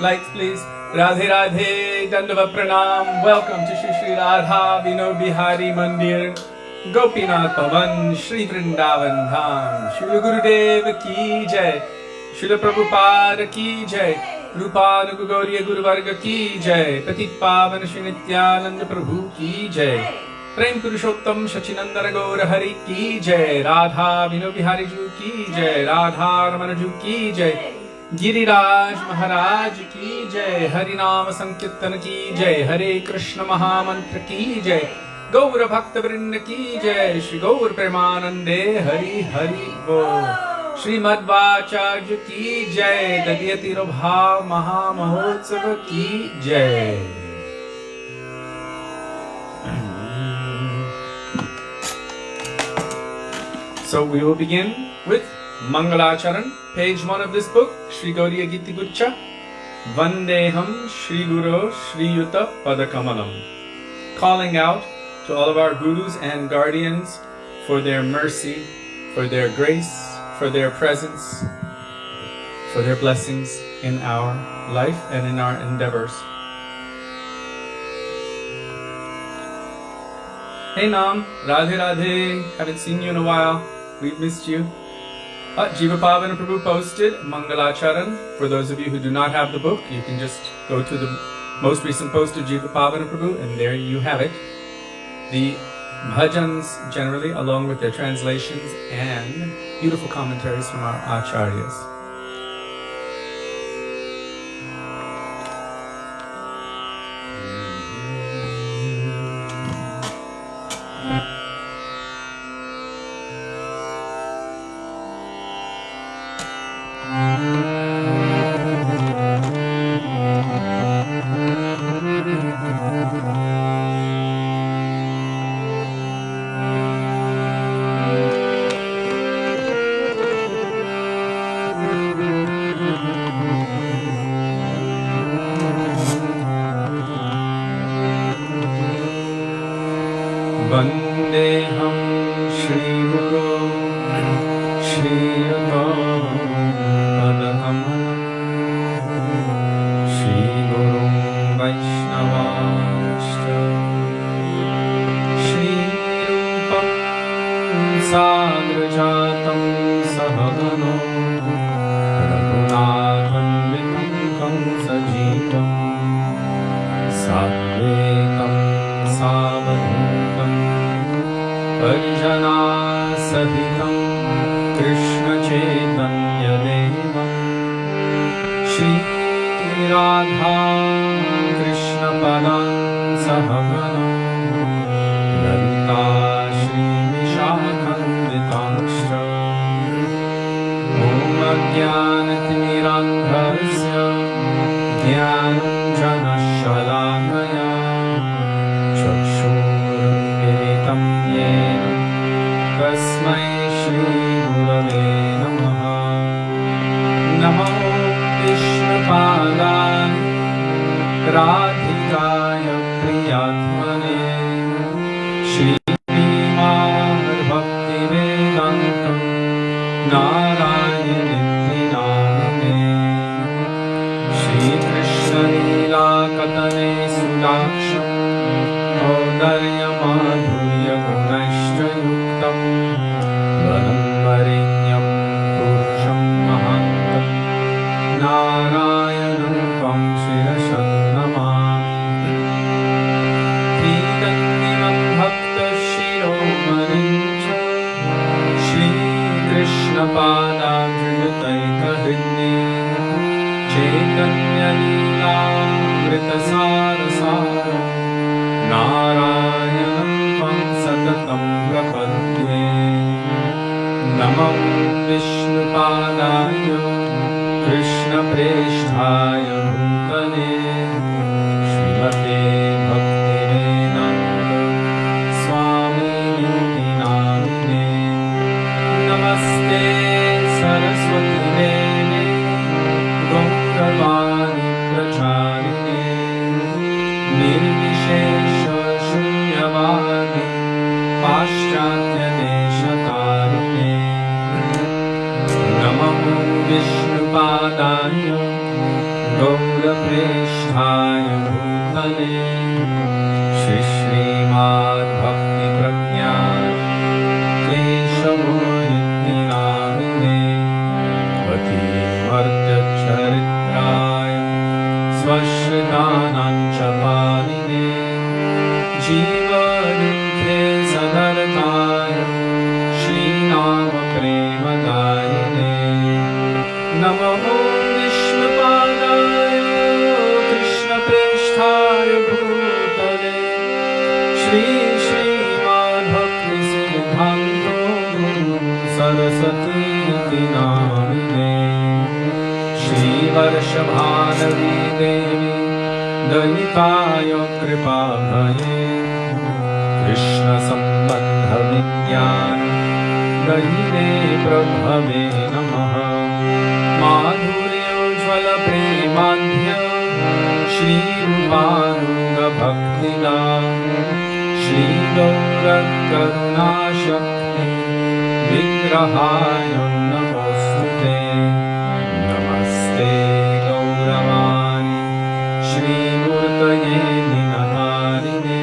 Lights please. Radhe Radhe, Dandavat Pranam. Welcome to Shri Radha Vino Bihari Mandir, Gopinath Pavan, Shri Vrindavan Dham. Shri Gurudev Ki Jai, Shri Prabhupada Ki Jai, Rupanuga Gauriya Guru Varga Ki Jai, Patit Pavan Shri Nityananda Prabhu Ki Jai, Prem Purushottam Shachinandana Gaura Hari Ki Jai, Radha Vino Bihari Ju Ki Jai, Radha Ramana Ju Ki Jai, Giriraj Maharaj Ki Jai, Harinama Sankirtan Ki Jai, Hare Krishna Mahamantra Ki Jai, Gaura Bhakta Vrinda Ki Jai, Shri Gaur Premanande Hari Hari Bol, Srimad-Bhagavata Ki Jai, Dadyati Robha Maha Mahotsava Ki Jai. So we will begin with Mangalacharan, page 1 of this book, Shri Gauriya Giti Guccha, Vandeham Shri Guru Shri Yuta Padakamalam, calling out to all of our gurus and guardians for their mercy, for their grace, for their presence, for their blessings in our life and in our endeavors. Hey Nam, Radhe Radhe, haven't seen you in a while, we've missed you. Jiva Pavana Prabhu posted Mangalacharan. For those of you who do not have the book, you can just go to the most recent post of Jiva Pavana Prabhu and there you have it. The bhajans generally, along with their translations and beautiful commentaries from our Acharyas. Vandeham Shri Guru Shri Dāmodara Shri Guru Vaishnavāśta Shri Rupam Sagrajatam Sahagano Raghunathanvitam Sajivam Sadvekam Savadhutam Arjana Sahitam Krishna Chaitanya Devam Shri Radha Krishna Padam Sahaganam Lalita Shri Vishakhanvitamshra Om Ajnanatirandhasya Jnananjana Shalakaya Chakshurmilitam Yena Tasmai Shri Gurave Namaha Namo Vishnupadaya Radhikaya Priyatmane Śrīmad Bhaktivedānta Nārāyaṇa Namane Shri Krishna Lila Katane Sudaksham Audarya Madhurya Gunashtra Yuktam Vanam Varinyam Purusham Mahantam Nārāyaṇam Tvam Shirasat Namami Hridandimam Bhakta Shiromanincha Shri Krishna Padamritaika Hridne Chaitanya Lila Amrita Sarasara Nārāyaṇam Tvam Satatam Prapadye Namo Vishnupadaya Krishna Presthaya Bhutale Śrīmate Bhaktivedānta Swami Niti Namine Namaste Saraswati Deve Gauravani Pracharine Nirvishesha Shunyavadi Paschatya Deshatarine Namo Vishnupadaya Gaura सरस्वतीति नामिने श्रीवर्षभानवी देवी दयिताय कृपाभये कृष्णसम्बन्धविज्ञान गहिने प्रभवे नमः माधुर्योज्ज्वलप्रेमाढ्य श्रीरूपानुगभक्तिदा श्रीगौरकरुणाशक्ति विग्रहाय नमोऽस्तुते नमस्ते गौरवाणि श्रीमूर्तये निनहारिणे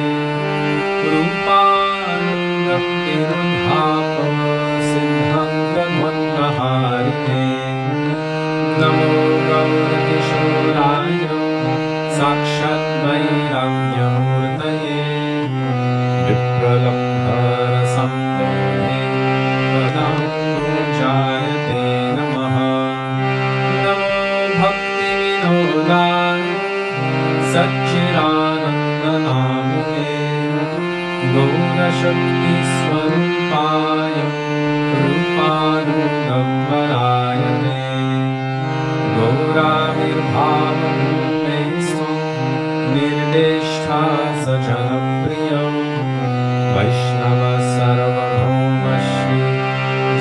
रूपानुगतिरुद्धाप सिद्धान्तमन्त्रहारिणे नमो गौरकिशोराय साक्षात् वैराग्यमूर्तये विप्रलम्भरसम्बोधे पदाम्बुजायते नमः नमो भक्तिविनोदाय सच्चिदानन्दनामिने गौरशक्तिस्वरूपाय रूपानुगम्बरायते गौराविर्भावरूपे स्वं निर्देष्टा सजनप्रिय वैष्णव सार्वभौम श्री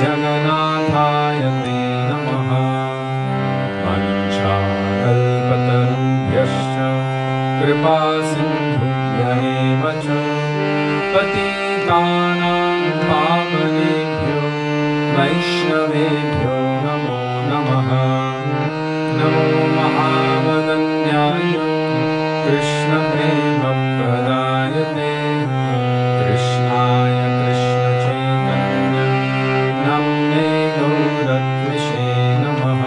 जगन्नाथाय ते नमः वाञ्छाकल्पतरुभ्यश्च कृपासिन्धुभ्य एव च पतितानां पावनेभ्यो वैष्णवेभ्यो नमो नमः नमो महावदन्याय कृष्णप्रेमप्रदायते कृष्णाय कृष्णचैतन्य नाम्ने गौरत्विषे नमः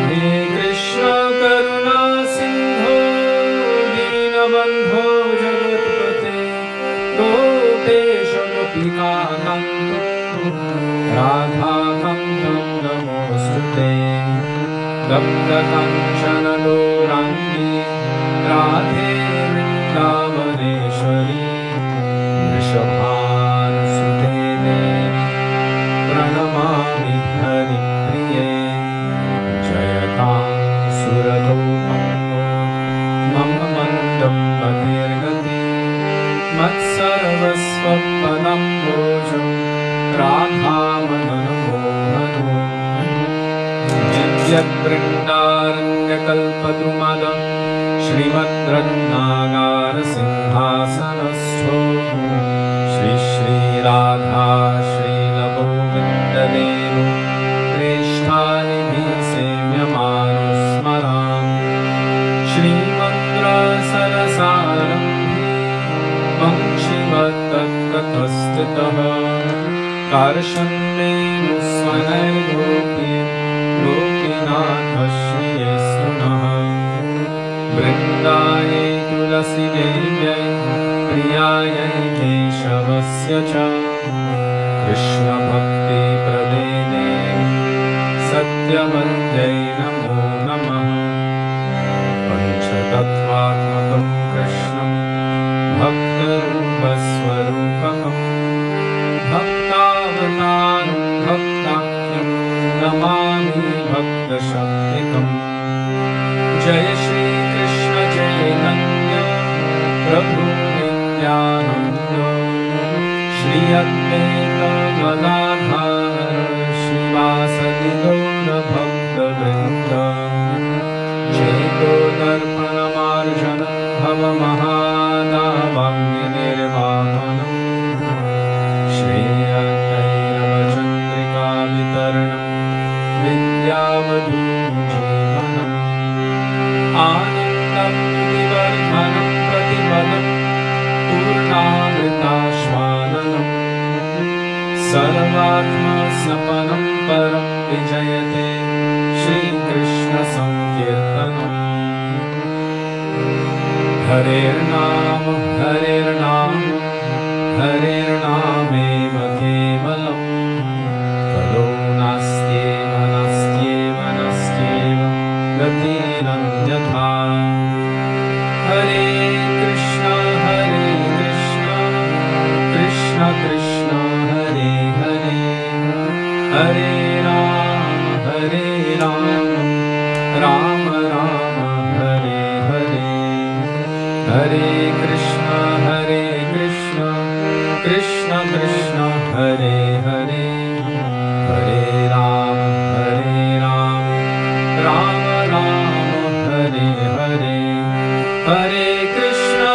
हे कृष्ण करुणा सिन्धो दीनबन्धो जगत्पते गोपेश गोपिकान्तो राधाकान्तं नमोऽस्तुते तप्तकाञ्चन गौराङ्गी राधे वृन्दावनेश्वरी वृषभानुसुते देवी प्रणमामि हरिप्रिये जयतां सुरतो मङ्गो मम मन्दं मतिर्गति मत्सर्वस्वपदम्बोजं राधामदनमोहनो यद्वृन्दारण्यकल्पद्रुमदं श्रीमद्रत्नागारसिंहासनस्थो श्रीराधा श्रीलगोविन्ददेवो प्रेष्ठानिधिः सेव्यमानो स्मरामि श्रीमद्रसरसारम्भे वंशिवत्तत्ततस्थितः कार्षण्येन्दुस्वनैर्गोपी गोपीनाथश्रिये नः वृन्दायै तुलसीदेव्यै प्रियायै केशवस्य च कृष्णभक्तिप्रदे देवी सत्यवत्यै नमो नमः पञ्चतत्त्वात्मकं कृष्णं भक्तरूपस्वरूपकं भक्तावतारं भक्ताख्यं नमामि भक्तशक्तिकम् जय श्री कृष्ण चैतन्य प्रभु नित्यानंद श्री अद्वैत गदाधर श्रीवासदि गौर भक्तवृंद चैतोदर्पणमार्जन भवमहादावाग्निर्वाहनम् श्रीअद्वैतचन्द्रिका वितरणम् विद्यावधूजीवनम् आनन्दमुदिवर्धनं प्रतिपदं पूर्णामृताश्वाननं सर्वात्मस्नपनं परं विजयते श्रीकृष्णसंकीर्तनम् हरेर्नाम हरेर्नाम हरेर्नामेव केवलम् कलो नास्त्येव नास्त्येव नास्त्येव गतिरन्यथा हरे Krishna Krishna Krishna Hare Hare Hare Ram, Hare Ram, Ram Ram, Hare Hare, Hare Krishna, Krishna Krishna, Hare Hare, Hare Ram, Ram Ram, Hare Hare, Hare Krishna,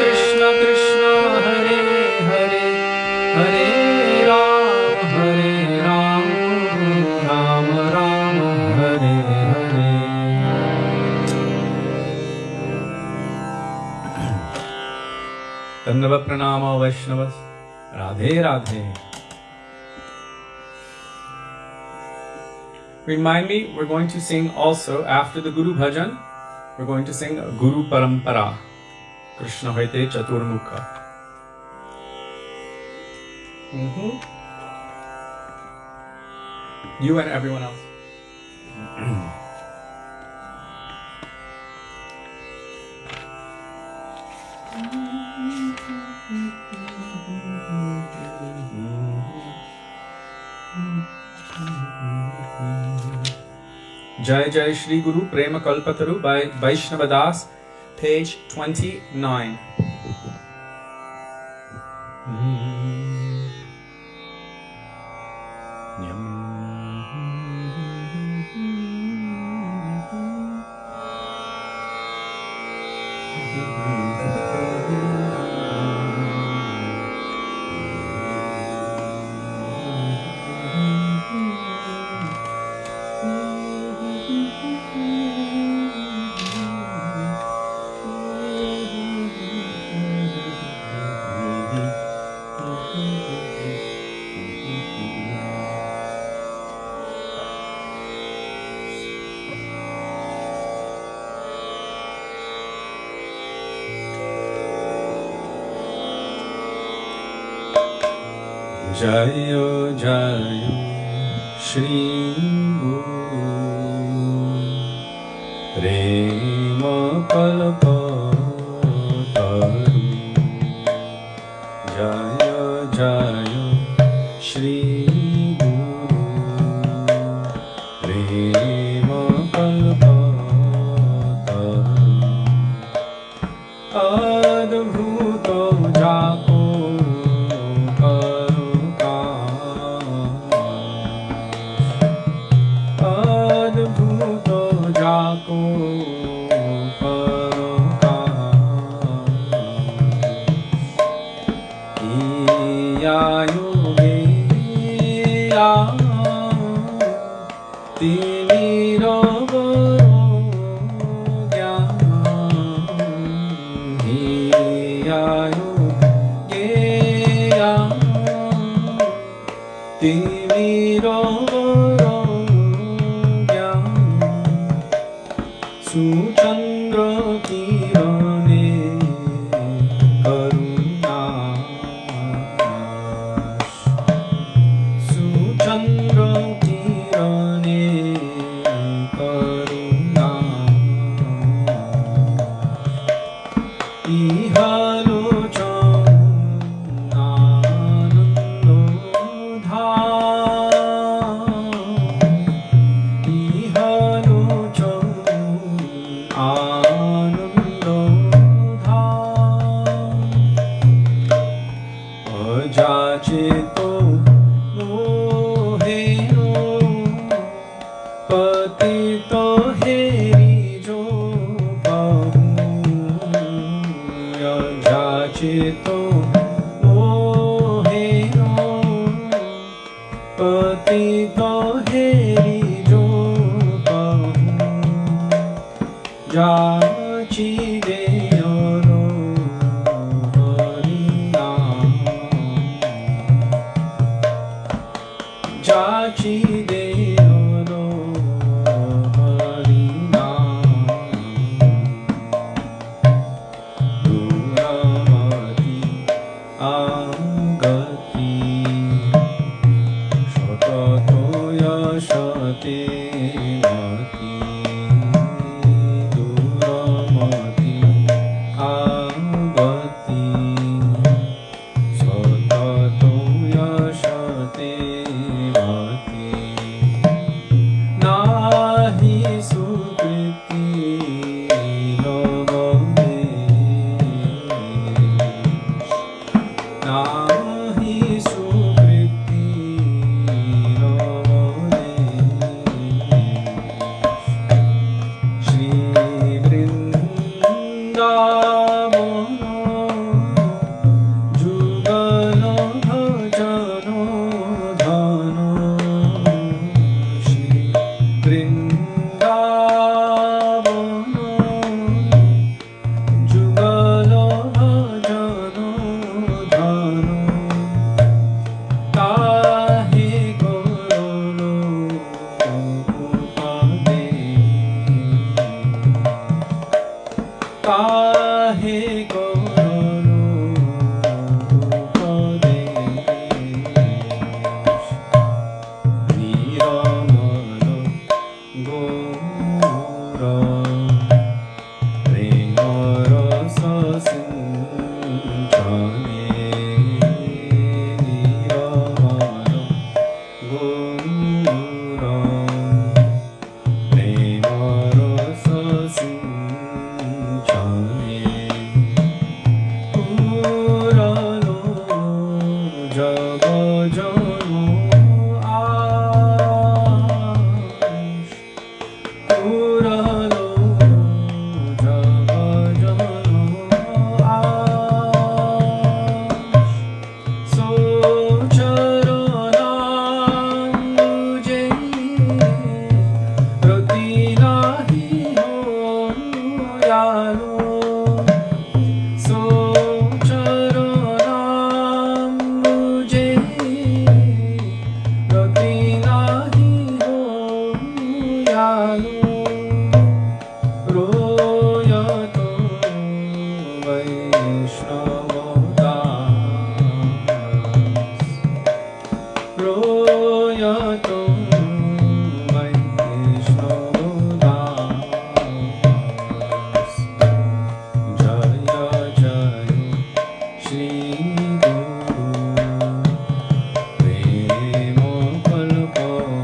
Krishna Krishna, Hare Hare, Hare Ram, Ram Ram, Hare Hare. Dandava Pranama Vaishnavas, Radhe Radhe. Remind me, we're going to sing also after the Guru Bhajan, we're going to sing Guru Parampara, Krishna Haite Chaturmukha. You and everyone else. Jai Jai Shri Guru Prema Kalpataru by Vaishnava Das, page 29. Jayo Jayo Shri Guru Prema Kalpataru Jayo Jayo Shri Guru Prema Kalpataru Adbhuto Jako Dura nahi sukriti ravane Shri Vrindavana jugala bhajano dhano Shri Vrindavana jugala bhajano dhano tahi goro upade tahi goro upade Niramala Gora Premarasa Sinchane Niramala Gora Premarasa Sinchane Puralo Jagajano Ash Puralo Jagajano Ash Socharanam Mujhe Rati nahi hoyalo Socharanam mujhe rati nahi hoyalo Royato Vaishnavadas Royato Vaishnavadas Jaya Jaya Shri Guru Prema Kalpataru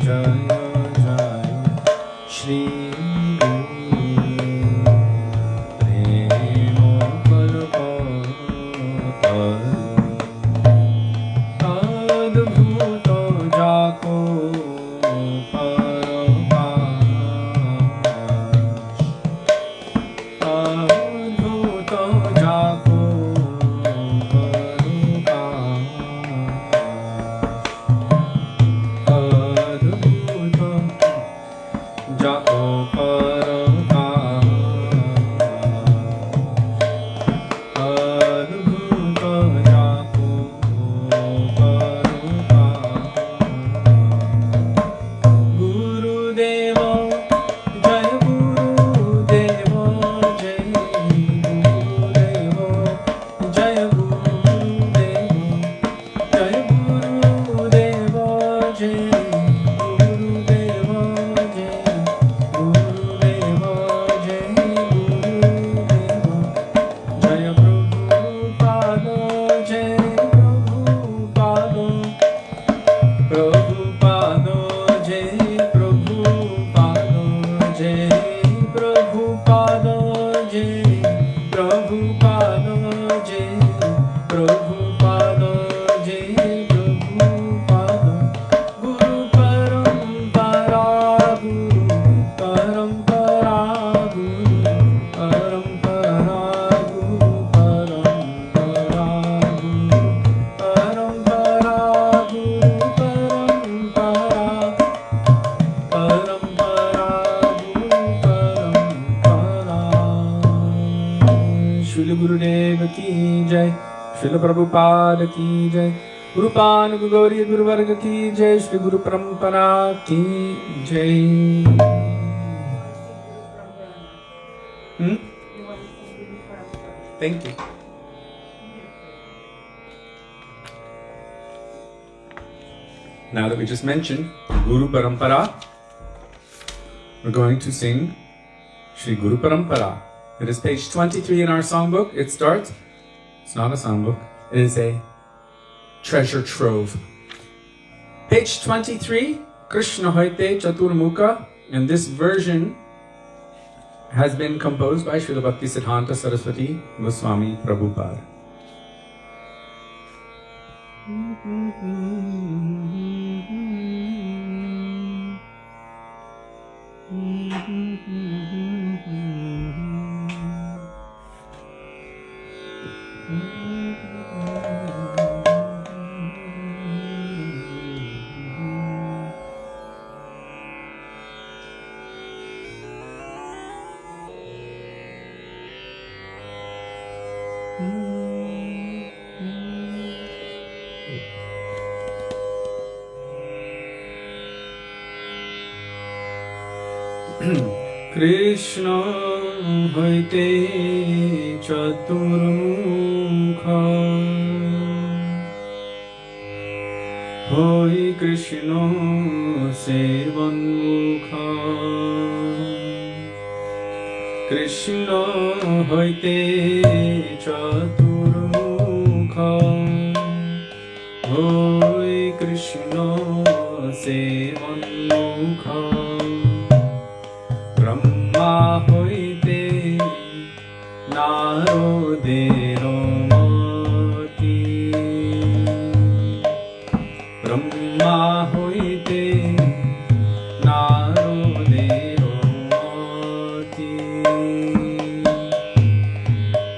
Jaya Jaya Shri Guru Prema Kalpataru Adbhuta Jako Paramash Adbhuta Jako Paramash Adbhuta Jako Paramash Adbhuta Jako Paramash Gurudeva Jai Gurudeva Jai Gurudeva Jai Gurudeva Jai Gurudeva Jai Gurudeva Jai Gurudeva Jai Gurudeva Jai Prabhupada Jai Prabhupada Prabhupada Jai Prabhupada Jai Prabhupada Jai Prabhupada Jai Prabhupada Jai Prabhupada Guru Parampara Guru Parampara Guru Parampara Guru Parampara Guru Parampara Guru Parampara Parampara Guru Parampara Srila Gurudeva ki jai Srila Prabhupada ki jai Guru Pan Guru Gauri Guru Varga ki jai Shri Guru Parampara ki jai Thank you. Now that we just mentioned Guru Parampara, we're going to sing Shri Guru Parampara. It is page 23 in our songbook. It starts, it's not a songbook, it is a treasure trove. Page 23, Krishna Hoite Chaturmukha, and this version has been composed by Srila Bhaktivedānta Saraswati Gosvāmī Prabhupada. Krishna hoite chaturmukha hoi Krishna sevanmukha Krishna hoite chaturmukha hoi Krishna sevanmukha Brahma hoite Narodero mati Brahma hoite Narodero mati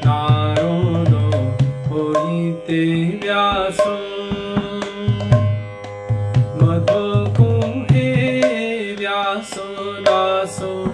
Narodo hoite Vyasa Madhako he Vyasa Daso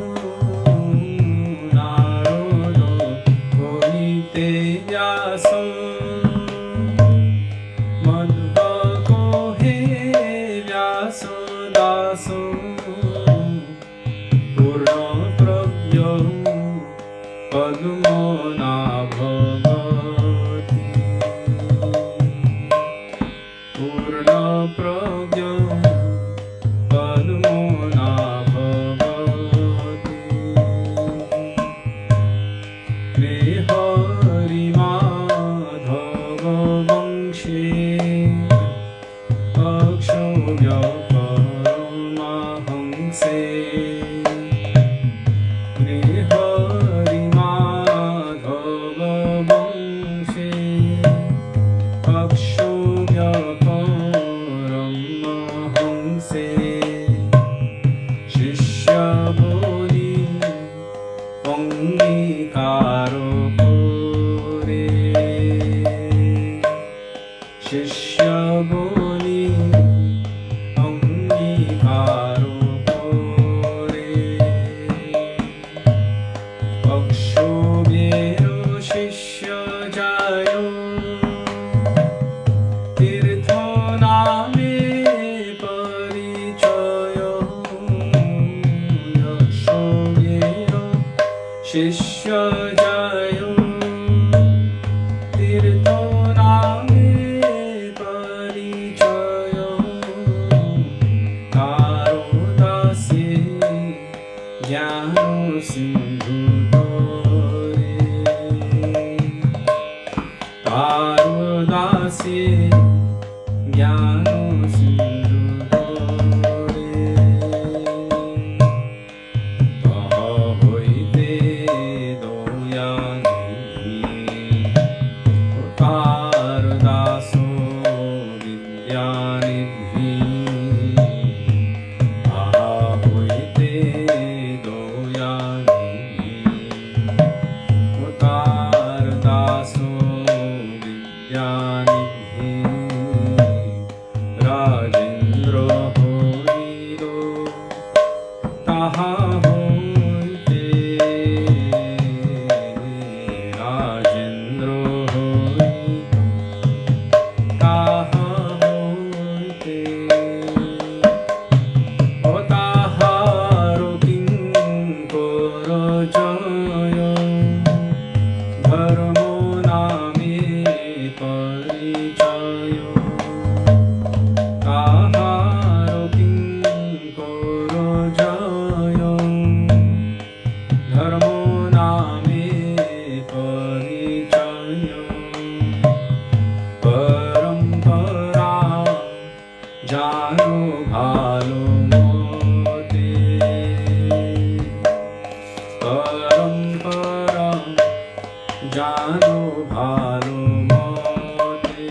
জানো ভালো মতে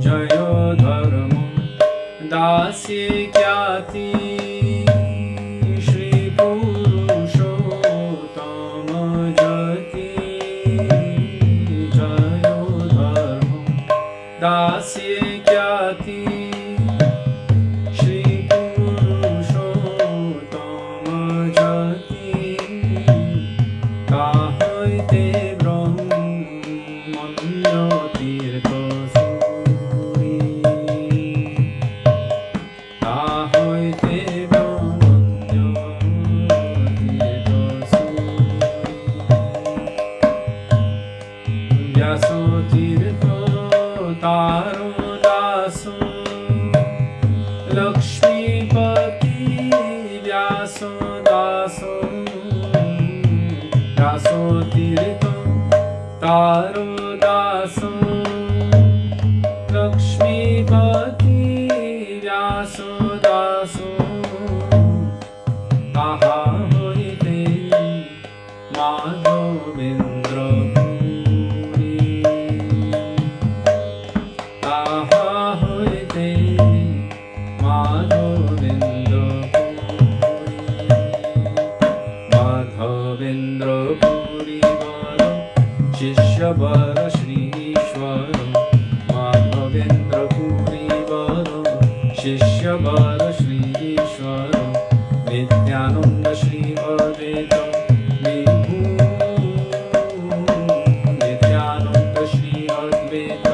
জয় ধর্ম দাসে খ্যাতি শ্রী পুরুষোত্তম জ্যোতি জয় ধর্ম দাসে খ্যাতি শ্রী পুরুষোত্তম জ্যোতি তা হইতে ব্রহ্মণ্য তীর্থ সুরি তা হইতে ব্রহ্মণ্য তীর্থ সুরি ব্যাস তীর্থ তার দাস লক্ষ্মীপতি ব্যাস দাস ব্যাস তীর্থ তার দাস লক্ষ্মীপতি ব্যাস দাস তাহা হইতে মাধবেন্দ্র পুরী তাহা হইতে মাধবেন্দ্র পুরী মাধবেন্দ্র পুরী বর শিষ্য বর শ্রীশ্বর মাধবেন্দ্র পুরী বর শিষ্য বর শ্রীশ্বর নিত্যানন্দ শ্রী অদ্বৈত বিভু নিত্যানন্দ শ্রী অদ্বৈত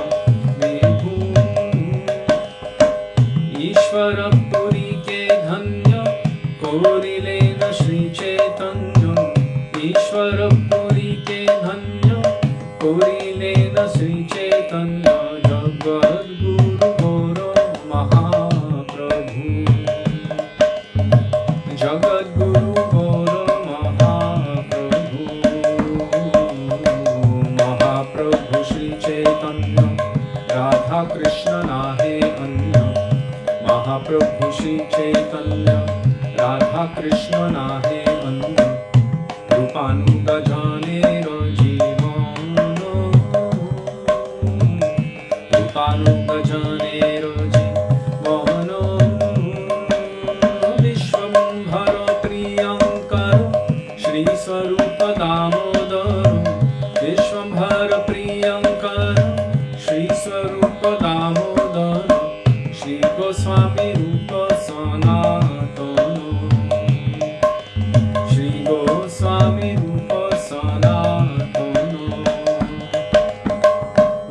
বিভু ईश्वर पुरी के धन्य कोरिलेन श्री चैतन्य ईश्वर पुरी के धन्य कोरिलेन श्री चैतन्य जगद्गुरु गौर महाप्रभु जगद्गुरु गौर महाप्रभु महाप्रभु श्री चैतन्य राधा कृष्ण नाहे अन्य महाप्रभु श्री चैतन्य राधा कृष्ण नाहे अन्य रूपानुग जानेर जीवन रूपानुग जानेर जीवन विश्वम्भर प्रियंकर श्री स्वरूप दामोदर विश्वम्भर प्रियंकर श्री स्वरूप दामोदर श्री गोस्वामी रूप सनातन श्री गोस्वामी रूप सनातन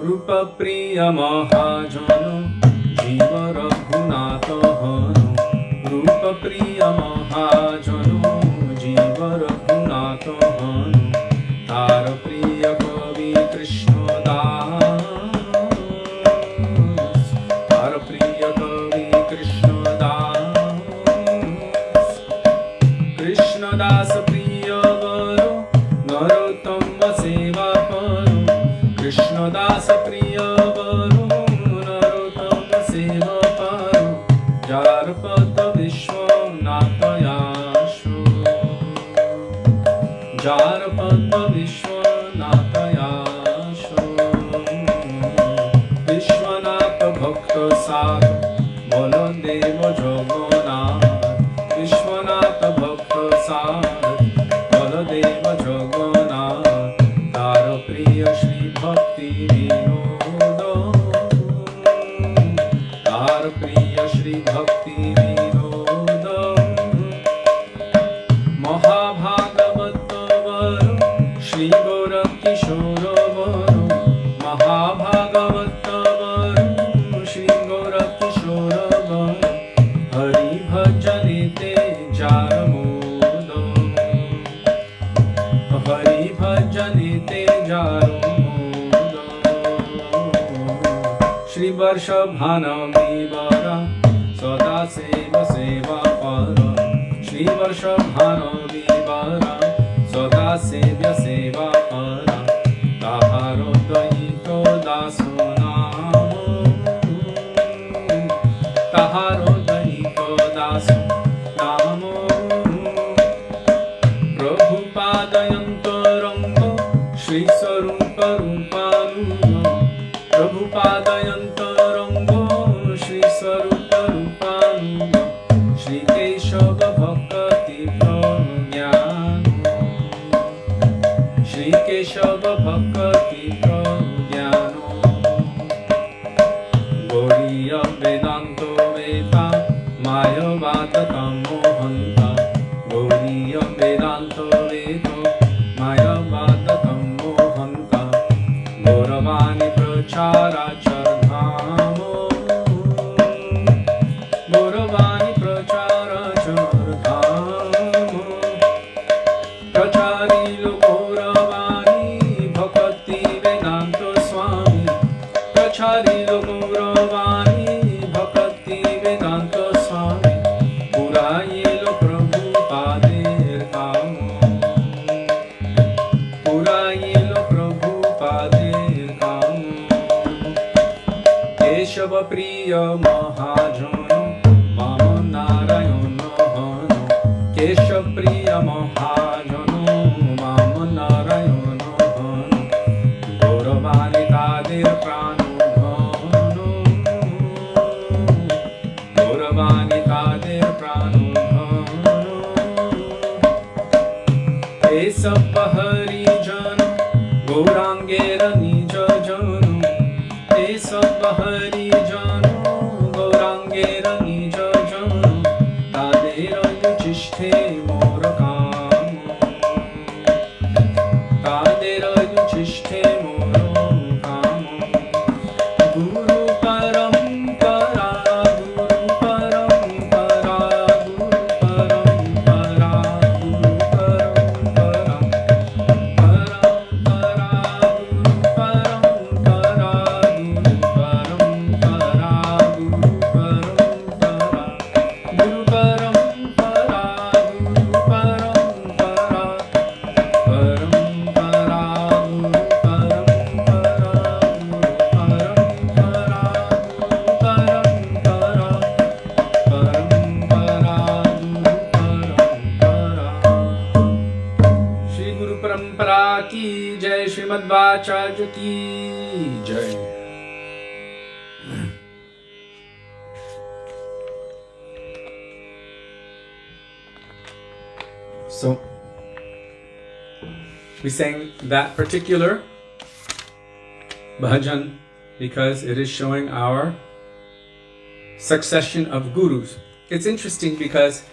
रूप प्रिय महाजन जीव रघुनाथ हर रूप प्रिय महाजन जीव रघुनाथ हर तार प्रिय कवि कृष्ण दास तार प्रिय कवि कृष्णदास प्रिय वर नरोत्तम सेवा पर कृष्णदास प्रिय वर नरोत्तम सेवा पर जार पद विश्वनाथयाशो जार पद विश्वनाथयाशो विश्वनाथ भक्त सार बलदेव जगन्नाथ विश्वनाथ भक्त सार बलदेव जगन्नाथ तार प्रिय श्री भक्ति विनोद तार प्रिय श्री भक्ति विनोद महाभागवत वर श्री गौर किशोर वर महाभागवत वर श्री गौर किशोर वर हरि भजने ते जार मोद हरि भजने ते जार मोद श्री वर्षभानविवरा सदा सेव सेवा पर श्री वर्षभानविवरा सदा सेव्य सेवा पर ताहारो दयित दास नाम ताहारो दयित दास नाम प्रभुपादयन्तर Śrī Sarupa Rupanuma Prabhupadāyantarango Śrī Sarupa Rupanuma Śrī Keshava Bhakti Pragnāna Śrī Keshava Bhakti Pragnāna Goriya Vedanto Veda Maya Vadakam Mohanta Goriya Vedanto Veda Maya Vadakam Mohanta Gauravani Prachara Chardhamo Gauravani Prachara Chardhamo Pracharilo Gauravani Bhaktivedānta Swami Pracharilo Gauravani Bhaktivedānta Swami Purayilo Prabhupada Kamo Purayilo Prabhupada Kamo Keshava Priya Mahājano Vamo Nārāyaṇa Hano Keshava Priya Mahājano Vamo Nārāyaṇa Hano Gauravani Tadir Prano Hano Gauravani Tadir Prano Hano Esa Bahari Jano Gaurangera Nija Jano Esa Bahari Jano Gaurangera Nija Jano Tadera Yuchishte Morakamo Tadera Yuchishte Morakamo Guru Parampara Guru Parampara Guru Parampara Guru Parampara Shri Guru Parampara ki jai, Srimad-Bhagavata ki jai. So, we sang that particular bhajan because it is showing our succession of gurus. It's interesting because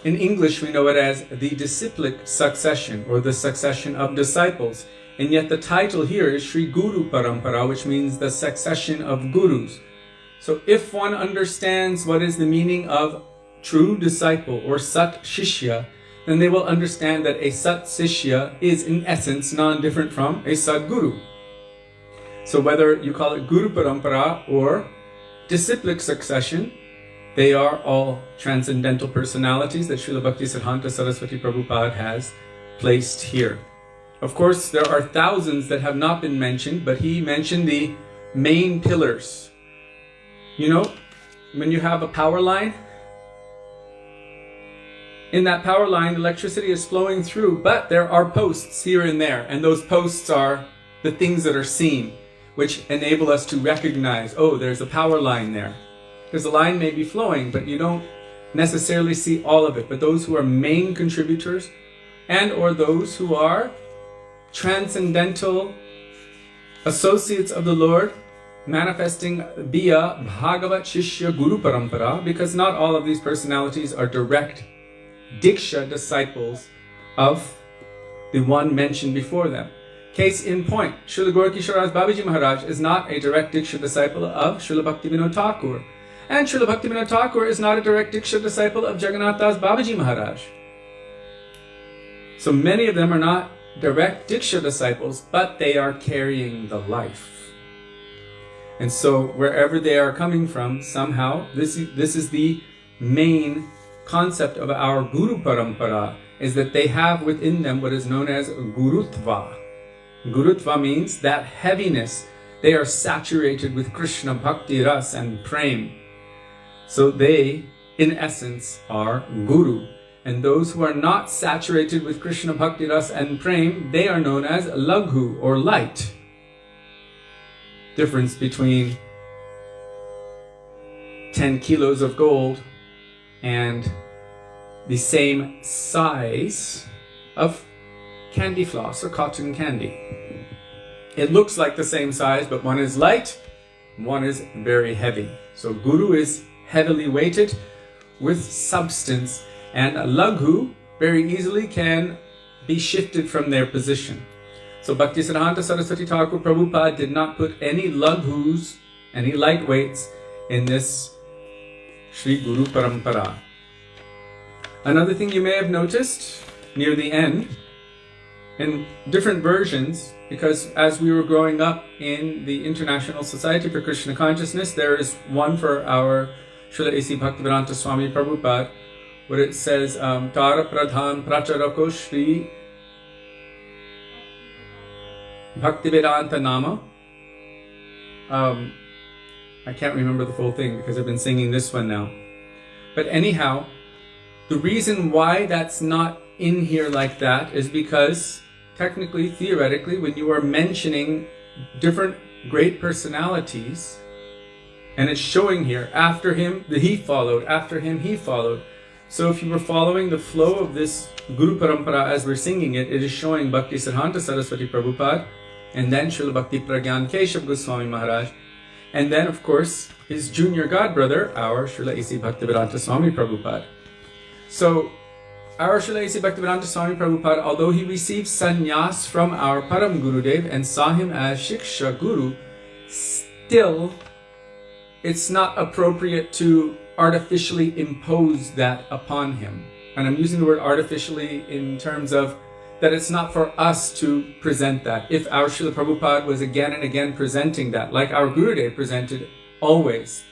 in English we know it as the disciplic succession or the succession of disciples, and yet the title here is Shri Guru Parampara, which means the succession of gurus. So if one understands what is the meaning of true disciple or Sat Shishya, then they will understand that a Sat Shishya is in essence non-different from a Sat Guru. So whether you call it Guru Parampara or disciplic succession, they are all transcendental personalities that Srila Bhaktisiddhanta Saraswati Prabhupada has placed here. Of course, there are thousands that have not been mentioned, but he mentioned the main pillars. You know, when you have a power line, in that power line, electricity is flowing through, but there are posts here and there, and those posts are the things that are seen, which enable us to recognize, oh, there's a power line there. Because the line may be flowing, but you don't necessarily see all of it. But those who are main contributors and or those who are transcendental associates of the Lord, manifesting via Bhagavat Shishya Guru Parampara, because not all of these personalities are direct Diksha disciples of the one mentioned before them. Case in point, Srila Gaura Babaji Maharaj is not a direct Diksha disciple of Srila Bhaktivinoda Thakur. And Srila Bhaktivinoda Thakur is not a direct Diksha disciple of Jagannath Das Babaji Maharaj. So many of them are not direct Diksha disciples, but they are carrying the life. And so wherever they are coming from, somehow, this is the main concept of our Guru Parampara, is that they have within them what is known as Gurutva. Gurutva means that heaviness. They are saturated with Krishna Bhakti Ras and Prem. So they, in essence, are Guru. And those who are not saturated with Krishna Bhakti Rasa and Prem, they are known as laghu or light. Difference between 10 kilos of gold and the same size of candy floss or cotton candy. It looks like the same size, but one is light, one is very heavy. So Guru is heavily weighted with substance, and laghu very easily can be shifted from their position. So Bhaktisiddhanta Saraswati Thakur Prabhupada did not put any laghus, any lightweights in this Sri Guru Parampara. Another thing you may have noticed near the end, in different versions, because as we were growing up in the International Society for Krishna Consciousness, there is one for our Srila A.C. Bhaktivedānta Swami Prabhupada, where it says, Tara Pradhan Pracharako Shri Bhaktivedānta Nama. I can't remember the full thing because I've been singing this one now. But anyhow, the reason why that's not in here like that is because technically, theoretically, when you are mentioning different great personalities, and it's showing here, after him, he followed, after him, he followed. So if you were following the flow of this Guru Parampara as we're singing it, it is showing Bhaktisiddhanta Saraswati Prabhupada, and then Śrīla Bhakti Pragyan Keshav Gosvāmī Mahārāja, and then, of course, his junior godbrother, our Srila A.C. Bhaktivedānta Swami Prabhupada. So, our Srila A.C. Bhaktivedānta Swami Prabhupada, although he received sannyas from our Param Gurudev and saw him as Shiksha Guru, still, it's not appropriate to artificially impose that upon him. And I'm using the word artificially in terms of that it's not for us to present that. If our Srila Prabhupada was again and again presenting that, like our Gurudev presented always,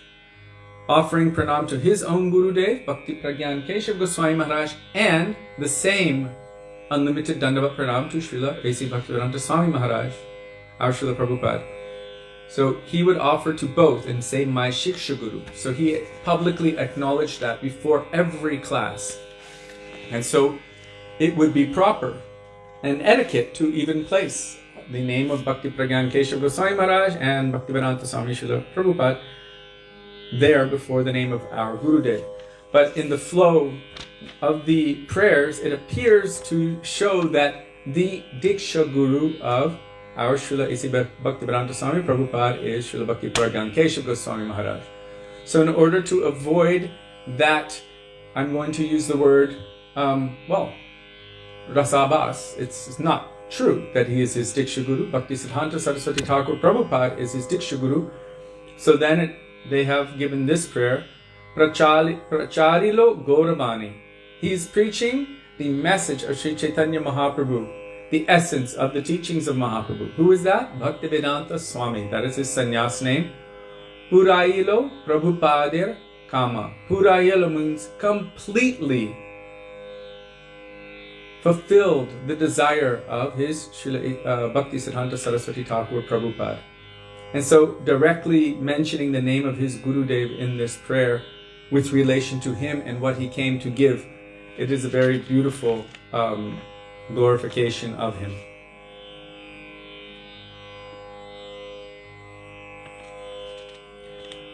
offering pranam to his own Gurudev, Bhakti Pragyan Keshav Goswami Maharaj, and the same unlimited Dandavat pranam to Srila A.C. Bhaktivedānta Swami Maharaj, our Srila Prabhupada. So he would offer to both and say, my Shiksha Guru. So he publicly acknowledged that before every class. And so it would be proper and etiquette to even place the name of Bhakti Pragyan Keshav Goswami Maharaj and Bhaktivedānta Swami Srila Prabhupada there before the name of our Gurudev. But in the flow of the prayers, it appears to show that the Diksha Guru of our Srila A.C. Bhaktivedānta Swami Prabhupada is Srila Bhakti Pragyan Keshav Goswami Maharaj. So in order to avoid that, I'm going to use the word, Rasabas. It's not true that he is his Diksha Guru. Bhaktisiddhanta Saraswati Thakur Prabhupada is his Diksha Guru. So then they have given this prayer, Pracharilo Gauravani. He is preaching the message of Sri Chaitanya Mahaprabhu, the essence of the teachings of Mahaprabhu. Who is that? Bhaktivedānta Swami. That is his sannyas name. Purayilo Prabhupadir Kama. Purayilo means completely fulfilled the desire of his Bhaktisiddhanta Saraswati Thakur Prabhupada. And so directly mentioning the name of his Gurudev in this prayer with relation to him and what he came to give, it is a very beautiful glorification of him.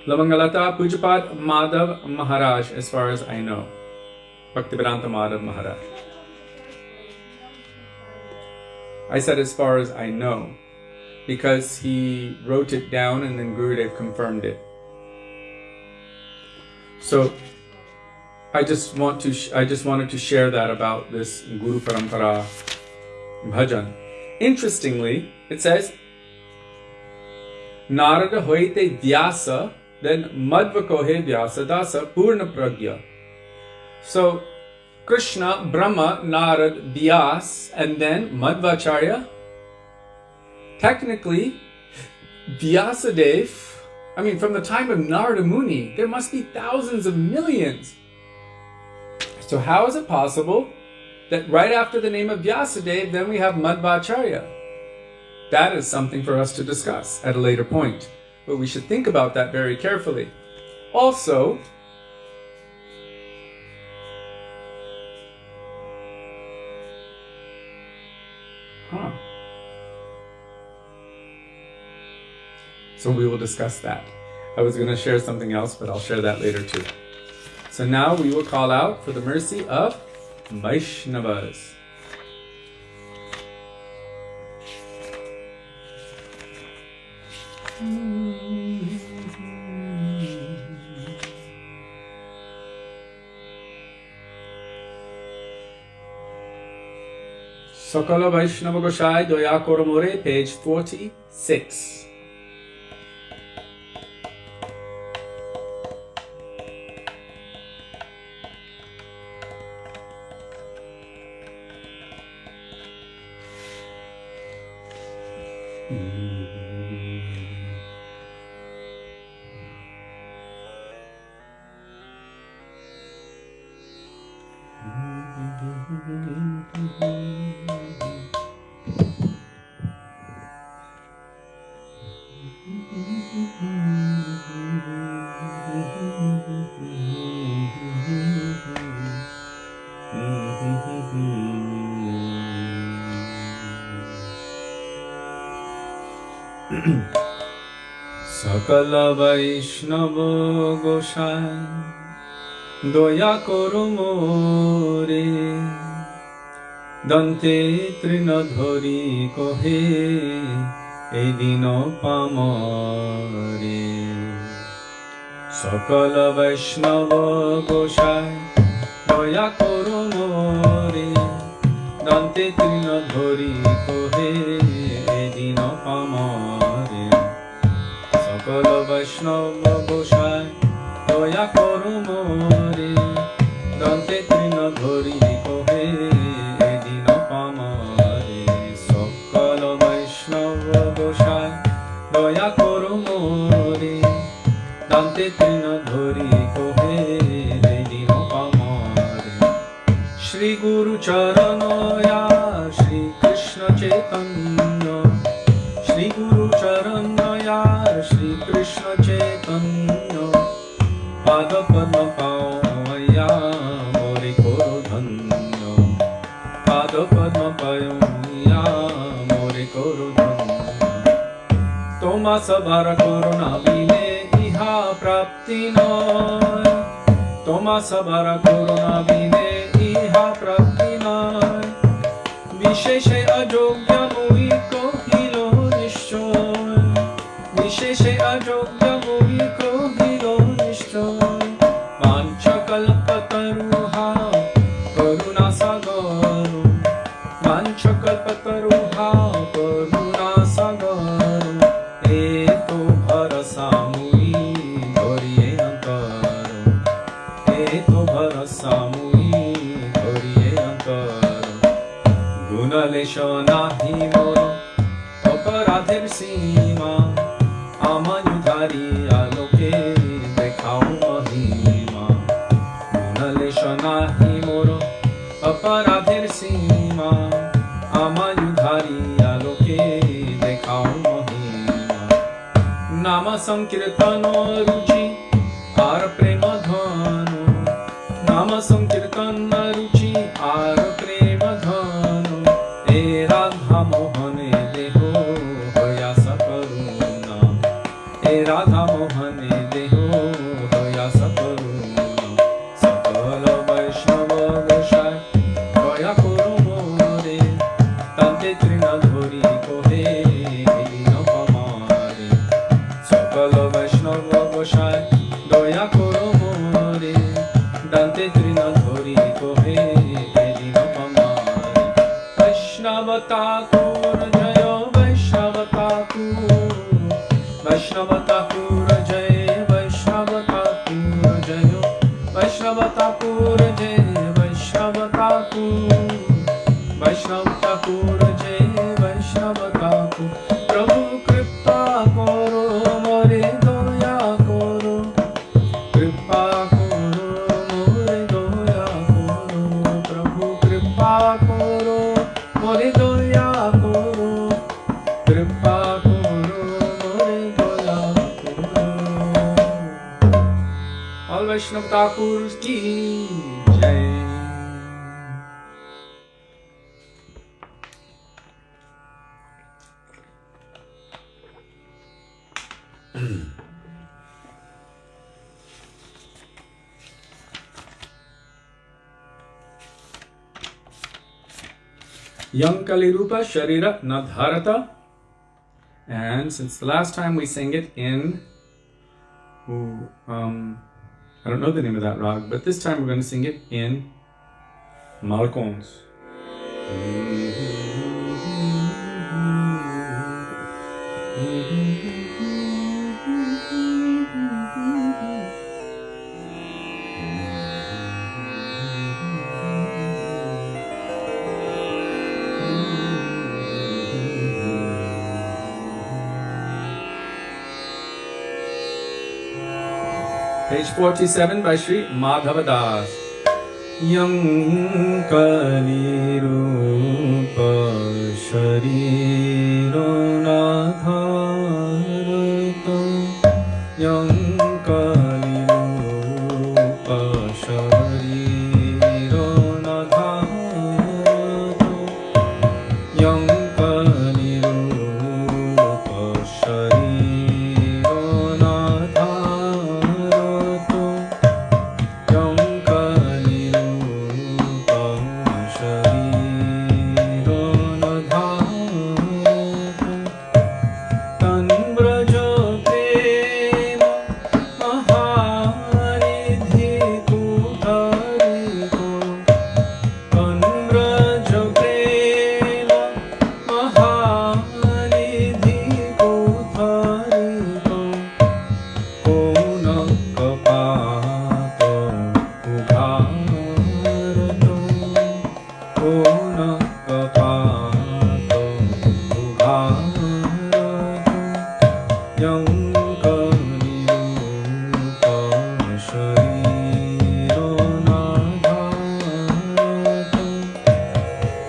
Lamangalata Pujapad Madhav Maharaj, as far as I know. Bhaktivedānta Madhav Maharaj. I said as far as I know, because he wrote it down and then Gurudev confirmed it. So I just wanted to share that about this Guru Parampara bhajan. Interestingly, it says Narada hoite Vyasa, then Madhva kohe Vyasa dasa Purna Pragya. So Krishna, Brahma, Narad, Vyas, and then Madhvacharya. Technically, Vyasadev, from the time of Narada Muni, there must be thousands of millions. So how is it possible that right after the name of Vyasadev, then we have Madhvacharya? That is something for us to discuss at a later point. But we should think about that very carefully. Also, So we will discuss that. I was going to share something else, but I'll share that later too. So now we will call out for the mercy of Vaishnavas. Sakala Vaishnava Gosai Doya Koromore, page 46. Sakala Vaishnava Gosai Doya Koromore Dante Trinadhari Kohe Edino Pamare Sakala Vaishnava Gosai Doya Koromore Dante Trinadhari Kohe Edino Pamare Sakala Vaishnava Gosai Doya Koromore Dante Trinadhari Kohe Edino Pamare Sakala Vaishnava Gosai Doya Koromore Dante Trinadhari Kohe Edino Pamare Shri Guru Charanaya Shri Krishna Chaitanya Shri Guru Charanaya Shri Krishna Chaitanya Pada Padma Pavaya Mori Koro Dhanya Pada Padma Pavaya Mori Koro Dhanya Toma Sabara Korona Vile Iha Prapti Noy Toma Sabara Korona Vile Iha Prapti Noy Visheshe Ajogya Mui Kohilo Nishoy Visheshe Ajogya Mui Kohilo Nishoy Vancha Kalpataruha Karuna Sagaru Vancha Kalpataruha Karuna Sagaru Eto Bharasa Mui Dhoriye Antaro Eto Bharasa Mui Dhoriye Antaro Gunalesha Nahi Moro Aparadher Sima Amayudhari Aloke Dekhao Mahima Gunalesha Nahi Moro Aparadher Sima Amayudhari Aloke Dekhao Mahima Nama Sankirtano Ruchi Ar Prema Dhanu Nama Sankirtana Ruchi Ar Prema Dhanu E Radha Mohane Deho Hoya Sakaruna E Radha Mohane Deho Hoya Sakaruna Sakala Vaishnava Gosai Hoya Koromore Tante Trinadhari Kohe Edino Pamare Sakala Vaishnava Gosai Doya Koromore Dante Trinadhari Kohe Edino Pamare Vaishnava Thakur Jaya Vaishnava Thakur Vaishnava Thakur Jaya Vaishnava Thakur Jaya Vaishnava Thakur Jaya Vaishnava Thakur Vaishnava Thakur Jaya Vaishnava Thakur Prabhu Kripa Koro More Doya Koro Kripa Koro More Doya Koro Prabhu Kripa Koro More Doya Koro Kripa Koro More Doya Koro All Vaishnava Thakurs ki Jai. Yang Kalirupa Sharira Nadharata. And since the last time we sang it in, I don't know the name of that rag, but this time we're going to sing it in Malkons. Page 47 by Śrī Madhavadas. Yang Kalirupa Shariro Nadharata. Yang Kalirupa Shariro Nadharata. Yang Kalirupa Shariro Nadharata. Yang Kalirupa Shariro Nadharata. Tan Braja Prema Maharidhi Kutariko. Tan Braja Prema Maharidhi Kutariko. Kona Kapato Ugarato. Kona Kapato Ugarato. Yang Kalirupa Shariro Nadharata.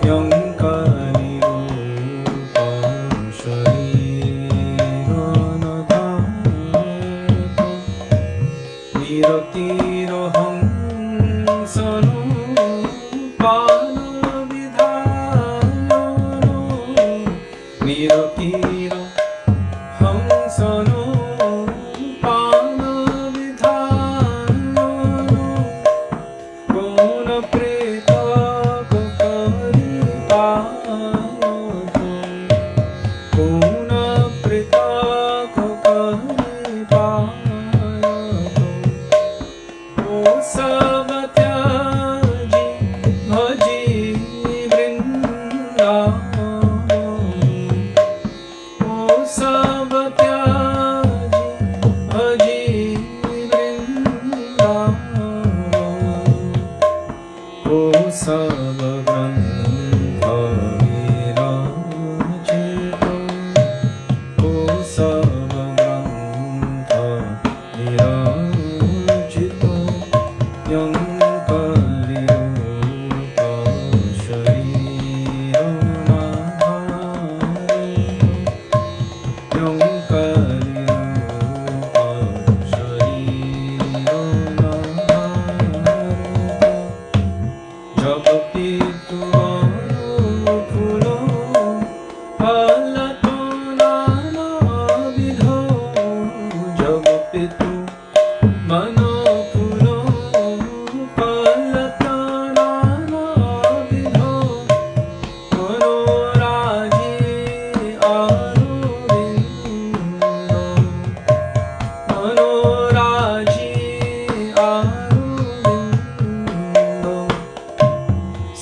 Yang Kalirupa Shariro Nadharata. Niratiro Hamsano Pana Vidhayano. Niratiro Hamsano Pana Vidhayano. Guna Preta Kokari Payato. Guna Preta Kokari Payato. O Savatyaji Bhaji Vrindavan. O Savatyaji Bhaji Vrindavan. O Savagrantha Virajito. O Savagrantha Virajito. Yang Kalirupa Shariro Nadharata. Yang Kalirupa Shariro Nadharata. Japapitu Anukulo Palato Nanavidho. Japapitu Manokulo Palata Nanavidho. Manoraji Aruvindo. Manoraji Aruvindo.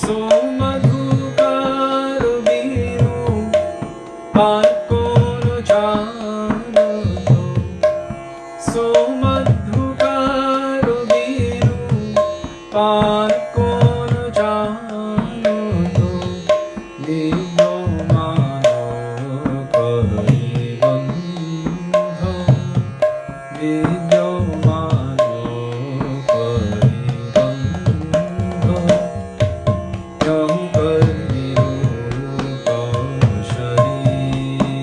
Somadhukar Viru Parkono Janato. Somadhukar Viru Parkono Janato. Vidyamano Karibandha. Vidyamano Karibandha. Yang Kalirupa Shariro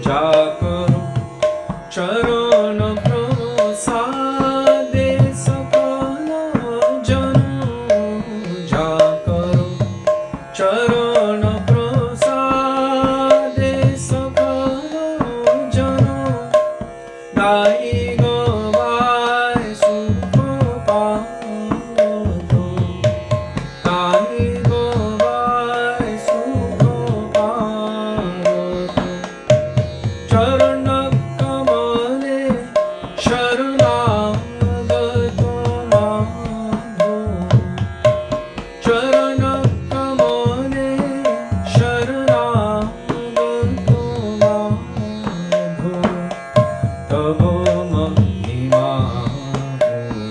Jakaro Charana Prasade Sakala Jano Jakaro Charana Prasade Sakala Jano Dai Gavai Sukhapato Dai Gavai Sukhapato Charana Kamale Sharanagato Madho Charana Kamale Sharanagato Madho Tavo Mahima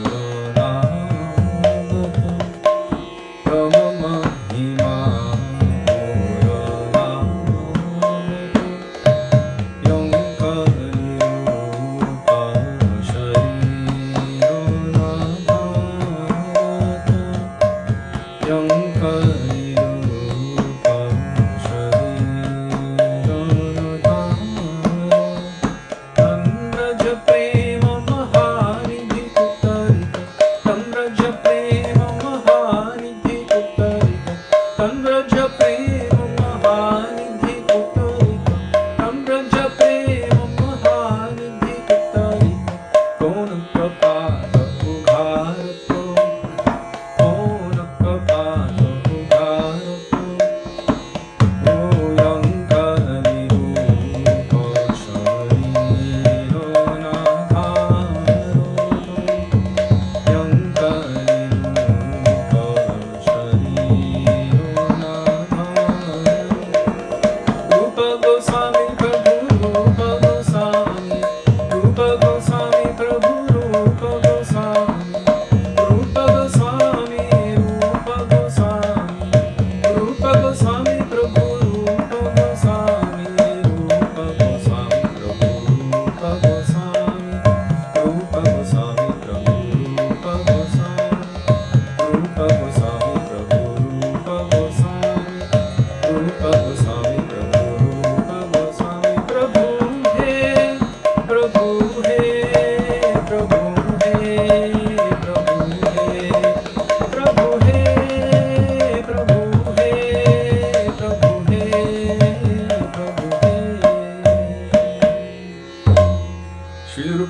Purana Tavo Mahima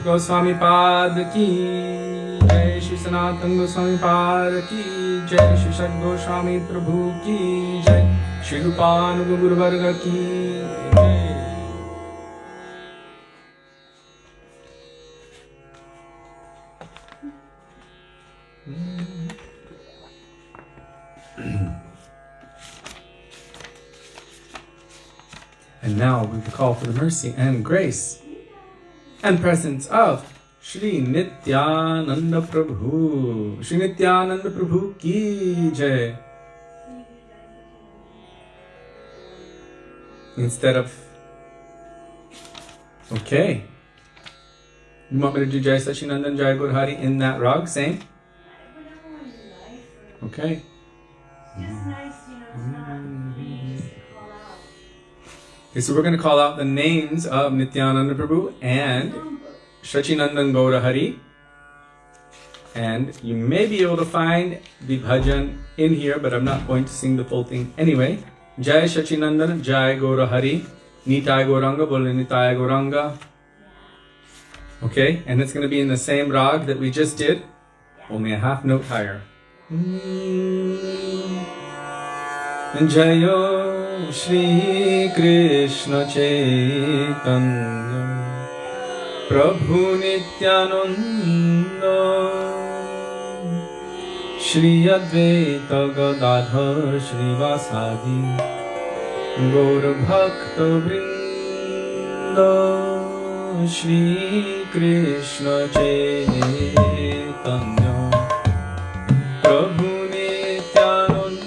Gosvāmī Pāda Ki Jai, Śrī Sanātana Gosvāmī Pāda Ki Jai, Śrī Satyavrata Gosvāmī Prabhu Ki Jai, Śrī Rūpānuga Guru Varga Ki Jai. And now we call for the mercy and grace and presence of Shri Nityananda Prabhu. Shri Nityananda Prabhu Ki Jai. Instead of, okay. You want me to do Jai Sachinandan Jai Gaurahari in that rag, same? Okay. Just nice, it's not easy to call out. Okay, so we're going to call out the names of Nityananda Prabhu and Sachinandan Gaurahari. And you may be able to find the bhajan in here, but I'm not going to sing the full thing anyway. Jai Sachinandan, Jai Gaurahari, Nitai Gauranga, Bole Nitai Gauranga. Okay, and it's going to be in the same rag that we just did, only a half note higher. Jayo Shri Krishna Chaitanya Prabhu Nityananda Shri Advaita Gadadhar Shri Vasadi Gaur Bhakta Vrinda Shri Krishna Chaitanya Prabhu Nityananda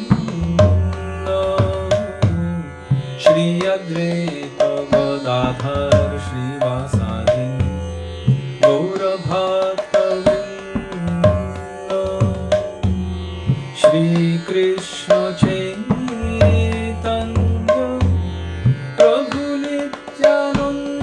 Shri Advaita Gadadhar Shri Vasadi Gaur Bhakta Vrinda Shri Krishna Chaitanya Prabhu Nityananda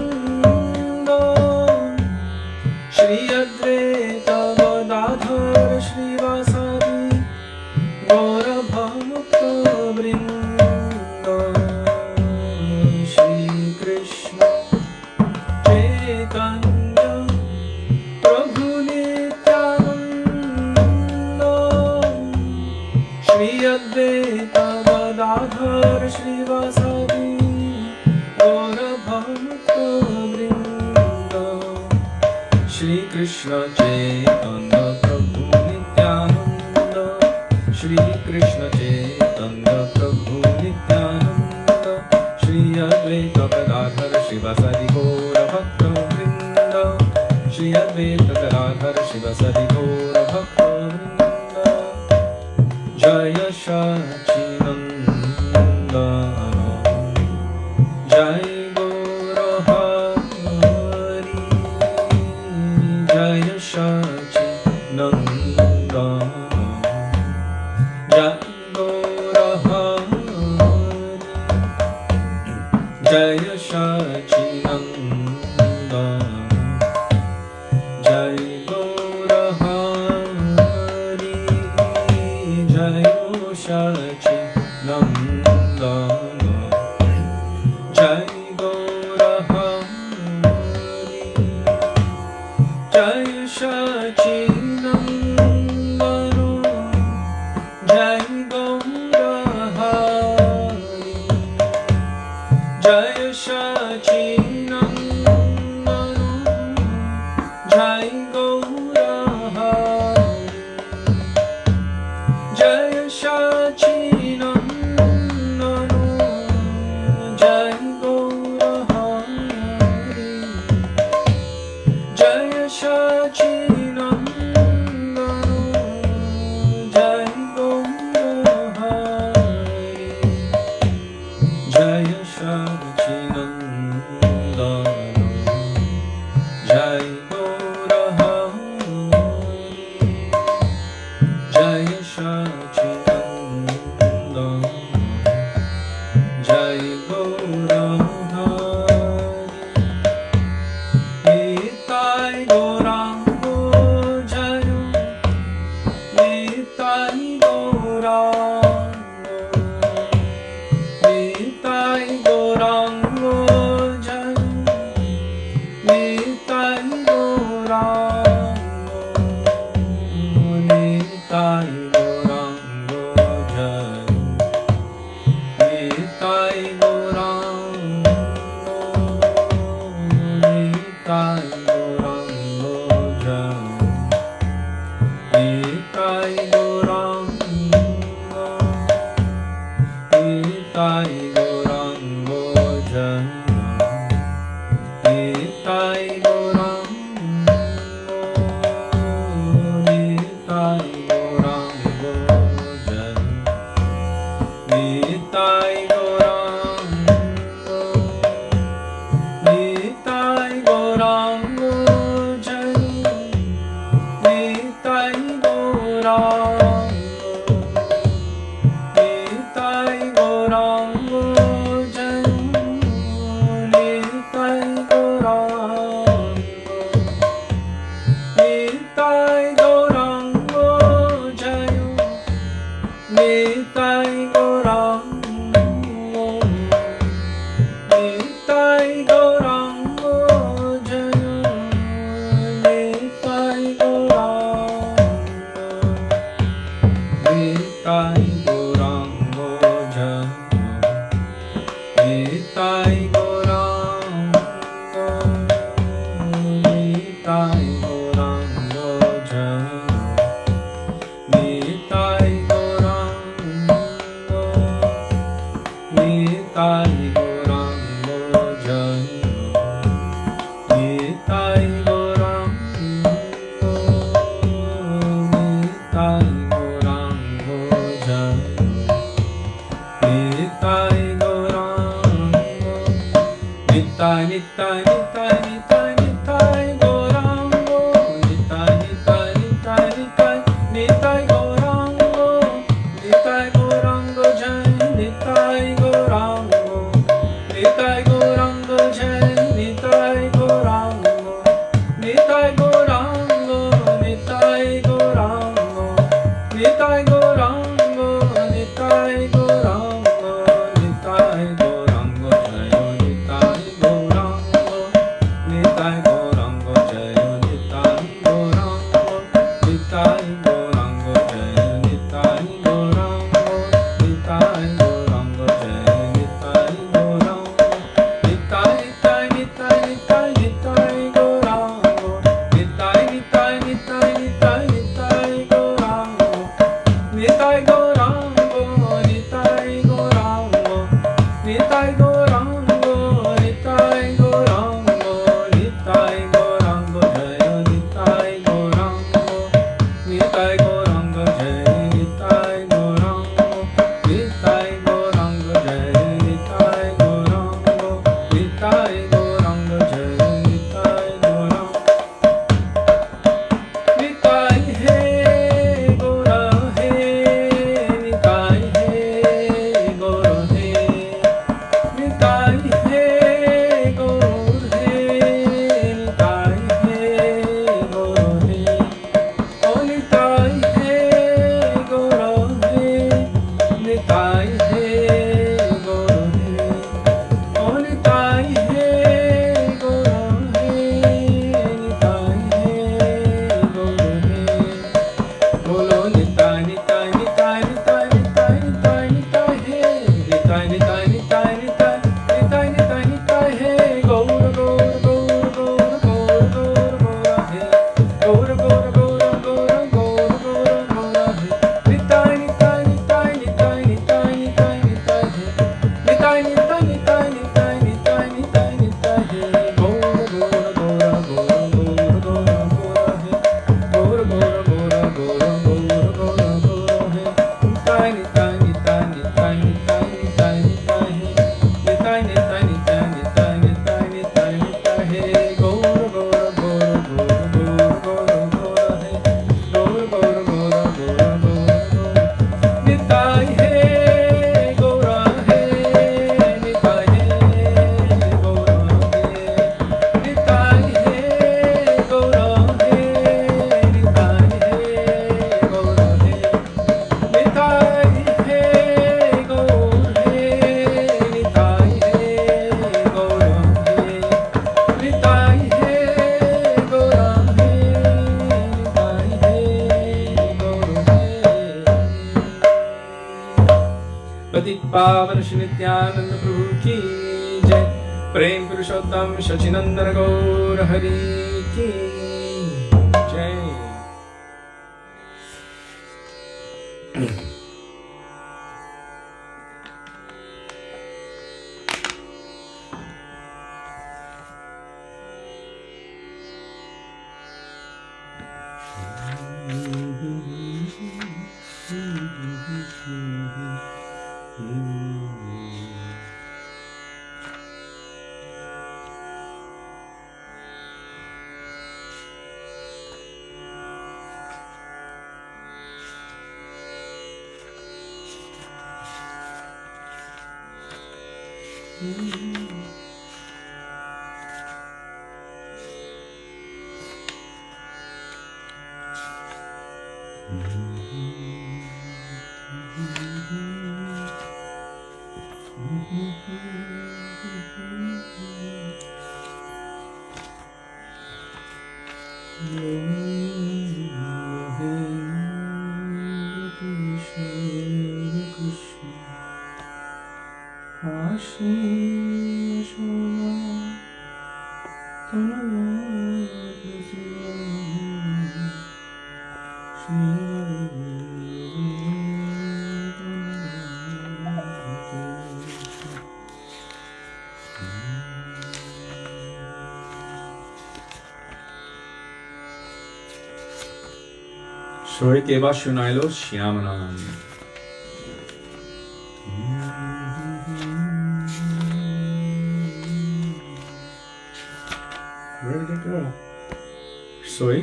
Krishna Chaitanya Prabhu Nityananda, Shri Krishna Chaitanya Prabhu Nityananda, Shri Advaita Gadadhara Shivasadi Gaura Bhakta Vrinda, Shri Advaita Gadadhara Shivasadi Gaura Bhakta Vrinda, Jaya Sachinandana, Jai Gaura Hari, Jaya Sachinandana, Jai Gaura Hari, Jaya Sachinandana, Jai Gaura Hari, Jaya Sachinandana, Jai Gaura Hari, Jaya Sachinandana, Jai Gaura Hari, Jaya Sachinandana, Jai Gaura Hari, Jaya Sachinandana, Jai Gaura Hari, Jaya Sachinandana, Jai Gaura Hari, Jaya Sachinandana, Jai Gaura Hari, Jaya Sachinandana, Jai Gaura Hari, Nitai Gaurango Jayo, Nitai Gaurango, Nitai Gaurango Jayo, Nitai Gaurango, Nitai Gaurango Jayo, Nitai Gaurango, Nitai Gaurango Jayo, Nitai Gaurango, Nitai Gaurango Jayo, Nitai Gaurango, Nitai Gaurango Jayo, Nitai Gaurango, Nitai Gaurango Jayo, Nitai Gaurango, Nitai Gaurango Jayo, Nitai Gaurango, Nitai Gaurango Jayo, Nitai Gaurango, Nitai Gaurango Jayo, Nitai Gaurango, Nitai Gaurango Jayo, Nitai Gaurango, Nitai Gaurango Jayo, Nitai Gaurango, Nitai Gaurango Jayo, Nitai Gaurango, Nitai Gaurango Jayo, Nitai Gaurango, Nitai Nitai Nitai Nitai Nitai Gaurango, Nitai Nitai Nitai Nitai Nitai Gaurango, Nitai Gaurango Jai, Nitai Gaurango, Nitai Gaurango Jai, Nitai Gaurango, Nitai Gaurango, Nitai Gaurango, Nitai Gaurango, Nitai Gaurango, Nitai Gaurango Jai, Nitai Gaurango, Nitai Gaurango पावन श्री नित्यानंद प्रभु की जय। प्रेम पुरुषोत्तम शचिनंदन गौर हरि की जय। Soy que va shunailo shyamanam. Where did it go? Soy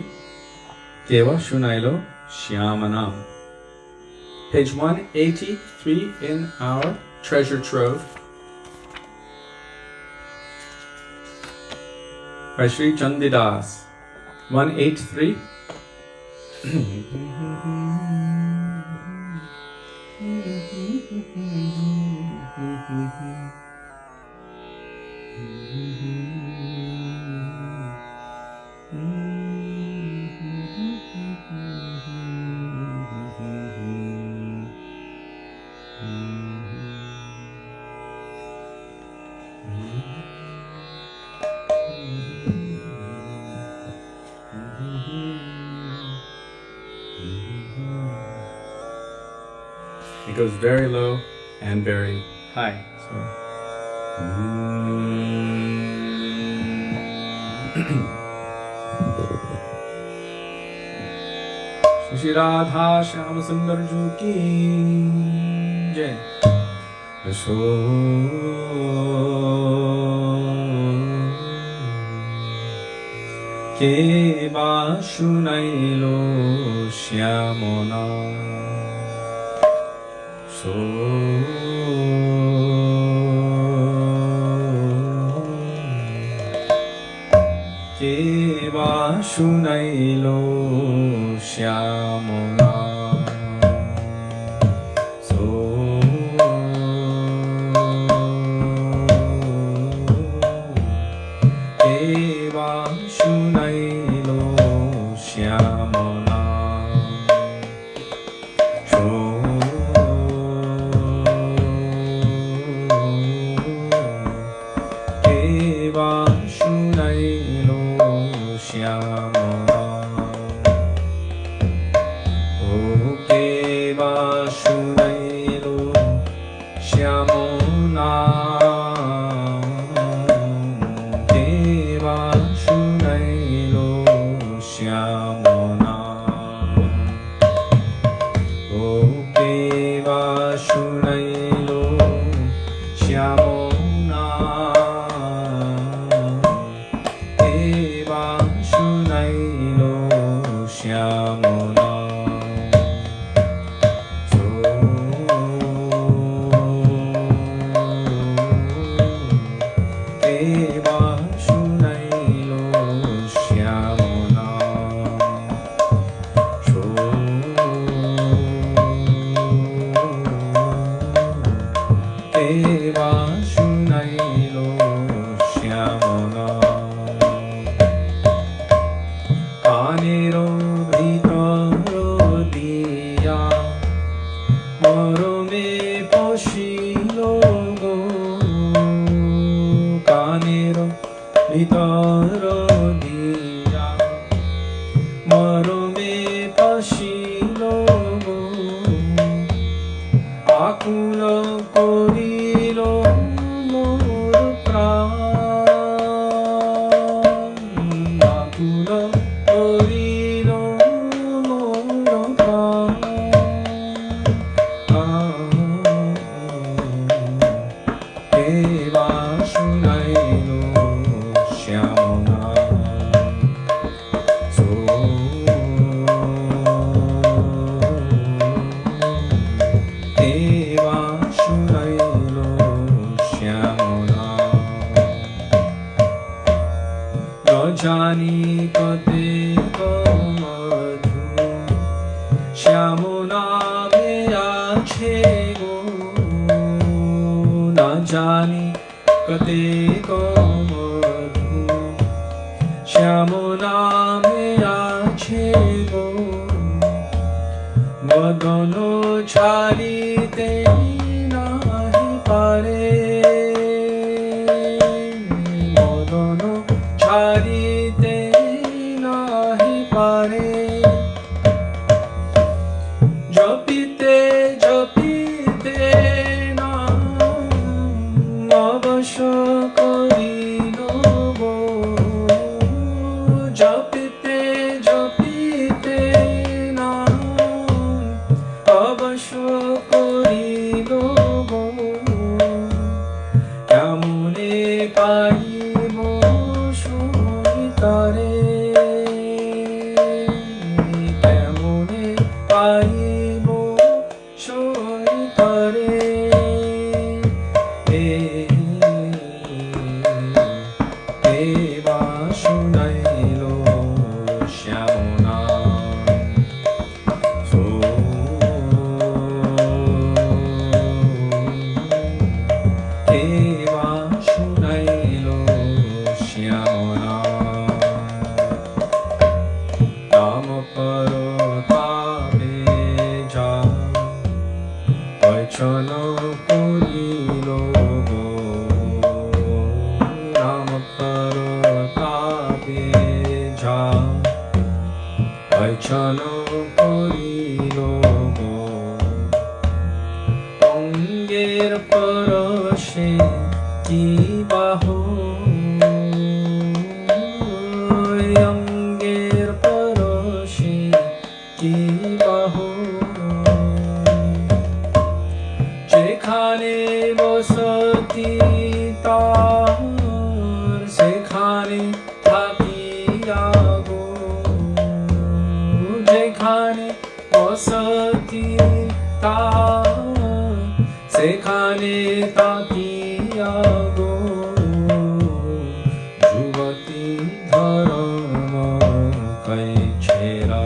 que va shunailo shyamanam. Page 183 in our treasure trove by Sri Chandidas. 183. It goes very low and very high. So. Shri Radha Shyam Sundar Ju ki jai. কে বা শুনাইল শ্যামনা কে বা শুনাইল শ্যামনা সেখানে থাকিয়া বসতি তা সেখানে তাকিয়া গো যুবতী ধর্ম कै छेरा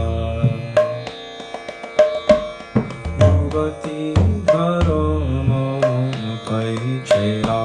যুবতী ধর্ম कै छेरा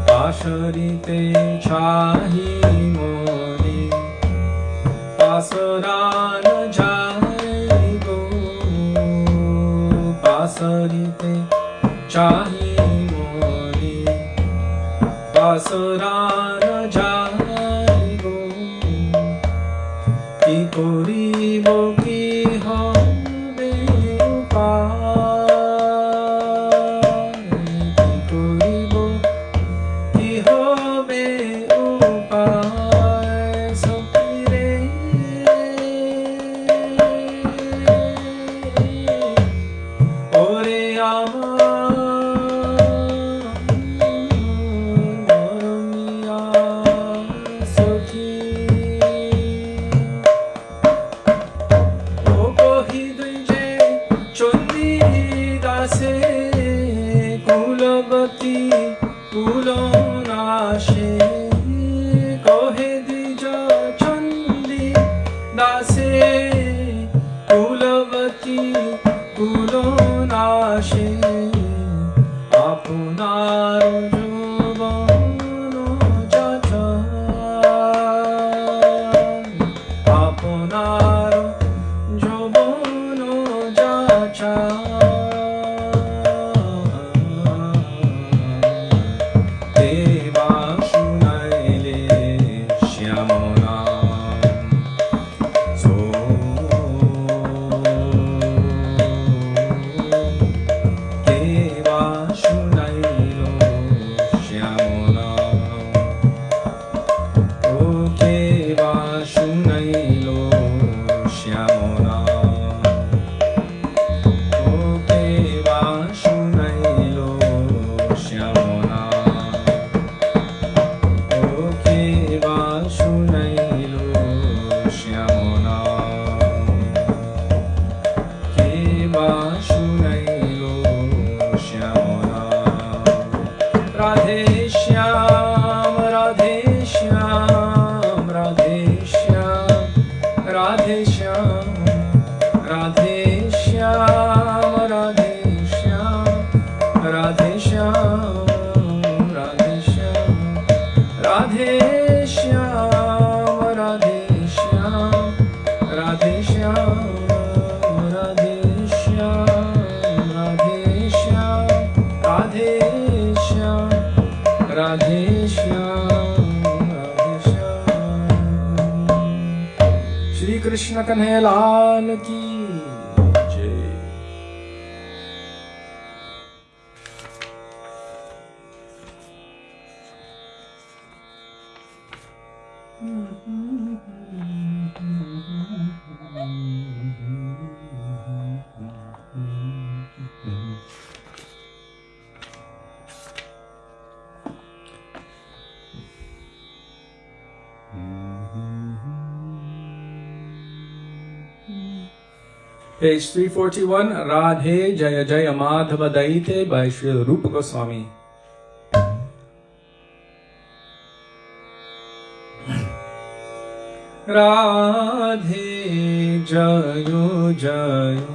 পাশরিতে ছাহি মনে পাশরান যায় গো পাশরিতে ছাহি মনে পাশরান যায় গো কি করিব কি হবে উপায় কি করিব কি হবে উপায় সখিরে ওরে আমার মরমিয়া সখী ও কহিদুই যে চন্ডী দাসে কুলবতী কুলনাশে কহে দ্বিজ চন্ডী দাসে কুলবতী কুলনাশে আপনার যৌবন যাচাই আপনার যৌবন যাচাই দেবা শুনাইলে শ্যামনা দেবা শুনাইল শ্যামনা ও দেবা শুনাইল শ্যামনা ও দেবা শুনাইল শ্যামনা ও দেবা শুনাইল শ্যামনা দেবা শুনাইল শ্যামনা রাধে শ্যাম রাধে শ্যাম রাধে শ্যাম রাধে শ্যাম রাধে শ্যাম রাধে শ্যাম রাধে শ্যাম রাধে শ্যাম রাধে শ্যাম রাধে শ্যাম রাধে শ্যাম রাধে শ্যাম রাধে শ্যাম রাধে শ্যাম রাধে श्याम राधे श्याम श्री कृष्ण कन्हैया लाल की जय। Page 341, Radhe Jaya Jaya Madhava Daite by Śrīla Rupa Gosvāmī. Radhe Jaya Jaya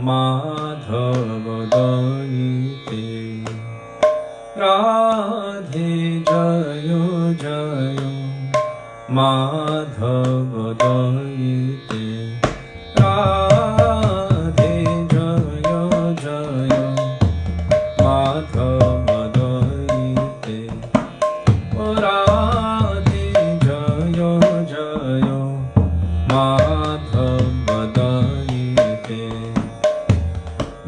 Madhava Daite Radhe Jaya Jaya Madhava Daite Radhe Jaya Jaya Madhava Daite Radhe Jaya Jaya Madhava Daite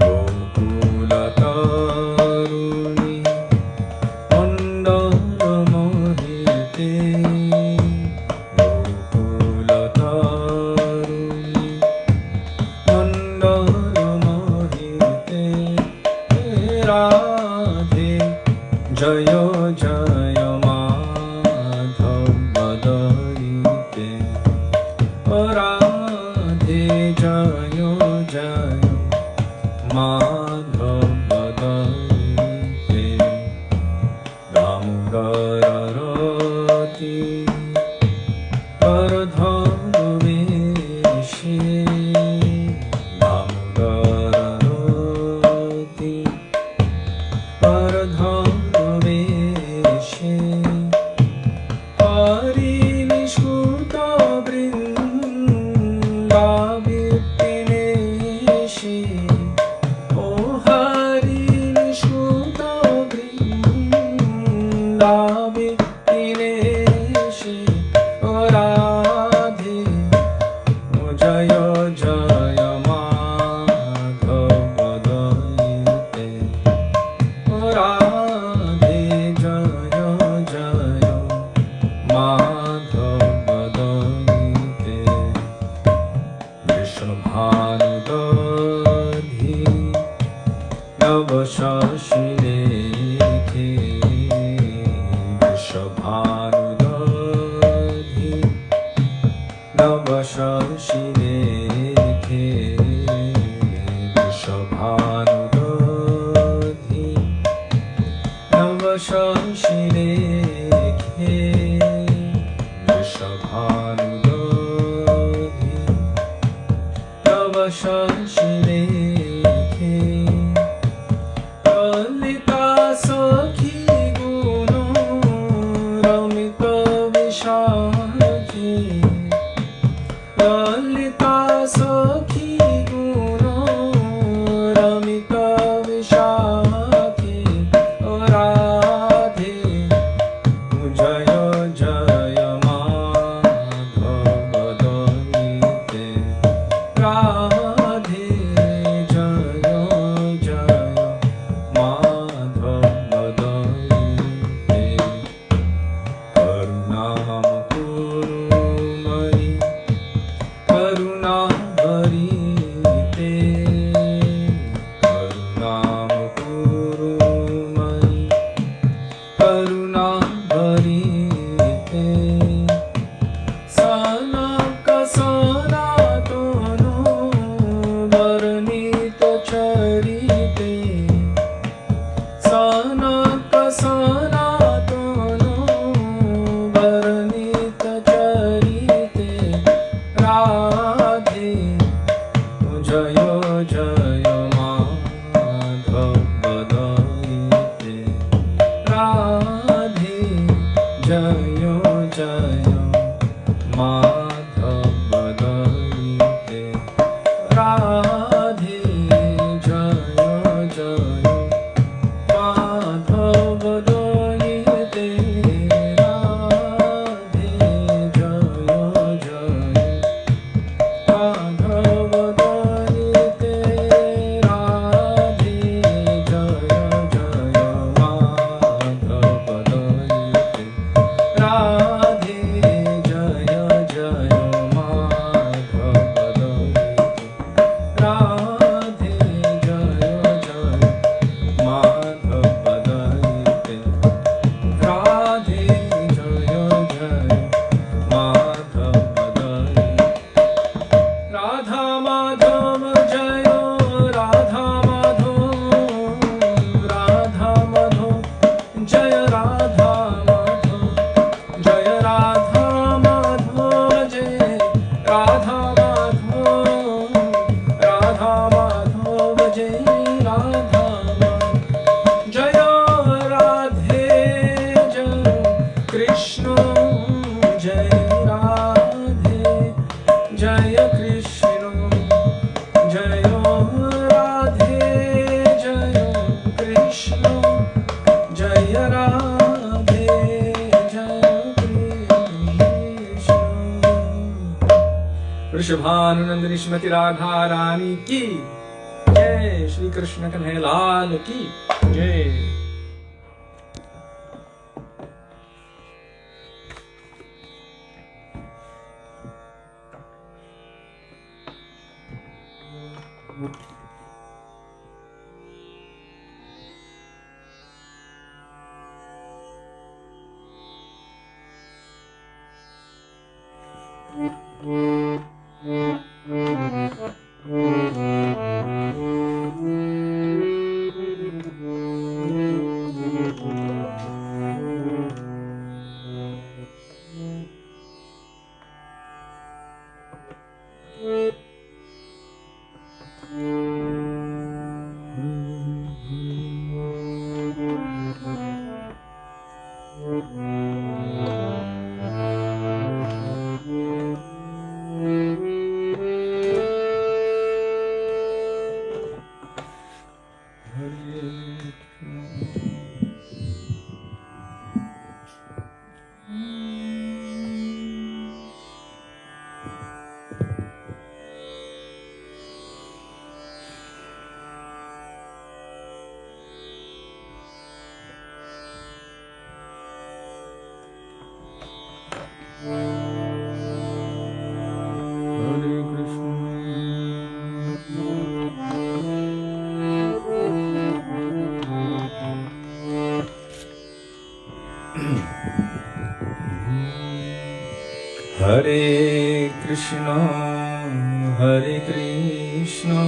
Gokulata Damodarāti Paradhamaveshe Hari Nishkuta Vrindavipineshe O Hari Nishkuta Vrindavipineshe O Radhe O Jaya Jaya Madhavadayate O Radhe Jaya Jaya Madhavadayate Vrishabhanudadhi Navashashilekhe Vrishabhanudadhi Navashashilekhe Vrishabhanudadhi Navashashilekhe Vrishabhanudadhi Navashashilekhe Lalita Sakhi Guno Ramita Vishakhi Lalita Sakhi Guno Ramita Vishakhi O Radhe Jaya Jaya Madhavadayate Radhe Jaya Jaya Madhavadayate Karunam Kurumai Karunam Varite Karunam Kurumai Karunam Varite Sanaka Sanatono Varnita Charite Sanaka Sanatono Varnita Charite Radhe Jaya Jaya Madhavadayate Radhe Jaya Jaya Madhavadayate Radhe Jaya Jaya Madhavadayate Radhe Jaya Jaya Madhavadayate Radhe Jaya Jaya Madhavadayate Radhe Jaya Jaya Madhavadayate Radhe Jaya Jaya Madhavadayate Radhe Jaya Jaya Madhavadayate Radha Madhav Jaya Radha Madhav Radha Madhav Jaya Radha Madhav Jaya Radha Madhav Jaya Radha Madhav Radha Madhav Jaya Radha Madhav Jaya Radhe Jaya Krishna Jaya Radhe Jaya Krishna Jaya Radhe Jaya Krishna Jaya Radhe Jaya Krishna Vrishabhanunandani Shrimati Radha Rani ki Jai Shri Krishna Kanhaiya Lal ki Jai Hare Krishna, Hare Krishna,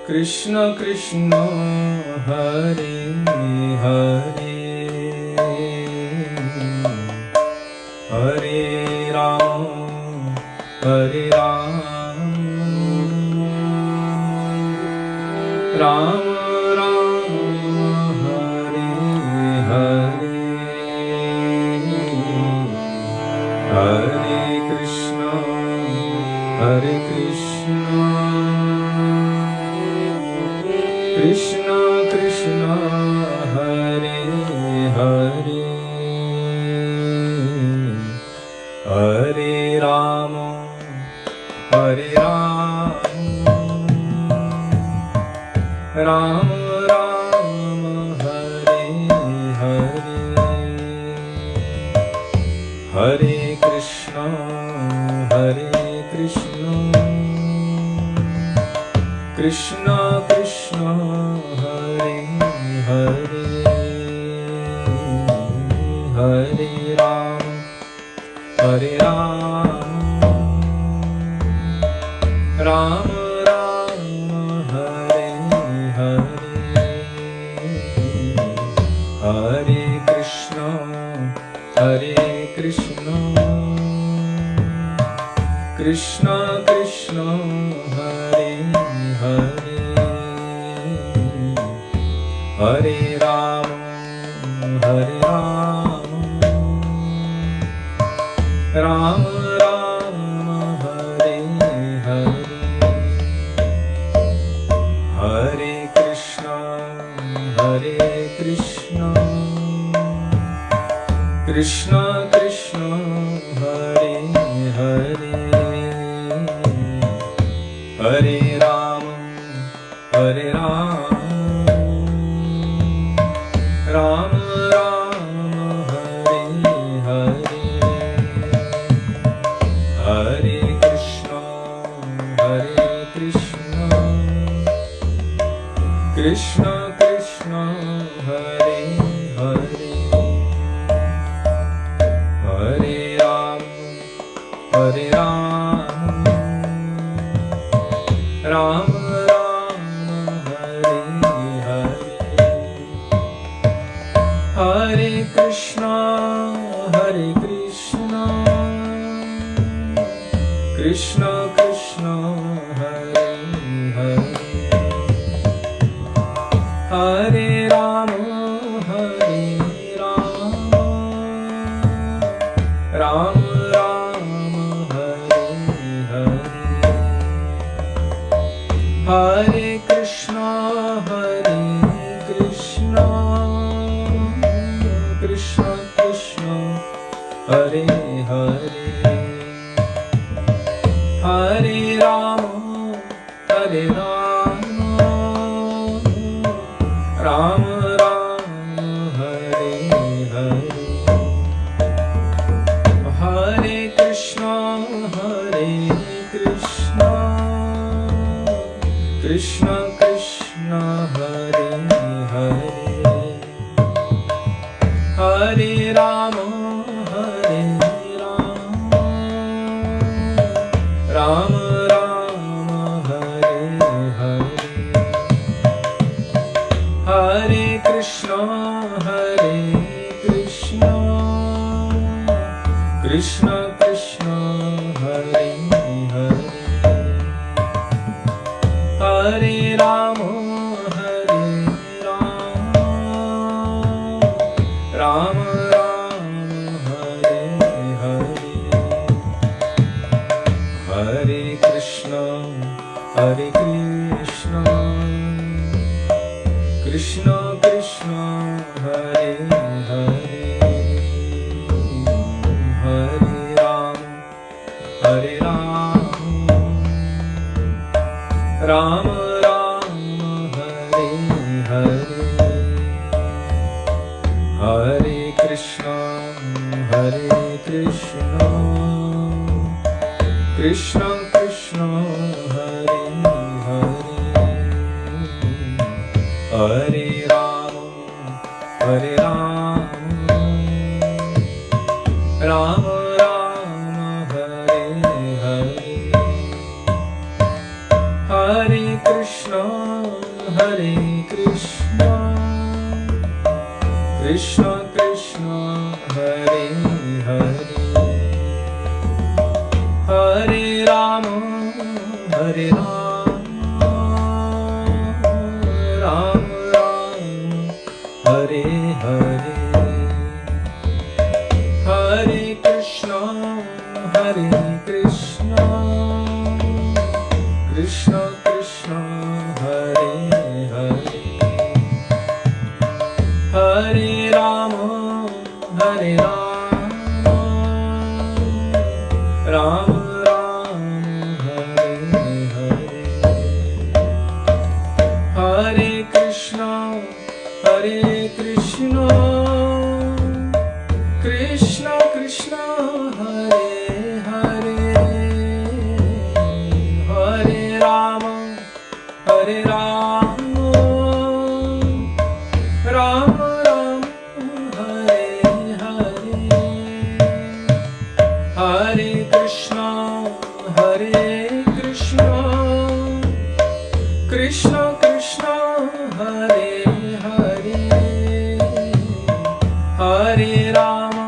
Krishna Krishna, Hare Hare, Hare Rama, Hare Rama, Rama Rama, Hare Hare, Hare Krishna, Hare Krishna, Krishna Krishna, Hare Hare, Hare Rama, Hare Rama, Rama Rama, Hare Hare, Hare Krishna, Hare Krishna, Krishna Krishna, Hare Hare, Hare Rama, Hare Rama, Rama Rama, Hare Hare, Hare Krishna, Hare Krishna, Krishna Krishna, Hare Hare, Hare Rama, Hare Rama, Rama Rama, Hare Hare, Hare Krishna, Hare Krishna, Krishna Krishna, Hare Hare, Hare Rama, Hare Rama, Rama Rama, Hare Hare, Hare Krishna, Hare Krishna, Krishna Krishna, Hare Hare, Hare Rama, Hare Rama, Rama Rama, Hare Hare, Hare Krishna, Hare Krishna, Krishna Krishna, Hare Hare, Hare Rama, Hare Rama, Rama Rama, Hare Hare, Hare Krishna, Hare Krishna, Krishna Krishna, Hare Hare, Hare Rama, Hare Rama, Rama Rama, Hare Hare, Hare Krishna, Hare Krishna, Krishna Krishna, Hare Hare, Hare Rama, Hare Rama, Rama Rama, Hare Hare, Hare Krishna, Hare Krishna, Krishna Krishna, Hare Hare, Hare Rama, Hare Rama, Rama Rama, Hare Hare, Hare Krishna, Hare Krishna, Krishna Krishna, Hare Hare, Hare Rama, Hare Rama, Rama Rama, Hare Hare, Hare Krishna, Hare Krishna, Krishna Krishna, Hare Hare, Hare Rama, Hare Rama, Krishna, Hare Krishna, Krishna Krishna, Hare Hare, Hare Rama, Hare Rama, Rama Rama, Hare Hare, Hare Krishna, Hare Krishna, Krishna Krishna, Hare Hare, Hare Rama, Hare Rama, Rama Rama, Hare Hare, Hare Krishna, Hare Krishna, Krishna Krishna, Hare Hare, Hare Rama, Hare Rama, Rama Rama, Hare Hare, Hare Krishna, Hare Krishna, Krishna Krishna, Hare Hare, Hare Rama,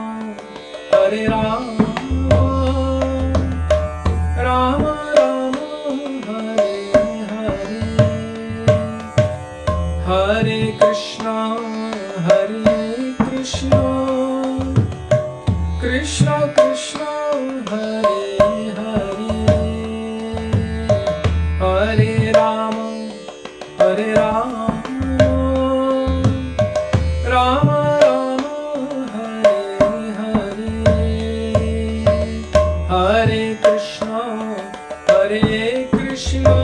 Hare Rama, Rama Rama, Hare Hare, Hare Krishna, Hare Krishna, Krishna Krishna, Hare Hare, Hare Rama, Hare Rama, Rama Rama, Hare Hare, Hare Krishna, Hare Krishna,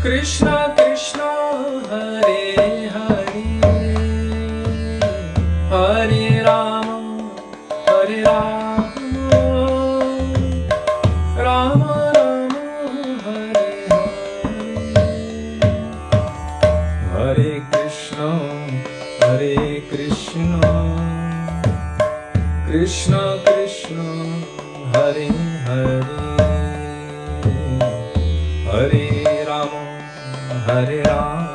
Krishna Krishna, Hare Hare, Hare Rama, Hare Rama, Rama Rama, Hare Hare, Hare Krishna, Hare Krishna, Krishna Krishna, Hare Hare, Hare Rama, Hare Rama,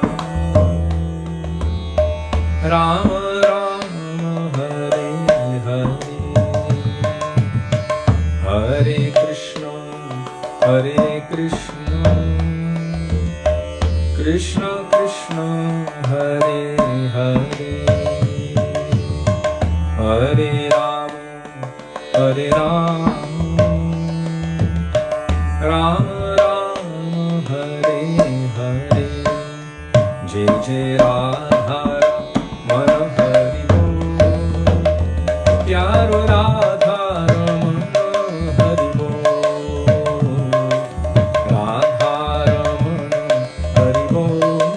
Rama Rama, Hare Hare, Hare Krishna, Hare Krishna, Krishna Krishna, Hare Hare, Hare Rama, Hare Rama, Rama Rama, Hare Hare, Jai Jai Radha Mana Hari Bol, Pyaro Radha Ramana Hari Bol, Radha Ramana Hari Bol,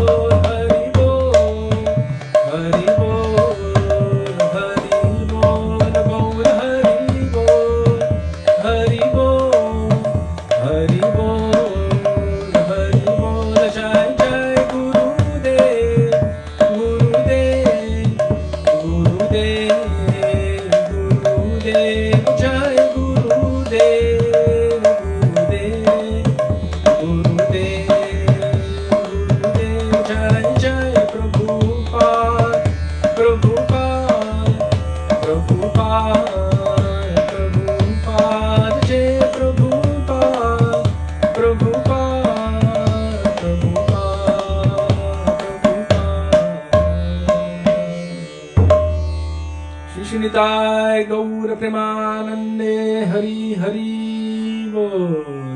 Nitai Gaura Premanande Hari Hari Bo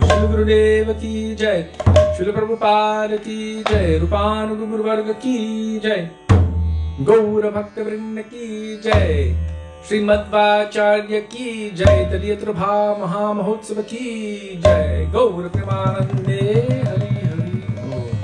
Shri Gurudeva Ki Jai Shri Prabhupada Ki Jai Rupanuga Guru Varga Ki Jai Gaura Bhakta Vrinda Ki Jai Srimad-Acharya Ki Jai Tadiyatra Bha Maha Mahotsava Ki Jai Gaura Premanande Hari Hari Bo.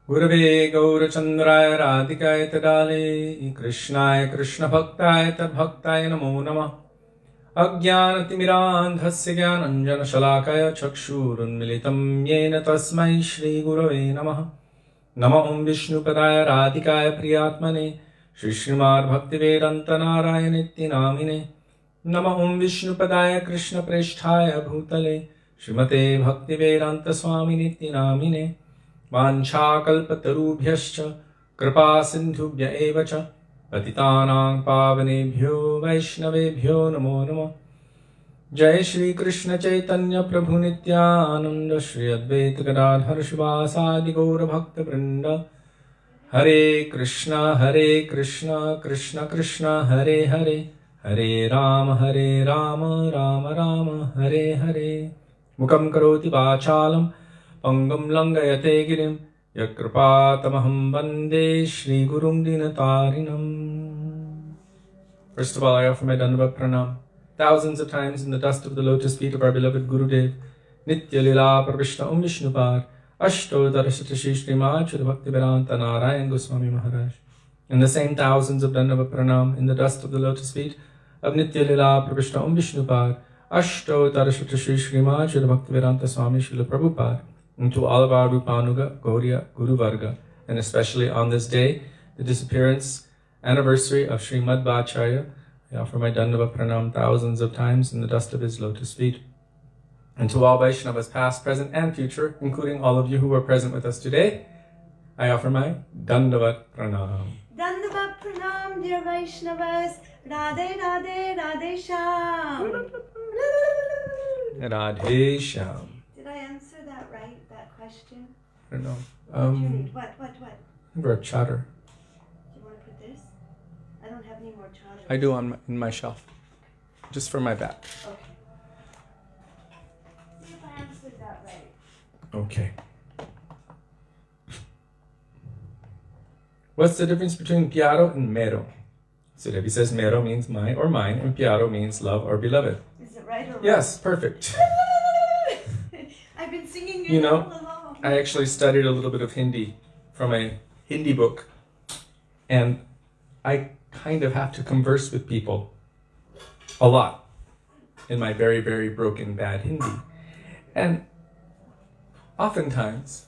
Gurave Gaurachandraya Radhikaya Tadale Krishnaya Krishna Bhaktaya Tadbhaktaya Namo Namah Ajnanatimidandhasya Jnananjana Shalakaya Chakshurunmilitam Yena Tasmai Shri Gurave Namah Nama Om Vishnupadaya Radhikaya Priyatmane Shri Śrīmad-Bhaktivedānta Nārāyaṇa Namine Nama Om Vishnupadaya Krishna Presthaya Bhutale Śrīmate Bhaktivedānta Swāmini Namine Vanchākalpatarubhyascha Kripa Sindhubhya evacha Patitānaṁ Pāvanebhyo Vaishnavebhyo Namo Namo Jai Shri Krishna Chaitanya Prabhu Nityananda Shri Advaita Gadadhar Shivasadi Gaura Bhakta Vrinda Hare Krishna Krishna Krishna Hare Hare Hare Rama Rama Rama Hare Hare Mukam Karoti Vachalam Pangam Langayate Girim Yakrpatamaham Vande Shri Gurum Dinatarinam. First of all, I offer my Dandava Pranam thousands of times in the dust of the lotus feet of our beloved Gurudev, Nitya Lila Pravishna Om Vishnupad, Ashto Darashata Shri Śrīmad Bhaktivedānta Nārāyaṇa Gosvāmī Mahārāja. And the same thousands of Dandava Pranam in the dust of the lotus feet of Nitya Lila Pravishna Om Vishnupad, Ashto Darashata Shri Śrīmad Bhaktivedānta Swāmī Śrīla Prabhupada, and to all of our Rupanuga, Gauriya, Guru Varga, and especially on this day, the disappearance anniversary of Srimad-Bhagavata, I offer my Dandava Pranam thousands of times in the dust of his lotus feet. And to all Vaishnavas past, present, and future, including all of you who are present with us today, I offer my Dandava Pranam. Dandava Pranam, dear Vaishnavas. Radhe Radhe Radhe Shyam. Radhe Shyam. Did I answer that right, that question? I don't know. What? We're chatter. Do you want to put this? I don't have any more chatter. I do in my shelf, just for my back. Okay. See if I answered that right. Okay. What's the difference between pyaro and mero? Sudevi says mero means my or mine, and pyaro means love or beloved. Is it right or wrong? Yes, perfect. I've been singing it You know, all along. I actually studied a little bit of Hindi from a Hindi book, and I kind of have to converse with people a lot in my very, very broken, bad Hindi. And oftentimes,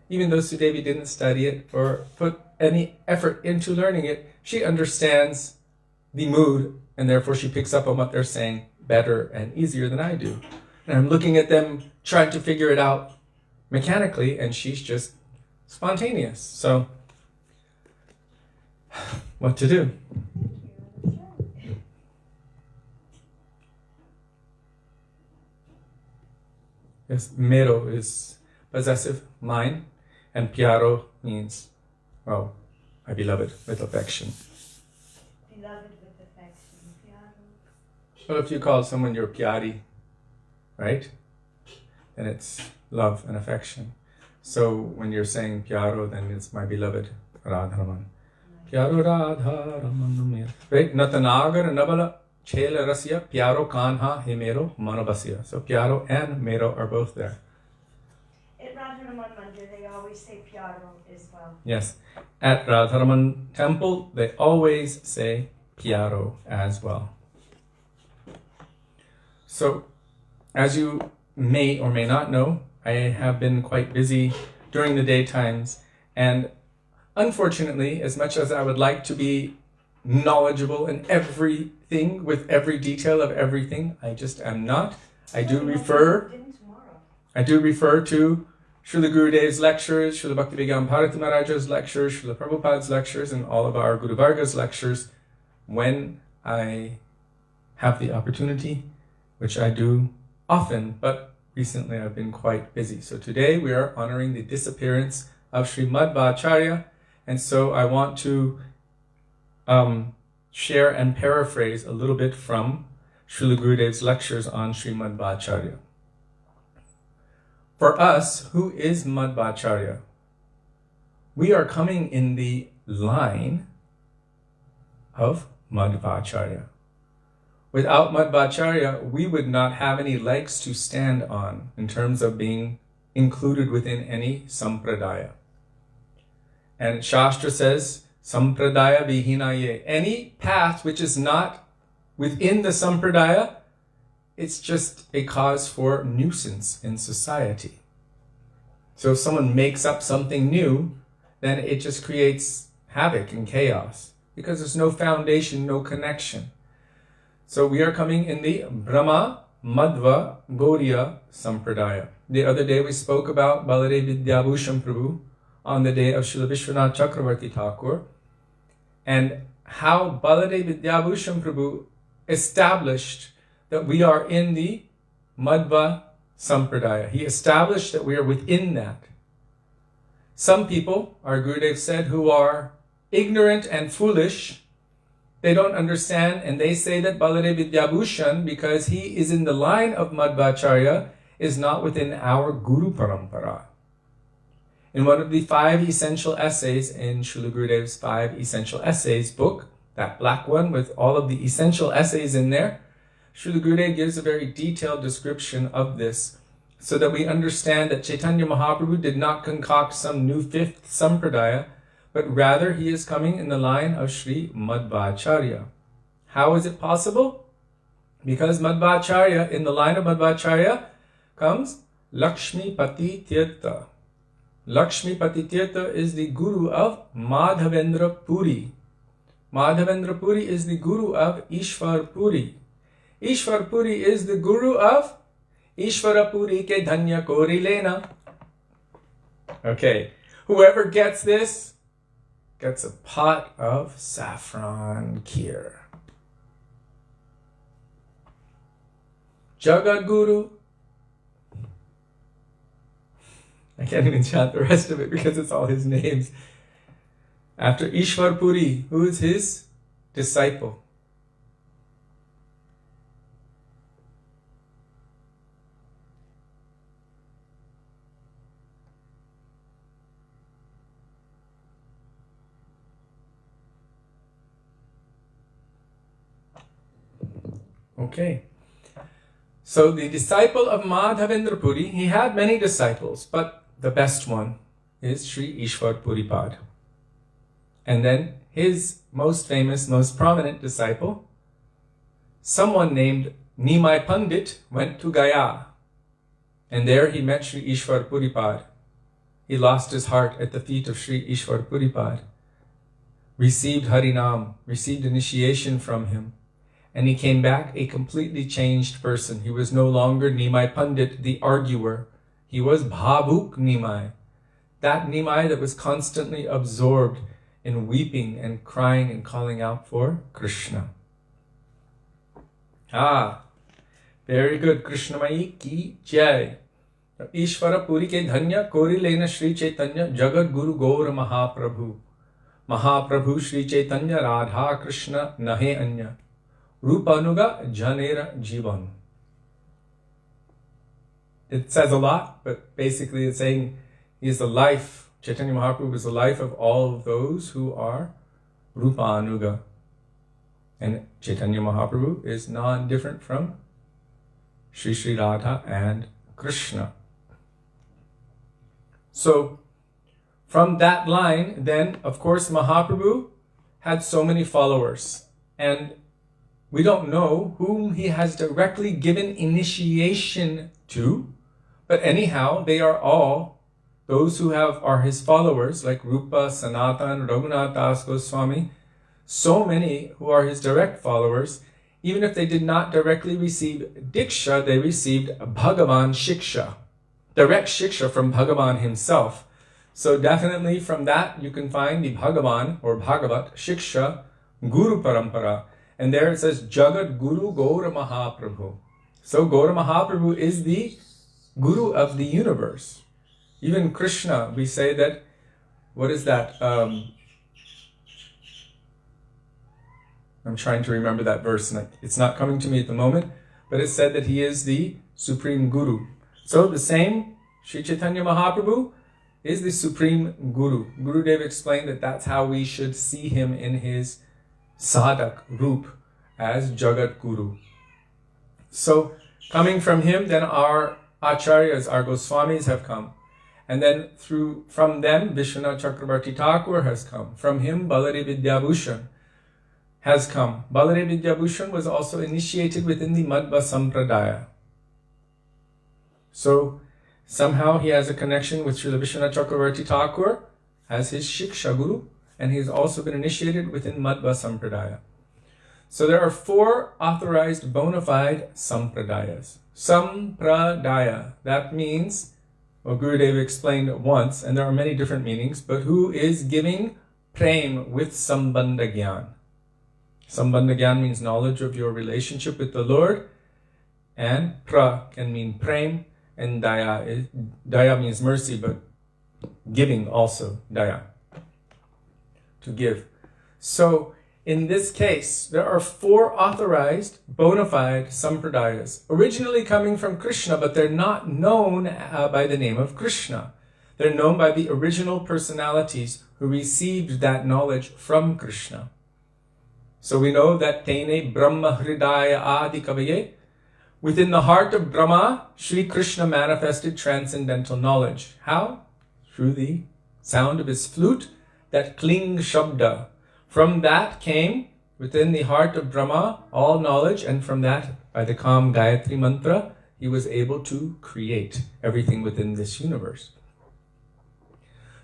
even though Sudevi didn't study it or put any effort into learning it, she understands the mood, and therefore she picks up on what they're saying better and easier than I do. And I'm looking at them trying to figure it out mechanically, and she's just spontaneous. So, what to do? Yes, mero is possessive, mine, and pyaro means, well, my beloved with affection. Beloved with affection. Pyaro. Well, if you call someone your pyari, right, then it's love and affection. So when you're saying pyaro, then it's my beloved Radharaman. Pyaro Radharaman. Right? Natanagar Nabala Chela Rasya Pyaro Kanha Himero Manabasya. So pyaro and mero are both there. At Radharaman Mandir, they always say pyaro as well. Yes. At Radharaman temple, they always say pyaro as well. So, as you may or may not know, I have been quite busy during the daytimes, and unfortunately, as much as I would like to be knowledgeable in everything, with every detail of everything, I just am not. I do refer to Srila Gurudev's lectures, Srila Bhaktivedānta Mahārāja's lectures, Srila Prabhupada's lectures, and all of our Guru Varga's lectures when I have the opportunity, which I do often, but recently I've been quite busy. So today we are honoring the disappearance of Śrīmad-Bhagavata, and so I want to share and paraphrase a little bit from Srila Gurudev's lectures on Śrīmad-Bhagavata. For us, who is Madhvacharya? We are coming in the line of Madhvacharya. Without Madhvacharya, we would not have any legs to stand on in terms of being included within any sampradaya. And Shastra says, sampradaya vihinaye. Any path which is not within the sampradaya, it's just a cause for nuisance in society. So if someone makes up something new then it just creates havoc and chaos because there's no foundation, no connection. So we are coming in the Brahma Madhva Gauriya Sampradaya. The other day we spoke about Baladev Vidyabhushan Prabhu on the day of Srila Vishwanath Chakravarti Thakur, and how Baladev Vidyabhushan Prabhu established that we are in the Madhva Sampradaya. He established that we are within that. Some people, our Gurudev said, who are ignorant and foolish, they don't understand, and they say that Baladev Vidyabhushan, because he is in the line of Madhvacharya, is not within our Guru Parampara. In one of the 5 essential essays in Srila Gurudev's 5 essential essays book, that black one with all of the essential essays in there, Srila Gurudev gives a very detailed description of this, so that we understand that Chaitanya Mahaprabhu did not concoct some new 5th sampradaya, but rather he is coming in the line of Sri Madhvacharya. How is it possible? Because Madhvacharya, in the line of Madhvacharya, comes Lakshmi Pati Tirtha. Lakshmi Pati Tirtha is the guru of Madhavendra Puri. Madhavendra Puri is the guru of Ishwar Puri. Ishwar Puri is the guru of Ishvara Puri ke dhanya kori lena. Okay, whoever gets this gets a pot of saffron kheer. Jagat Guru. I can't even chant the rest of it because it's all his names. After Ishwar Puri, who is his disciple? Okay, so the disciple of Madhavendra Puri, he had many disciples, but the best one is Sri Ishwar Puripad. And then his most famous, most prominent disciple, someone named Nimai Pandit, went to Gaya. And there he met Sri Ishwar Puripad. He lost his heart at the feet of Sri Ishwar Puripad, received Harinam, received initiation from him. And he came back a completely changed person. He was no longer Nimai Pandit, the arguer. He was Bhavuk Nimai. That Nimai that was constantly absorbed in weeping and crying and calling out for Krishna. Very good. Krishnamai ki jai. Ishvara Puri ke dhanya kori lena Shri Chaitanya Jagat Guru Gaura Mahaprabhu. Mahaprabhu Shri Chaitanya Radha Krishna Nahe Anya. Rupanuga Janera Jivan. It says a lot, but basically it's saying he is the life, Chaitanya Mahaprabhu is the life of all of those who are Rupanuga. And Chaitanya Mahaprabhu is non-different from Shri Shri Radha and Krishna. So, from that line, then, of course, Mahaprabhu had so many followers. And we don't know whom he has directly given initiation to, but anyhow, they are all those who are his followers, like Rupa, Sanatan, Raghunath Das Goswami, so many who are his direct followers. Even if they did not directly receive Diksha, they received Bhagavan Shiksha, direct Shiksha from Bhagavan himself. So definitely from that you can find the Bhagavan or Bhagavat Shiksha Guru Parampara. And there it says, Jagat Guru Gaura Mahaprabhu. So Gaura Mahaprabhu is the Guru of the universe. Even Krishna, we say that, what is that? I'm trying to remember that verse. And it's not coming to me at the moment, but it said that he is the Supreme Guru. So the same, Sri Chaitanya Mahaprabhu is the Supreme Guru. Gurudev explained that that's how we should see him in his Sadhak Roop as Jagat Guru. So coming from him, then our Acharyas, our Goswamis have come. And then from them, Vishwanath Chakravarti Thakur has come. From him, Baladev Vidyabhushan has come. Baladev Vidyabhushan was also initiated within the Madhva Sampradaya. So somehow he has a connection with Srila Vishwanath Chakravarti Thakur as his Shiksha Guru, and he's also been initiated within Madhva Sampradaya. So there are 4 authorized bona fide Sampradayas. Sampradaya, that means, well, Gurudev explained once, and there are many different meanings, but who is giving prem with Sambandha Gyan. Sambandha Gyan means knowledge of your relationship with the Lord, and pra can mean prem, and daya means mercy, but giving also, daya, to give. So in this case, there are 4 authorized bona fide sampradayas, originally coming from Krishna, but they're not known by the name of Krishna. They're known by the original personalities who received that knowledge from Krishna. So we know that Tene Brahma Hridaya Adi Kavaye, within the heart of Brahma, Sri Krishna manifested transcendental knowledge. How? Through the sound of his flute, that kling shabda. From that came, within the heart of Brahma, all knowledge, and from that, by the calm Gayatri mantra, he was able to create everything within this universe.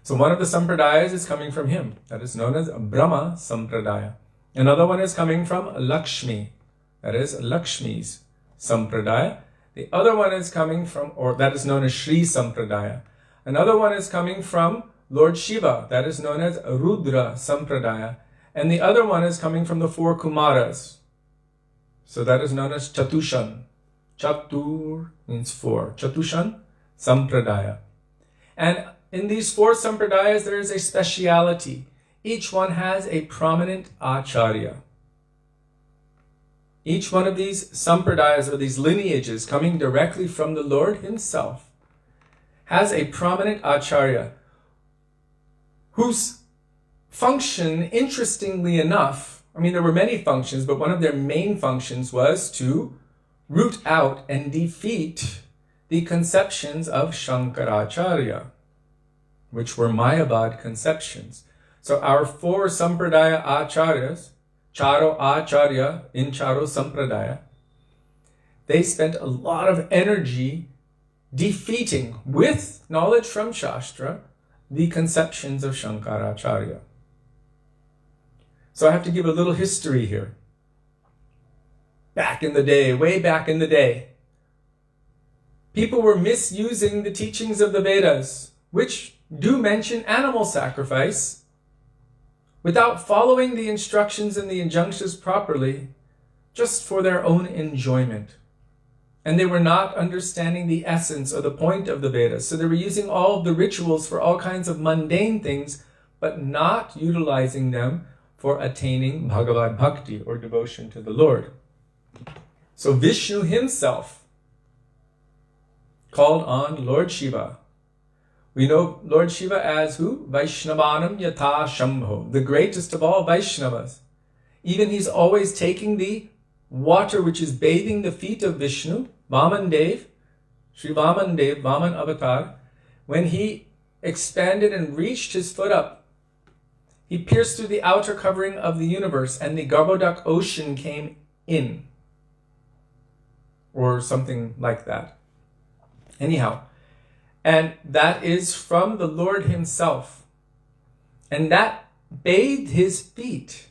So one of the sampradayas is coming from him. That is known as Brahma Sampradaya. Another one is coming from Lakshmi. That is Lakshmi's Sampradaya. The other one is coming from, or that is known as Śrī Sampradaya. Another one is coming from Lord Shiva. That is known as Rudra Sampradaya. And the other one is coming from the 4 Kumaras. So that is known as Chatushan. Chatur means 4. Chatushan Sampradaya. And in these 4 Sampradayas, there is a speciality. Each one has a prominent Acharya. Each one of these Sampradayas, or these lineages coming directly from the Lord himself, has a prominent Acharya whose function, interestingly enough, I mean, there were many functions, but one of their main functions was to root out and defeat the conceptions of Shankaracharya, which were Mayavad conceptions. So our 4 Sampradaya Acharyas, Charo Acharya in Charo Sampradaya, they spent a lot of energy defeating, with knowledge from Shastra, the conceptions of Shankaracharya. So I have to give a little history here. Back in the day, way back in the day, people were misusing the teachings of the Vedas, which do mention animal sacrifice, without following the instructions and the injunctions properly, just for their own enjoyment. And they were not understanding the essence or the point of the Vedas. So they were using all of the rituals for all kinds of mundane things, but not utilizing them for attaining Bhagavad Bhakti, or devotion to the Lord. So Vishnu himself called on Lord Shiva. We know Lord Shiva as who? Vaishnavanam Yatha Shambho, the greatest of all Vaishnavas. Even he's always taking the water which is bathing the feet of Vishnu, Vaman Dev, Sri Vaman Dev, Vaman Avatar. When he expanded and reached his foot up, he pierced through the outer covering of the universe, and the Garbhodak ocean came in. Or something like that. Anyhow, and that is from the Lord himself. And that bathed his feet,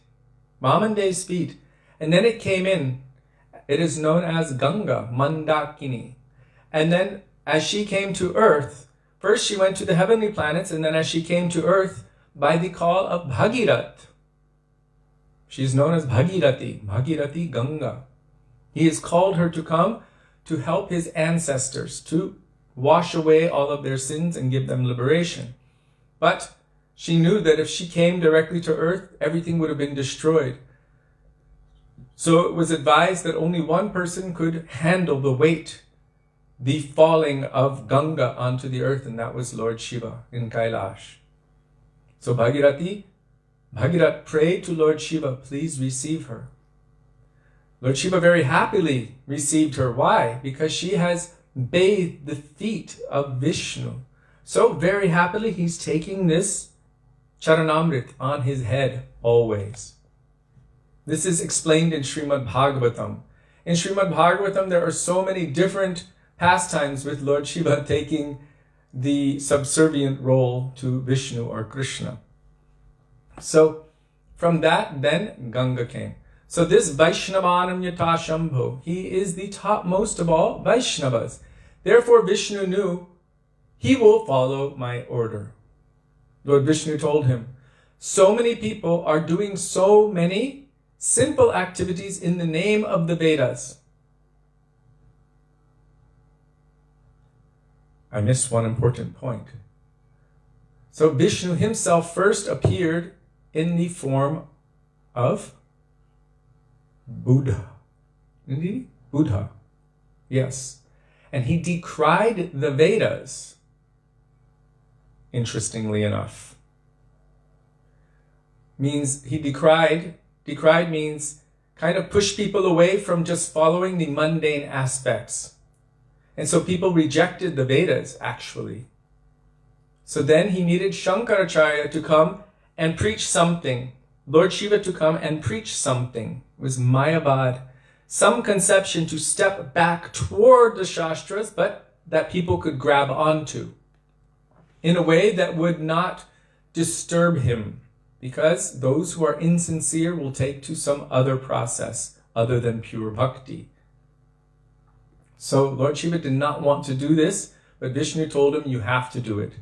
Vamandev's feet. And then it came in. It is known as Ganga, Mandakini. And then as she came to earth, first she went to the heavenly planets, and then as she came to earth, by the call of Bhagirath. She is known as Bhagirathi, Bhagirathi Ganga. He has called her to come to help his ancestors, to wash away all of their sins and give them liberation. But she knew that if she came directly to earth, everything would have been destroyed. So it was advised that only one person could handle the weight, the falling of Ganga onto the earth, and that was Lord Shiva in Kailash. So Bhagirath prayed to Lord Shiva, please receive her. Lord Shiva very happily received her. Why? Because she has bathed the feet of Vishnu. So very happily he's taking this Charanamrit on his head always. This is explained in Srimad-Bhagavatam. In Srimad-Bhagavatam there are so many different pastimes with Lord Shiva taking the subservient role to Vishnu or Krishna. So from that, then Ganga came. So this Vaishnavanam Yata Shambho, he is the topmost of all Vaishnavas. Therefore Vishnu knew he will follow my order. Lord Vishnu told him, so many people are doing so many simple activities in the name of the Vedas. I missed one important point. So Vishnu himself first appeared in the form of Buddha. Indeed? Buddha. Yes. And he decried the Vedas, interestingly enough. Means he decried means kind of push people away from just following the mundane aspects. And so people rejected the Vedas, actually. So then he needed Shankaracharya to come and preach something. Lord Shiva to come and preach something. It was Mayavad. Some conception to step back toward the Shastras, but that people could grab onto in a way that would not disturb him, because those who are insincere will take to some other process other than pure bhakti. So Lord Shiva did not want to do this, but Vishnu told him, you have to do it.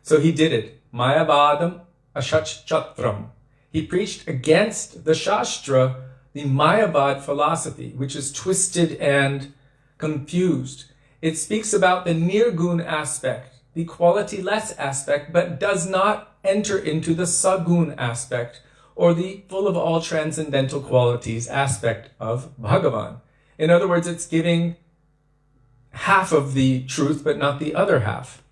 So he did it. Mayavadam Ashachatram. He preached against the Shastra, the Mayavad philosophy, which is twisted and confused. It speaks about the nirgun aspect, the quality-less aspect, but does not enter into the sagun aspect, or the full of all transcendental qualities aspect of Bhagavan. In other words, it's giving half of the truth, but not the other half.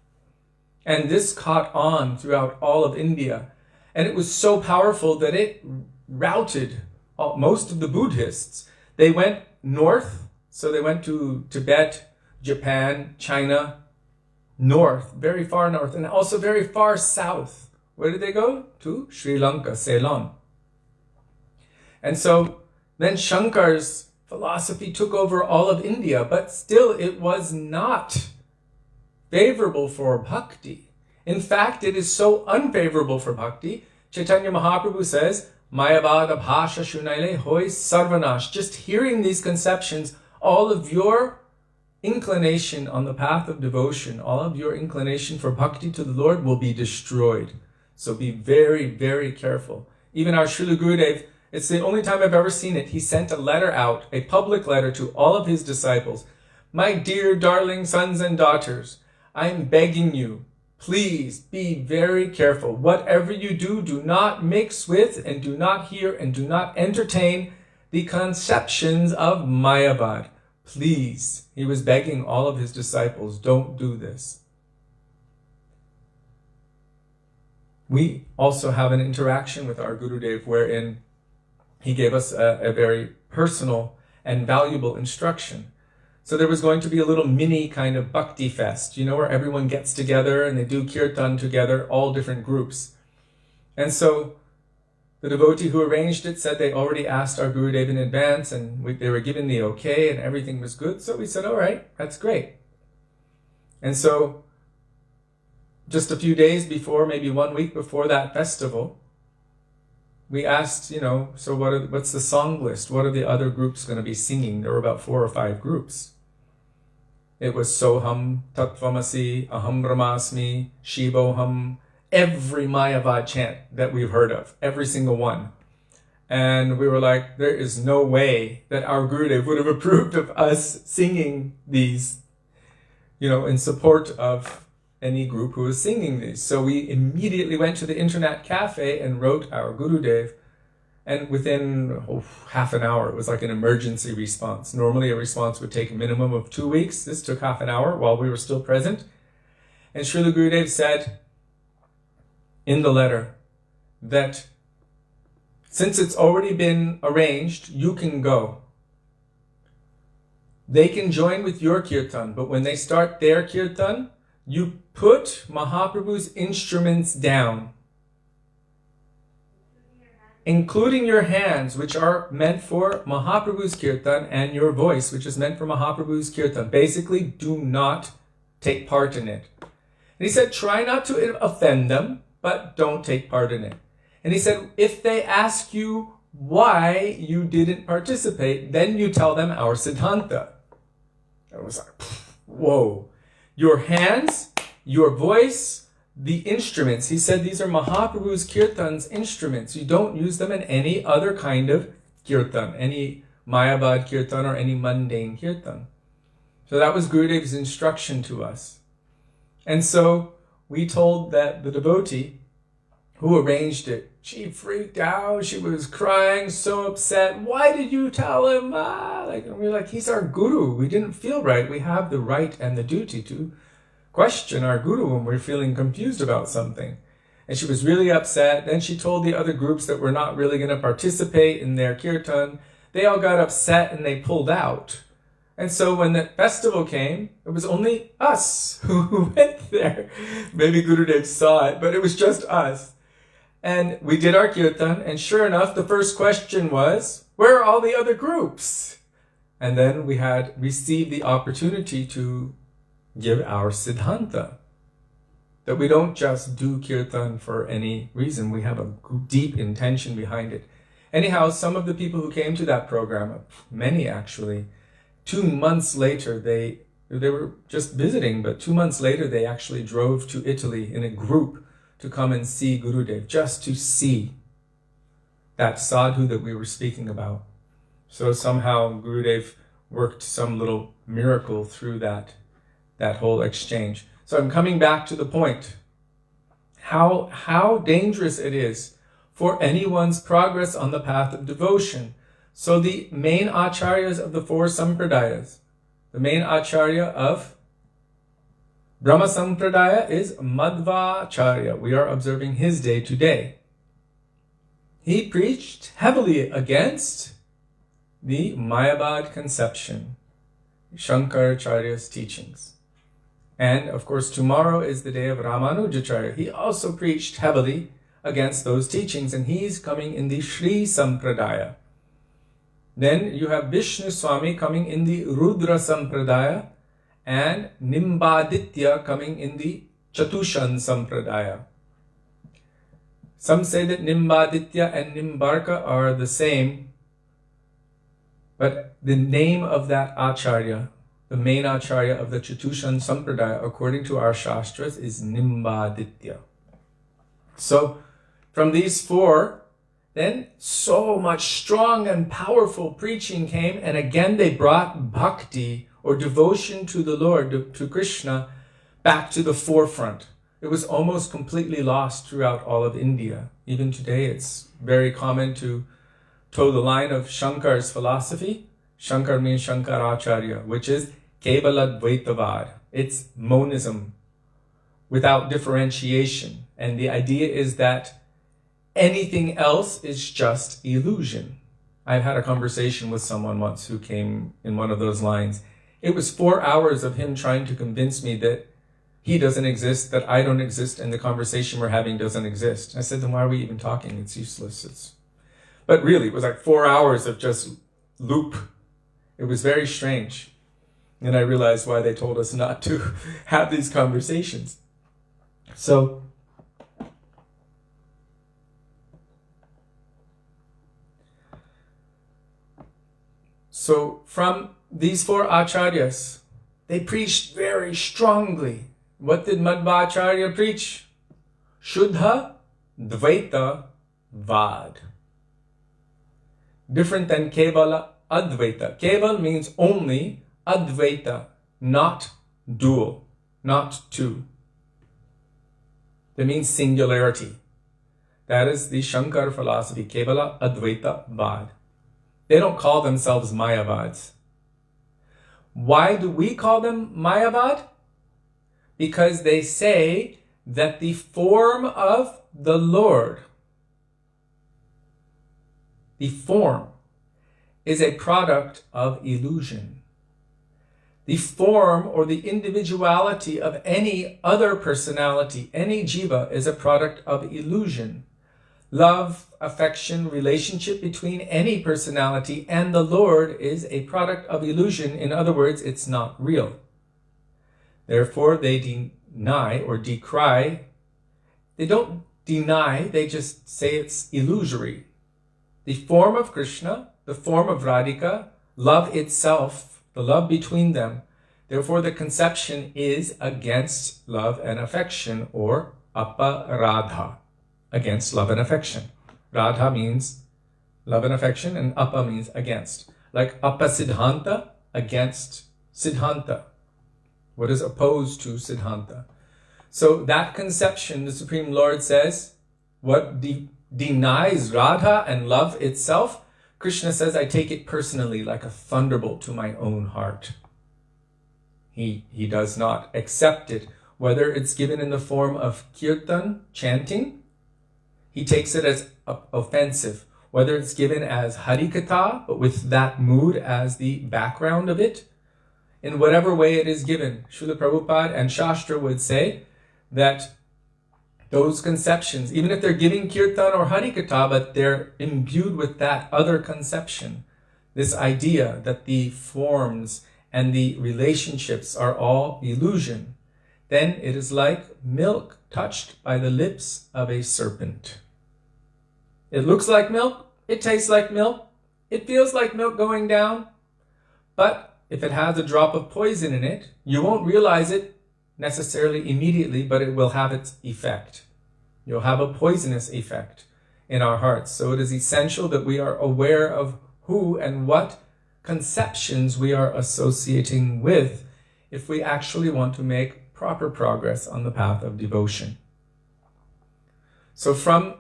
And this caught on throughout all of India. And it was so powerful that it routed most of the Buddhists. They went north, so they went to Tibet, Japan, China, north, very far north, and also very far south. Where did they go? To Sri Lanka, Ceylon. And so then Shankar's philosophy took over all of India, but still it was not favorable for bhakti. In fact, it is so unfavorable for bhakti. Chaitanya Mahaprabhu says, Mayavada bhasha shunaile hoy sarvanash. Just hearing these conceptions, all of your inclination on the path of devotion, all of your inclination for bhakti to the Lord will be destroyed. So be very, very careful. Even our Srila Gurudev, it's the only time I've ever seen it. He sent a letter out, a public letter to all of his disciples. My dear darling sons and daughters, I'm begging you, please be very careful. Whatever you do, do not mix with and do not hear and do not entertain the conceptions of Mayavad. Please. He was begging all of his disciples, don't do this. We also have an interaction with our Gurudev wherein he gave us a very personal and valuable instruction. So there was going to be a little mini kind of bhakti fest, where everyone gets together and they do kirtan together, all different groups. And so the devotee who arranged it said they already asked our Gurudev in advance and they were given the okay and everything was good. So we said, all right, that's great. And so just a few days before, maybe 1 week before that festival, we asked, so what's the song list? What are the other groups going to be singing? There were about 4 or 5 groups. It was Soham, Tattvamasi, Aham Brahmasmi, Shivoham, every Mayavad chant that we've heard of, every single one. And we were like, there is no way that our Gurudev would have approved of us singing these, in support of any group who was singing these. So we immediately went to the internet cafe and wrote our Gurudev. And within half an hour, it was like an emergency response. Normally a response would take a minimum of 2 weeks. This took half an hour while we were still present. And Srila Gurudev said in the letter that since it's already been arranged, you can go. They can join with your kirtan, but when they start their kirtan, you put Mahaprabhu's instruments down, including your hands, which are meant for Mahaprabhu's kirtan, and your voice, which is meant for Mahaprabhu's kirtan. Basically, do not take part in it. And he said, try not to offend them, but don't take part in it. And he said, if they ask you why you didn't participate, then you tell them our Siddhanta. I was like, whoa. Your hands, your voice, the instruments. He said these are Mahaprabhu's kirtan's instruments. You don't use them in any other kind of kirtan, any Mayavad kirtan or any mundane kirtan. So that was Gurudev's instruction to us. And so we told that the devotee who arranged it, she freaked out. She was crying, so upset. Why did you tell him? And we're like, he's our guru. We didn't feel right. We have the right and the duty to question our guru when we're feeling confused about something. And she was really upset. Then she told the other groups that were not really going to participate in their kirtan. They all got upset and they pulled out. And so when the festival came, it was only us who went there. Maybe Gurudev saw it, but it was just us. And we did our kirtan, and sure enough, the first question was, where are all the other groups? And then we had received the opportunity to give our Siddhanta. That we don't just do kirtan for any reason. We have a deep intention behind it. Anyhow, some of the people who came to that program, many actually, 2 months later, they were just visiting, but 2 months later, they actually drove to Italy in a group to come and see Gurudev, just to see that sadhu that we were speaking about. So somehow Gurudev worked some little miracle through that whole exchange. So I'm coming back to the point. How dangerous it is for anyone's progress on the path of devotion. So the main acharyas of the 4 sampradayas, the main acharya of Brahma Sampradaya is Madhvacharya. We are observing his day today. He preached heavily against the Mayavad conception, Shankaracharya's teachings. And of course, tomorrow is the day of Ramanujacharya. He also preached heavily against those teachings, and he's coming in the Śrī Sampradaya. Then you have Vishnu Swami coming in the Rudra Sampradaya, and Nimbaditya coming in the Chatushan Sampradaya. Some say that Nimbaditya and Nimbarka are the same, but the name of that Acharya, the main Acharya of the Chatushan Sampradaya, according to our Shastras, is Nimbaditya. So, from these 4, then so much strong and powerful preaching came, and again they brought bhakti, or devotion to the Lord, to Krishna, back to the forefront. It was almost completely lost throughout all of India. Even today, it's very common to toe the line of Shankar's philosophy. Shankar means Shankaracharya, which is Kevaladvaitavad. It's monism without differentiation. And the idea is that anything else is just illusion. I've had a conversation with someone once who came in one of those lines. It was 4 hours of him trying to convince me that he doesn't exist, that I don't exist, and the conversation we're having doesn't exist. I said, then why are we even talking? It's useless. But really, it was like 4 hours of just loop. It was very strange. And I realized why they told us not to have these conversations. So from these 4 acharyas, they preached very strongly. What did Madhvacharya preach? Shuddha Dvaita Vad. Different than Kevala Advaita. Keval means only, Advaita, not dual, not two. That means singularity. That is the Shankar philosophy, Kevala Advaita Vad. They don't call themselves Mayavads. Why do we call them Mayavad? Because they say that the form of the Lord, the form, is a product of illusion. The form or the individuality of any other personality, any jiva, is a product of illusion. Love, affection, relationship between any personality and the Lord is a product of illusion. In other words, it's not real. Therefore, they deny or decry. They don't deny, they just say it's illusory. The form of Krishna, the form of Radhika, love itself, the love between them. Therefore, the conception is against love and affection, or aparadha, against love and affection. Radha means love and affection, and apa means against. Like apasiddhanta, against siddhanta. What is opposed to siddhanta? So that conception, the Supreme Lord says, what denies Radha and love itself, Krishna says, I take it personally like a thunderbolt to my own heart. He does not accept it, whether it's given in the form of kirtan, chanting. He takes it as offensive, whether it's given as harikatha, but with that mood as the background of it. In whatever way it is given, Srila Prabhupada and Shastra would say that those conceptions, even if they're giving kirtan or harikatha, but they're imbued with that other conception, this idea that the forms and the relationships are all illusion, then it is like milk touched by the lips of a serpent. It looks like milk, it tastes like milk, it feels like milk going down, but if it has a drop of poison in it, you won't realize it necessarily immediately, but it will have its effect. You'll have a poisonous effect in our hearts. So it is essential that we are aware of who and what conceptions we are associating with if we actually want to make proper progress on the path of devotion. So from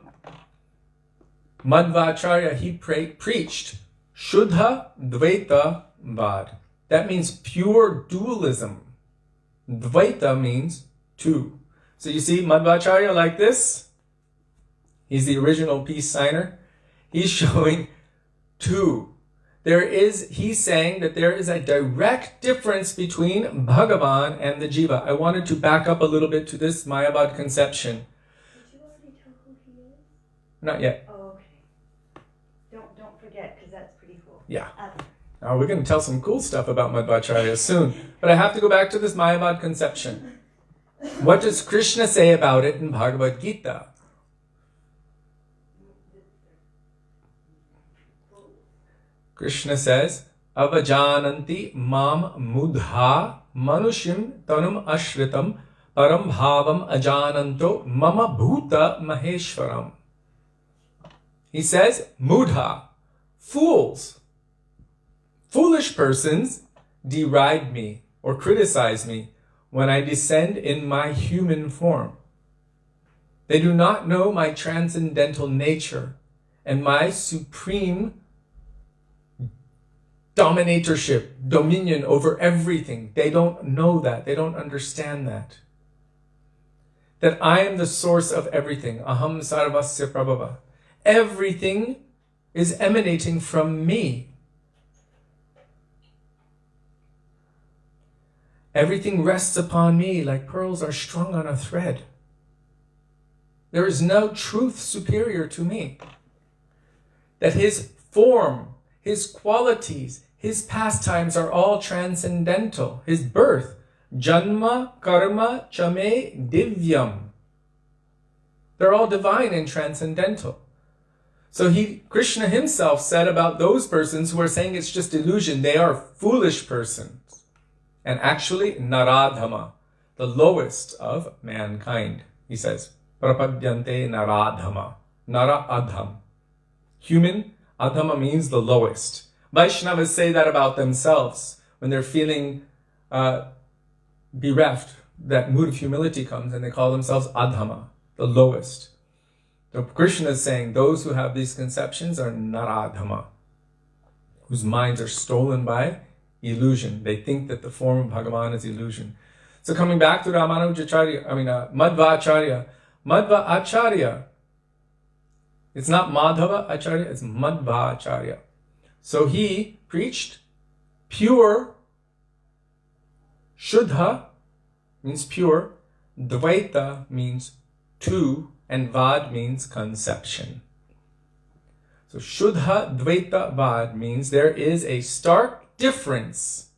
Madhvacharya, he preached Shuddha Dvaita Vad. That means pure dualism. Dvaita means two. So you see Madhvacharya like this. He's the original peace signer. He's showing two. He's saying that there is a direct difference between Bhagavan and the Jiva. I wanted to back up a little bit to this Mayavad conception. Did you already tell who he is? Not yet. Oh, okay. Don't forget, because that's pretty cool. Yeah. Okay. Now we're going to tell some cool stuff about Madhvacharya soon. But I have to go back to this Mayavad conception. What does Krishna say about it in Bhagavad Gita? Krishna says, Avajananti mam mudha manushim tanum ashritam param bhavam ajananto mama bhuta maheshwaram. He says, mudha, fools, foolish persons deride me or criticize me when I descend in my human form. They do not know my transcendental nature and my supreme dominatorship, dominion over everything. They don't know that. They don't understand that. That I am the source of everything. Aham sarvasya prabhava. Everything is emanating from me. Everything rests upon me like pearls are strung on a thread. There is no truth superior to me. That his form, his qualities, his pastimes are all transcendental. His birth, janma, karma, chame, divyam. They're all divine and transcendental. So Krishna himself said about those persons who are saying it's just illusion, they are foolish persons. And actually, Naradhama, the lowest of mankind. He says, Prapadyante Naradhama, Nara Adham. Human, Adhama means the lowest. Vaishnavas say that about themselves when they're feeling bereft. That mood of humility comes and they call themselves Adhama, the lowest. So Krishna is saying those who have these conceptions are Naradhama, whose minds are stolen by illusion. They think that the form of Bhagavan is illusion. So coming back to Madhvacharya. Madhvacharya, it's not Madhava Acharya, it's Madhvacharya. So he preached pure, Shuddha means pure, Dvaita means two, and Vad means conception. So Shuddha Dvaita Vad means there is a stark difference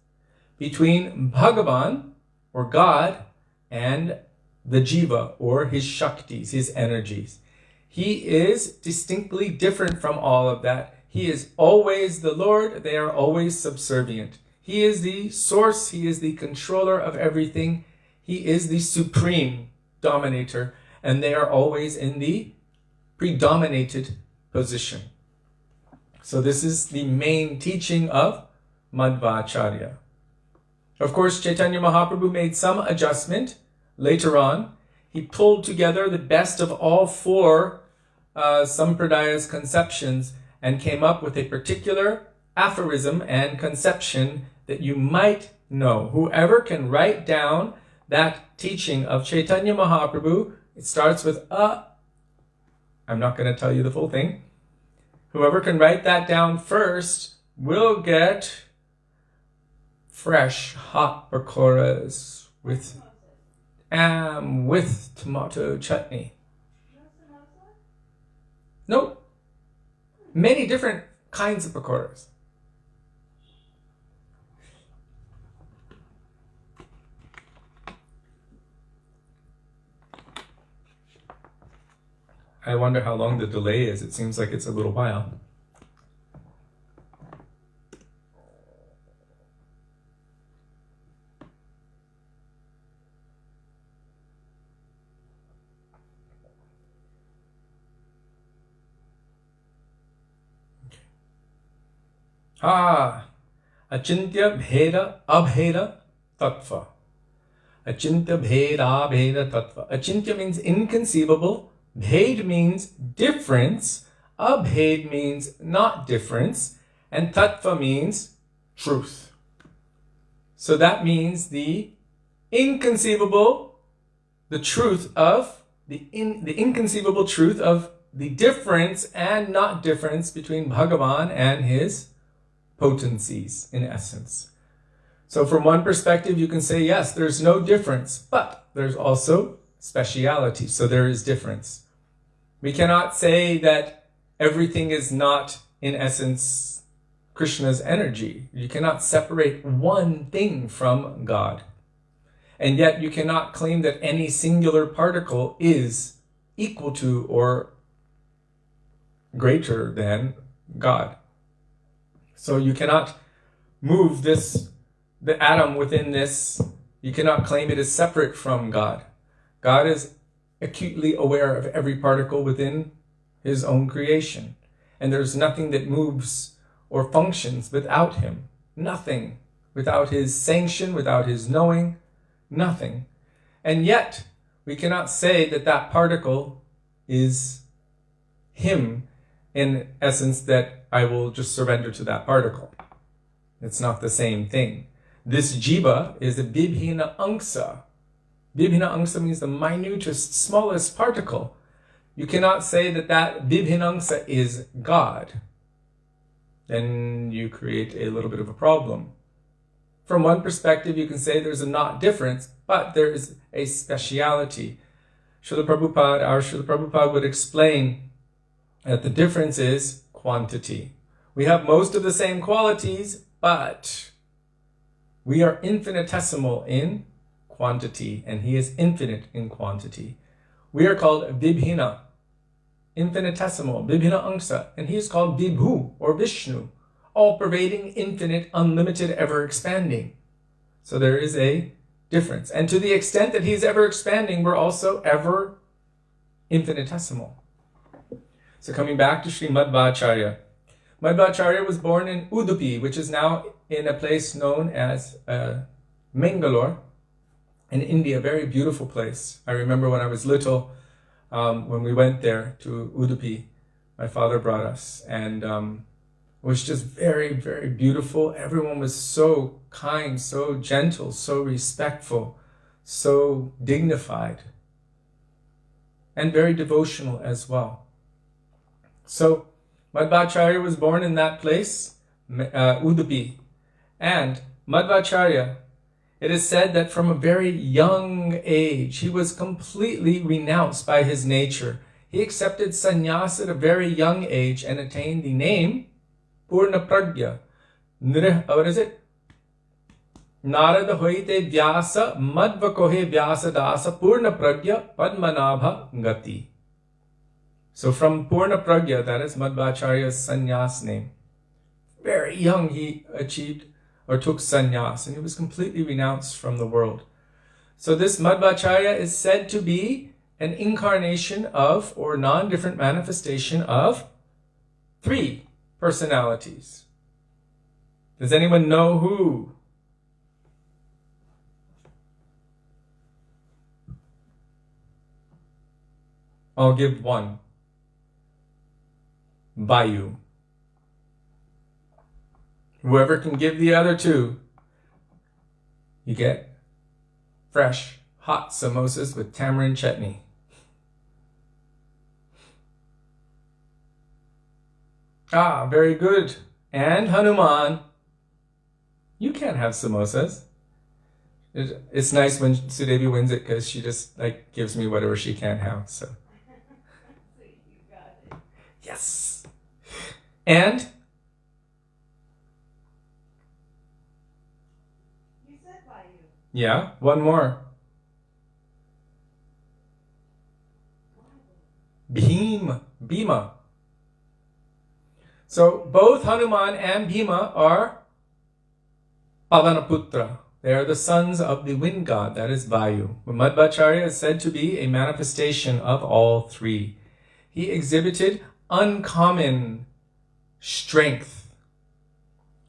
between Bhagavan, or God, and the jiva, or his shaktis, his energies. He is distinctly different from all of that. He is always the Lord. They are always subservient. He is the source. He is the controller of everything. He is the supreme dominator, and they are always in the predominated position. So this is the main teaching of Madhvacharya. Of course, Chaitanya Mahaprabhu made some adjustment later on. He pulled together the best of all four Sampradaya's conceptions and came up with a particular aphorism and conception that you might know. Whoever can write down that teaching of Chaitanya Mahaprabhu, it starts with I'm not going to tell you the full thing. Whoever can write that down first will get fresh, hot pakoras with tomato chutney. Nope. Many different kinds of pakoras. I wonder how long the delay is. It seems like it's a little while. Achintya bheda abheda tattva. Achintya bheda abheda tattva. Achintya means inconceivable. Bhed means difference. Abhed means not difference. And tattva means truth. So that means the inconceivable, the truth of, the inconceivable truth of the difference and not difference between Bhagavan and his potencies, in essence. So from one perspective, you can say, yes, there's no difference, but there's also speciality, so there is difference. We cannot say that everything is not, in essence, Krishna's energy. You cannot separate one thing from God. And yet you cannot claim that any singular particle is equal to or greater than God. So you cannot move the atom within this. You cannot claim it is separate from God. God is acutely aware of every particle within his own creation. And there's nothing that moves or functions without him. Nothing. Without his sanction, without his knowing, nothing. And yet, we cannot say that that particle is him, in essence, that I will just surrender to that particle. It's not the same thing. This jiva is a bibhina angsa. Bibhina angsa means the minutest, smallest particle. You cannot say that that bibhina angsa is God. Then you create a little bit of a problem. From one perspective, you can say there's a not difference, but there is a speciality. Srila Prabhupada, our Srila Prabhupada would explain that the difference is quantity. We have most of the same qualities, but we are infinitesimal in quantity, and he is infinite in quantity. We are called Vibhina, infinitesimal, Vibhina Angsa, and he is called Vibhu, or Vishnu, all-pervading, infinite, unlimited, ever-expanding. So there is a difference. And to the extent that he's ever-expanding, we're also ever infinitesimal. So coming back to Srimad-Bhagavata. Madhvacharya was born in Udupi, which is now in a place known as Mangalore in India, a very beautiful place. I remember when I was little, when we went there to Udupi, my father brought us, and it was just very, very beautiful. Everyone was so kind, so gentle, so respectful, so dignified, and very devotional as well. So Madhvacharya was born in that place, Udupi. And Madhvacharya, it is said that from a very young age, he was completely renounced by his nature. He accepted sannyas at a very young age and attained the name Purna Pragya. What is it? Narada hoite vyasa madva kohe vyasa dasa purna pragya padmanabha gati. So from Purna Pragya, that is Madhvacharya's sannyas name. Very young he achieved or took sannyas, and he was completely renounced from the world. So this Madhvacharya is said to be an incarnation of, or non-different manifestation of, 3 personalities. Does anyone know who? I'll give one. Vayu. Whoever can give the other 2, you get fresh, hot samosas with tamarind chutney. Ah, very good. And Hanuman. You can't have samosas. It's nice when Sudevi wins it because she just gives me whatever she can't have. So. You got it. Yes. And You said by you. yeah, one more. Bhima. So both Hanuman and Bhima are Pavanaputra. They are the sons of the wind god, that is Vayu. Madhvacharya is said to be a manifestation of all 3. He exhibited uncommon strength,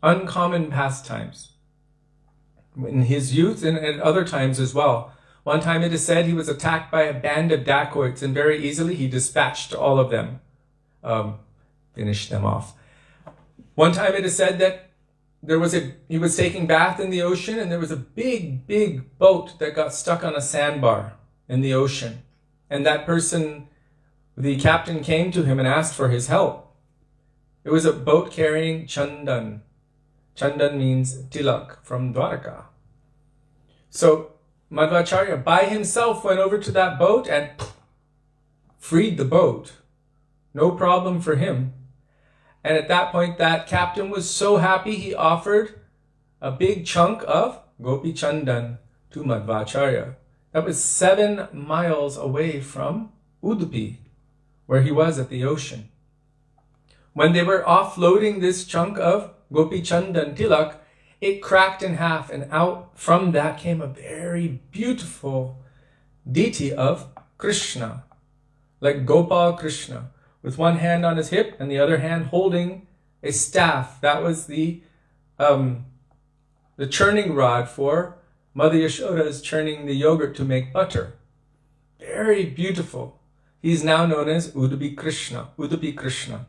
uncommon pastimes in his youth and at other times as well. One time it is said he was attacked by a band of dacoits, and very easily he dispatched all of them, finished them off. One time it is said that he was taking bath in the ocean, and there was a big boat that got stuck on a sandbar in the ocean. And that person, the captain, came to him and asked for his help. It was a boat carrying chandan. Chandan means tilak from Dwaraka. So Madhvacharya by himself went over to that boat and freed the boat. No problem for him. And at that point, that captain was so happy, he offered a big chunk of Gopi Chandan to Madhvacharya. That was 7 miles away from Udupi, where he was at the ocean. When they were offloading this chunk of Gopi Chandan Tilak, it cracked in half, and out from that came a very beautiful deity of Krishna, like Gopal Krishna, with one hand on his hip and the other hand holding a staff. That was the churning rod for Mother Yashoda's churning the yogurt to make butter. Very beautiful. He's now known as Udupi Krishna.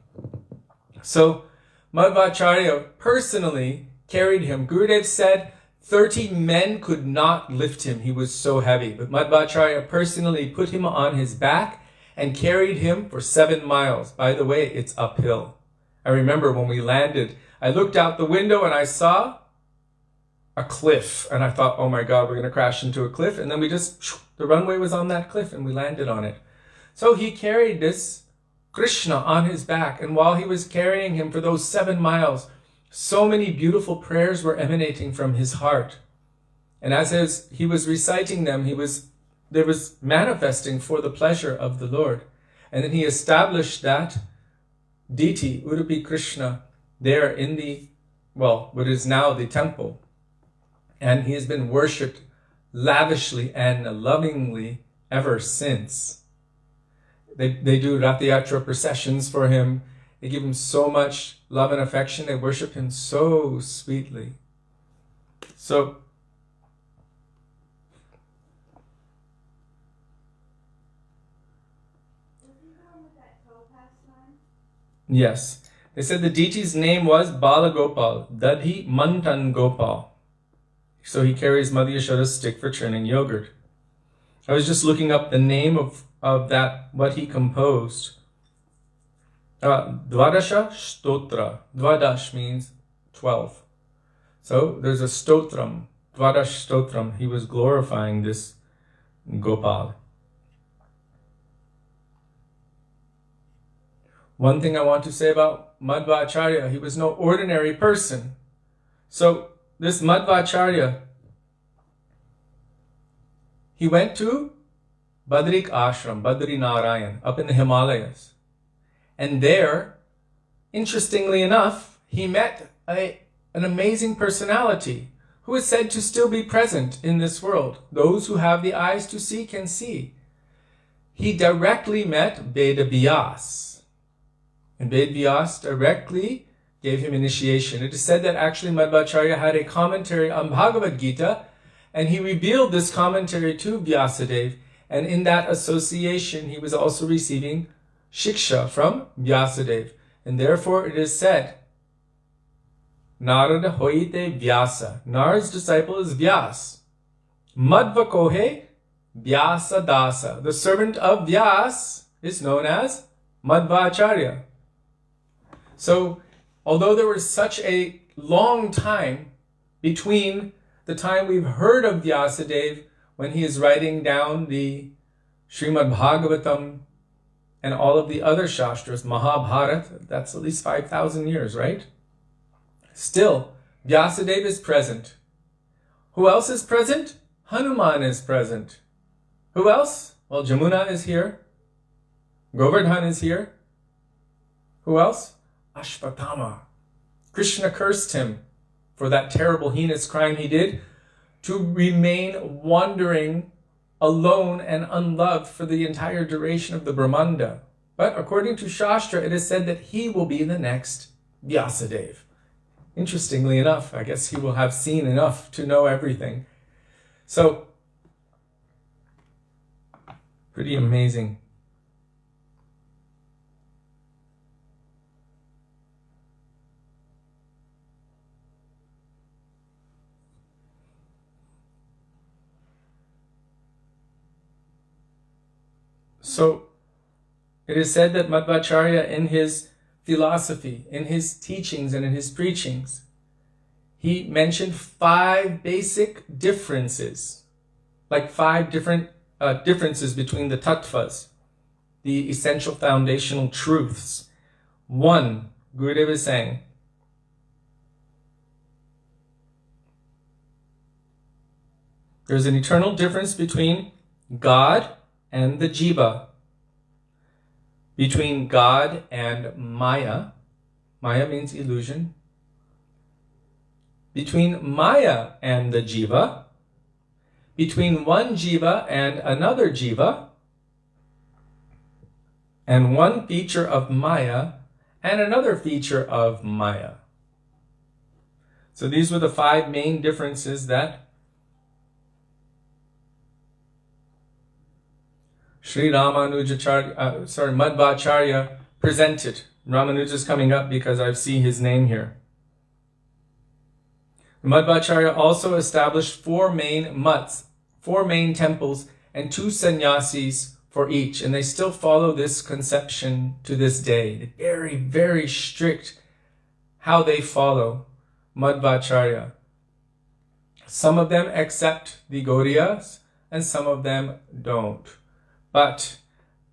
So Madhvacharya personally carried him. Gurudev said 30 men could not lift him. He was so heavy. But Madhvacharya personally put him on his back and carried him for 7 miles. By the way, it's uphill. I remember when we landed, I looked out the window and I saw a cliff. And I thought, oh my God, we're going to crash into a cliff. And then the runway was on that cliff and we landed on it. So he carried this Krishna on his back. And while he was carrying him for those 7 miles, so many beautiful prayers were emanating from his heart. And as he was reciting them, there was manifesting for the pleasure of the Lord. And then he established that deity, Udupi Krishna, there in what is now the temple. And he has been worshipped lavishly and lovingly ever since. They do Rathayatra processions for him. They give him so much love and affection. They worship him so sweetly. So, yes. They said the deity's name was Balagopal, Dadhi Mantan Gopal. So he carries Mother Yashoda's stick for churning yogurt. I was just looking up the name of that, what he composed. Dvadasha Stotra. Dvadash means 12. So there's a stotram, Dvadash Stotram. He was glorifying this Gopal. One thing I want to say about Madhvacharya, he was no ordinary person. So this Madhvacharya he went to Badrik Ashram, Badri Narayan, up in the Himalayas. And there, interestingly enough, he met an amazing personality who is said to still be present in this world. Those who have the eyes to see can see. He directly met Veda Vyas. And Veda Vyas directly gave him initiation. It is said that actually Madhvacharya had a commentary on Bhagavad Gita, and he revealed this commentary to Vyasadeva, and in that association he was also receiving shiksha from Vyasadeva. And therefore it is said, Narada hoite Vyasa. Narad's disciple is Vyas. Madhva kohe Vyasa dasa. The servant of Vyas is known as Madhvacharya. So, although there was such a long time between the time we've heard of Vyasadeva when he is writing down the Srimad-Bhagavatam and all of the other Shastras, Mahabharata, that's at least 5,000 years, right? Still, Vyasadeva is present. Who else is present? Hanuman is present. Who else? Well, Jamuna is here. Govardhan is here. Who else? Ashvatthama. Krishna cursed him for that terrible heinous crime he did, to remain wandering alone and unloved for the entire duration of the Brahmanda. But according to Shastra, it is said that he will be the next Vyasadeva. Interestingly enough, I guess he will have seen enough to know everything. So, pretty amazing. So, it is said that Madhvacharya, in his philosophy, in his teachings and in his preachings, he mentioned 5 basic differences, like 5 different differences between the tattvas, the essential foundational truths. 1, Gurudev is saying, there's an eternal difference between God and the jiva, between God and Maya. Maya means illusion. Between Maya and the jiva, between one jiva and another jiva, and one feature of Maya and another feature of Maya. So these were the 5 main differences that Madhvacharya presented. Ramanuja is coming up because I see his name here. Madhvacharya also established 4 main mutts, 4 main temples, and 2 sannyasis for each, and they still follow this conception to this day. Very, very strict how they follow Madhvacharya. Some of them accept the Gaudiyas, and some of them don't. But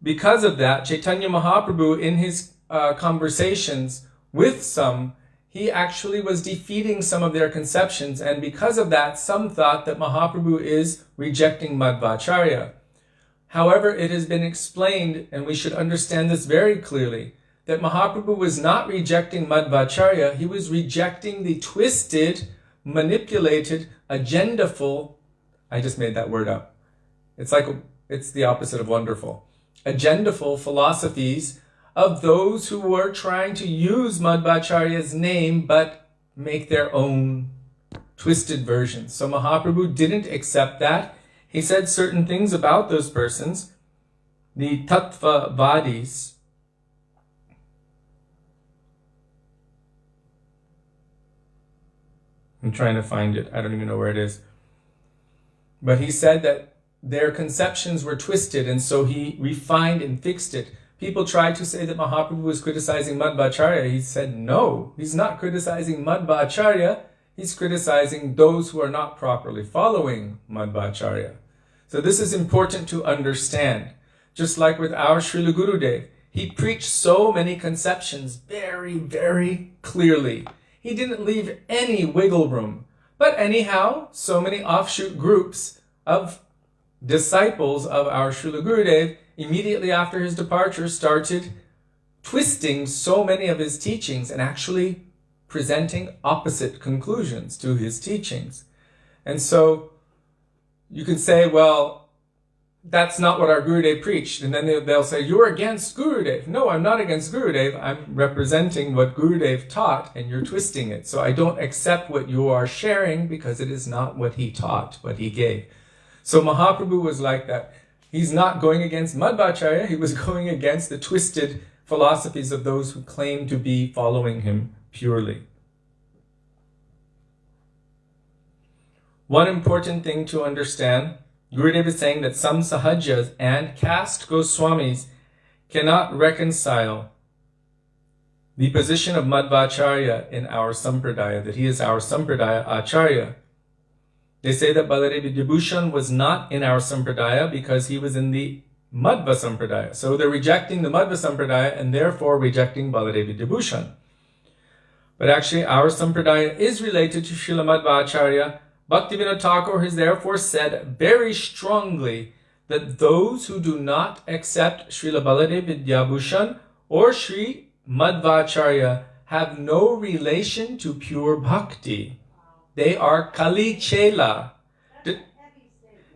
because of that, Chaitanya Mahaprabhu, in his conversations with some, he actually was defeating some of their conceptions. And because of that, some thought that Mahaprabhu is rejecting Madhvacharya. However, it has been explained, and we should understand this very clearly, that Mahaprabhu was not rejecting Madhvacharya. He was rejecting the twisted, manipulated, agendaful, I just made that word up. It's the opposite of wonderful. Agendaful philosophies of those who were trying to use Madhvacharya's name but make their own twisted versions. So Mahaprabhu didn't accept that. He said certain things about those persons, the Tattvavadis. I'm trying to find it. I don't even know where it is. But he said that their conceptions were twisted, and so he refined and fixed it. People tried to say that Mahaprabhu was criticizing Madhvacharya. He said, no, he's not criticizing Madhvacharya. He's criticizing those who are not properly following Madhvacharya. So this is important to understand. Just like with our Srila Gurudev, he preached so many conceptions very, very clearly. He didn't leave any wiggle room. But anyhow, so many offshoot groups of disciples of our Srila Gurudev, immediately after his departure, started twisting so many of his teachings and actually presenting opposite conclusions to his teachings. And so you can say, well, that's not what our Gurudev preached. And then they'll say, you're against Gurudev. No, I'm not against Gurudev. I'm representing what Gurudev taught, and you're twisting it. So I don't accept what you are sharing because it is not what he taught, what he gave. So Mahaprabhu was like that. He's not going against Madhvacharya. He was going against the twisted philosophies of those who claim to be following him purely. One important thing to understand, Gurudev is saying that some Sahajas and caste Goswamis cannot reconcile the position of Madhvacharya in our Sampradaya, that he is our Sampradaya Acharya. They say that Baladev Vidyabhushan was not in our Sampradaya because he was in the Madhva Sampradaya. So they're rejecting the Madhva Sampradaya and therefore rejecting Baladev Vidyabhushan. But actually our Sampradaya is related to Srila Madhvacharya. Bhaktivedānta Thakur has therefore said very strongly that those who do not accept Srila Baladev Vidyabhushan or Sri Madhvacharya have no relation to pure bhakti. They are Kali Chela,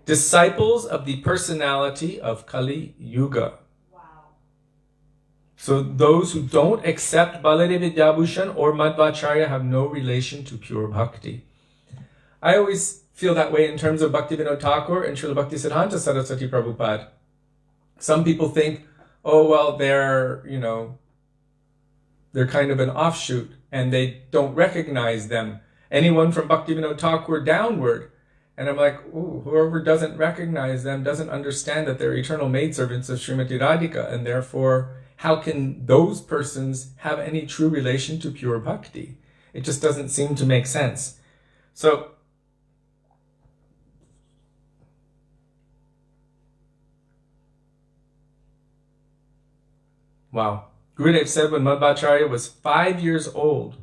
disciples of the personality of Kali Yuga. So those who don't accept Baladev Vidyabhushan or Madhvacharya have no relation to pure bhakti. I always feel that way in terms of Bhaktivedānta Thakur and Srila Bhaktisiddhanta Saraswati Prabhupada. Some people think, oh, well, they're kind of an offshoot and they don't recognize them. Anyone from Bhaktivedānta Thakur downward. And I'm like, ooh, whoever doesn't recognize them doesn't understand that they're eternal maidservants of Srimati Radhika, and therefore, how can those persons have any true relation to pure bhakti? It just doesn't seem to make sense. So, wow. Gurudev said when Madhvacharya was 5 years old.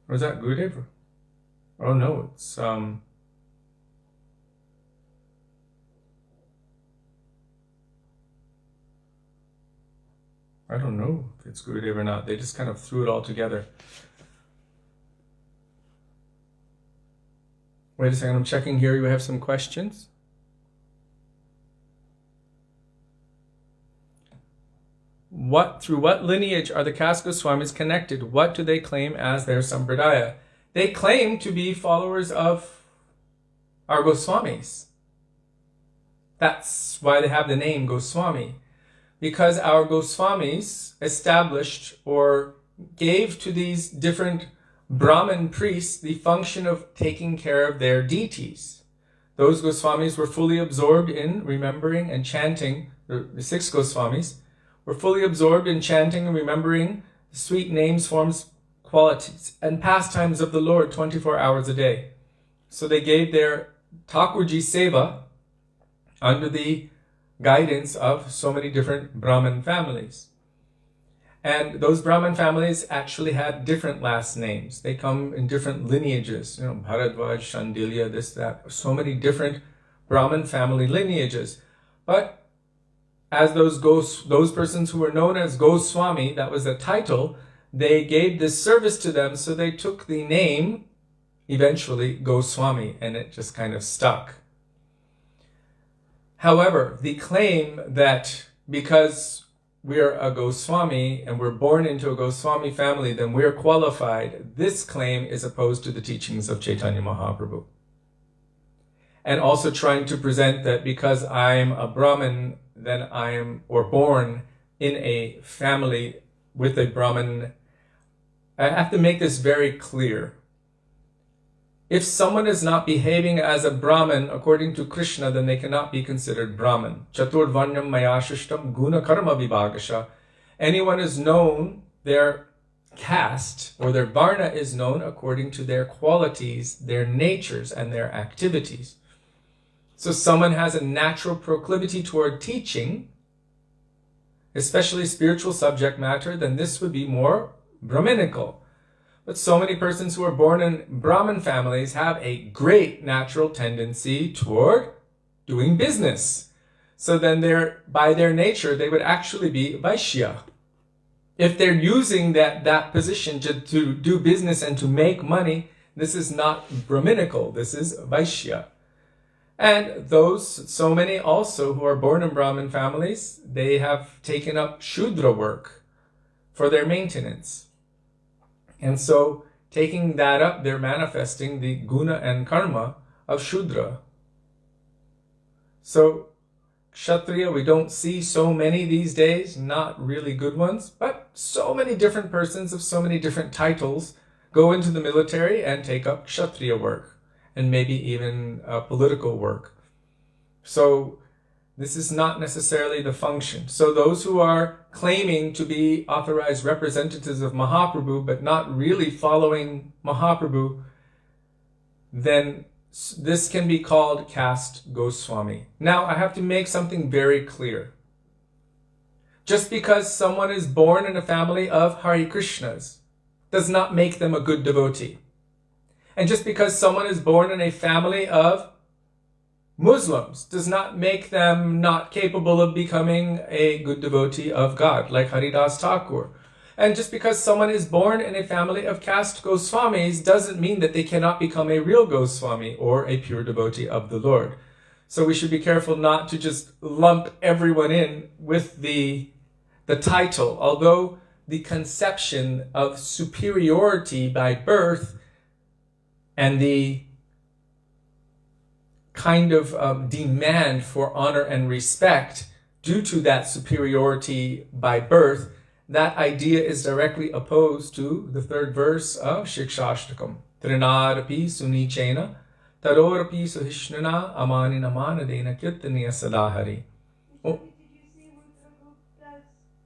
Was that Gurudev? Oh no, it's I don't know if it's Gurudev or not. They just kind of threw it all together. Wait a second, I'm checking here. You have some questions? Through what lineage are the caste Goswamis connected? What do they claim as their Sampradaya? They claim to be followers of our Goswamis. That's why they have the name Goswami. Because our Goswamis established or gave to these different Brahmin priests the function of taking care of their deities. Those Goswamis were fully absorbed in remembering and chanting, the 6 Goswamis were fully absorbed in chanting and remembering the sweet names, forms, qualities, and pastimes of the Lord 24 hours a day. So they gave their Thakurji Seva under the guidance of so many different Brahmin families. And those Brahmin families actually had different last names. They come in different lineages, Bharadwaj, Shandilya, this, that, so many different Brahmin family lineages. But as those persons who were known as Goswami, that was a title, they gave this service to them, so they took the name, eventually, Goswami, and it just kind of stuck. However, the claim that because we're a Goswami and we're born into a Goswami family, then we're qualified, this claim is opposed to the teachings of Chaitanya Mahaprabhu. And also trying to present that because I'm a Brahmin, then I am, or born in a family with a Brahmin. I have to make this very clear. If someone is not behaving as a Brahmin according to Krishna, then they cannot be considered Brahmin. Chatur Vanyam Mayashishtam Guna Karma Vibhagasha. Anyone is known, their caste or their Varna is known according to their qualities, their natures, and their activities. So someone has a natural proclivity toward teaching, especially spiritual subject matter, then this would be more Brahminical. But so many persons who are born in Brahmin families have a great natural tendency toward doing business. So then by their nature, they would actually be Vaishya. If they're using that position to do business and to make money, this is not Brahminical, this is Vaishya. And so many also who are born in Brahmin families, they have taken up Shudra work for their maintenance. And so, taking that up, they're manifesting the guna and karma of Shudra. So, Kshatriya, we don't see so many these days, not really good ones, but so many different persons of so many different titles go into the military and take up Kshatriya work, and maybe even political work. So, this is not necessarily the function. So those who are claiming to be authorized representatives of Mahaprabhu, but not really following Mahaprabhu, then this can be called caste Goswami. Now, I have to make something very clear. Just because someone is born in a family of Hare Krishnas does not make them a good devotee. And just because someone is born in a family of Muslims does not make them not capable of becoming a good devotee of God, like Haridas Thakur. And just because someone is born in a family of caste Goswamis doesn't mean that they cannot become a real Goswami or a pure devotee of the Lord. So we should be careful not to just lump everyone in with the title, although the conception of superiority by birth and the kind of demand for honor and respect due to that superiority by birth, that idea is directly opposed to the third verse of Shikshashtakam. Trinarapi sunichena, tarorapi suhishnana, amanina manadena kirtaniya sadahari. Oh,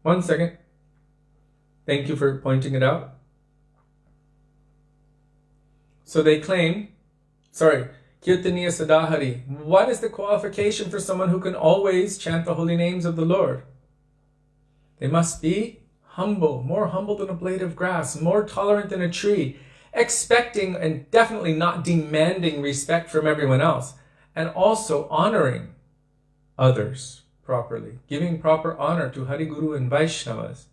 one second. Thank you for pointing it out. So they claim, Kirtaniya Sadahari. What is the qualification for someone who can always chant the holy names of the Lord? They must be humble, more humble than a blade of grass, more tolerant than a tree, expecting and definitely not demanding respect from everyone else, and also honoring others properly, giving proper honor to Hari Guru and Vaishnavas.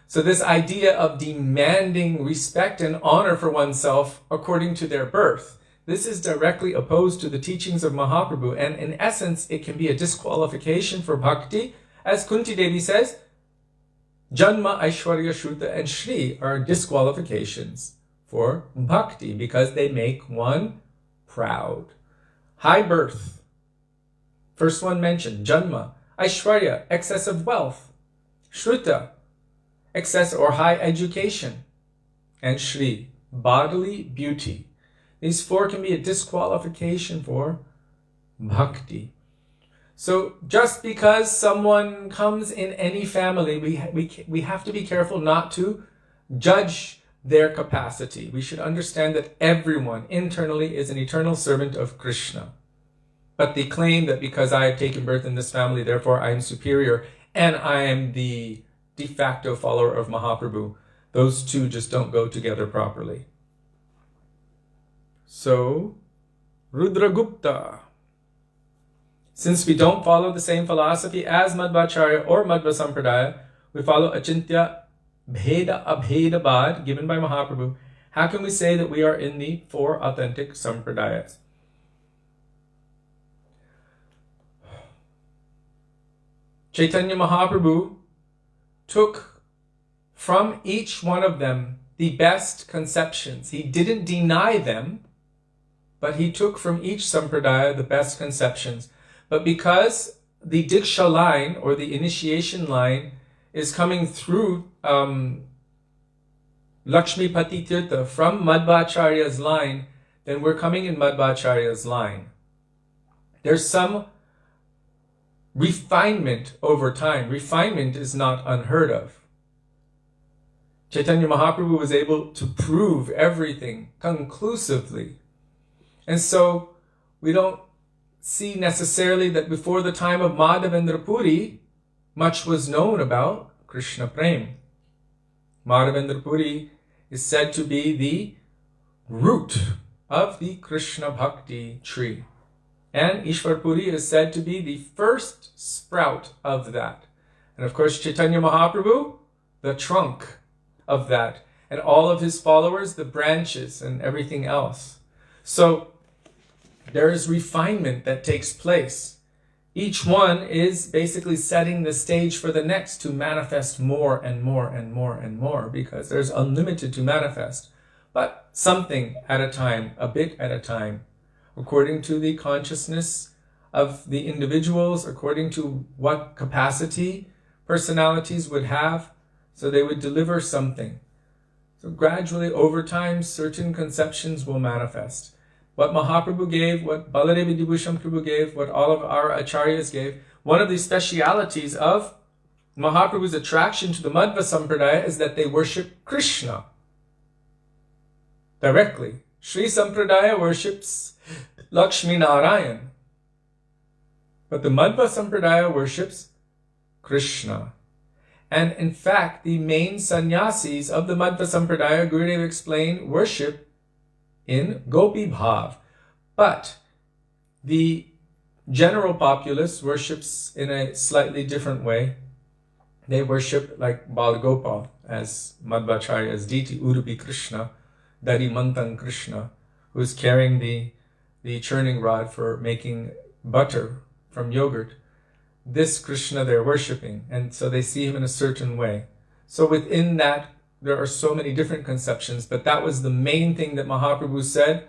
So this idea of demanding respect and honor for oneself according to their birth, this is directly opposed to the teachings of Mahaprabhu, and in essence, it can be a disqualification for bhakti. As Kunti Devi says, Janma, Aishwarya, Shruta, and Shri are disqualifications for bhakti because they make one proud. High birth. First one mentioned, Janma. Aishwarya, excess of wealth. Shruta, excess or high education. And Shri, bodily beauty. These four can be a disqualification for bhakti. So just because someone comes in any family, we have to be careful not to judge their capacity. We should understand that everyone internally is an eternal servant of Krishna. But the claim that because I have taken birth in this family, therefore I am superior and I am the de facto follower of Mahaprabhu, those two just don't go together properly. So, Rudragupta. Since we don't follow the same philosophy as Madhvacharya or Madhva Sampradaya, we follow Achintya Bheda Abhedabad given by Mahaprabhu. How can we say that we are in the four authentic Sampradayas? Chaitanya Mahaprabhu took from each one of them the best conceptions. He didn't deny them, but he took from each sampradaya the best conceptions. But because the Diksha line or the initiation line is coming through Lakshmi Pati Tirtha from Madhvacharya's line, then we're coming in Madhvacharya's line. There's some refinement over time. Refinement is not unheard of. Chaitanya Mahaprabhu was able to prove everything conclusively. And so we don't see necessarily that before the time of Madhavendra Puri, much was known about Krishna Prem. Madhavendra Puri is said to be the root of the Krishna Bhakti tree. And Ishwar Puri is said to be the first sprout of that. And of course, Chaitanya Mahaprabhu, the trunk of that. And all of his followers, the branches and everything else. So there is refinement that takes place. Each one is basically setting the stage for the next to manifest more and more and more and more, because there's unlimited to manifest. But something at a time, a bit at a time, according to the consciousness of the individuals, according to what capacity personalities would have, so they would deliver something. So gradually, over time, certain conceptions will manifest. What Mahaprabhu gave, what Baladevi Vibhushan Prabhu gave, what all of our acharyas gave, one of the specialities of Mahaprabhu's attraction to the Madhva Sampradaya is that they worship Krishna directly. Śrī Sampradaya worships Lakshmi Nārāyaṇa. But the Madhva Sampradaya worships Krishna. And in fact, the main sannyasis of the Madhva Sampradaya, Gurudev explained, worship in Gopi Bhav. But the general populace worships in a slightly different way. They worship like Bal Gopal as Madhvacharya's deity, Urupi Krishna, Dari Mantan Krishna, who is carrying the churning rod for making butter from yogurt. This Krishna they're worshipping, and so they see him in a certain way. So within that, there are so many different conceptions, but that was the main thing that Mahaprabhu said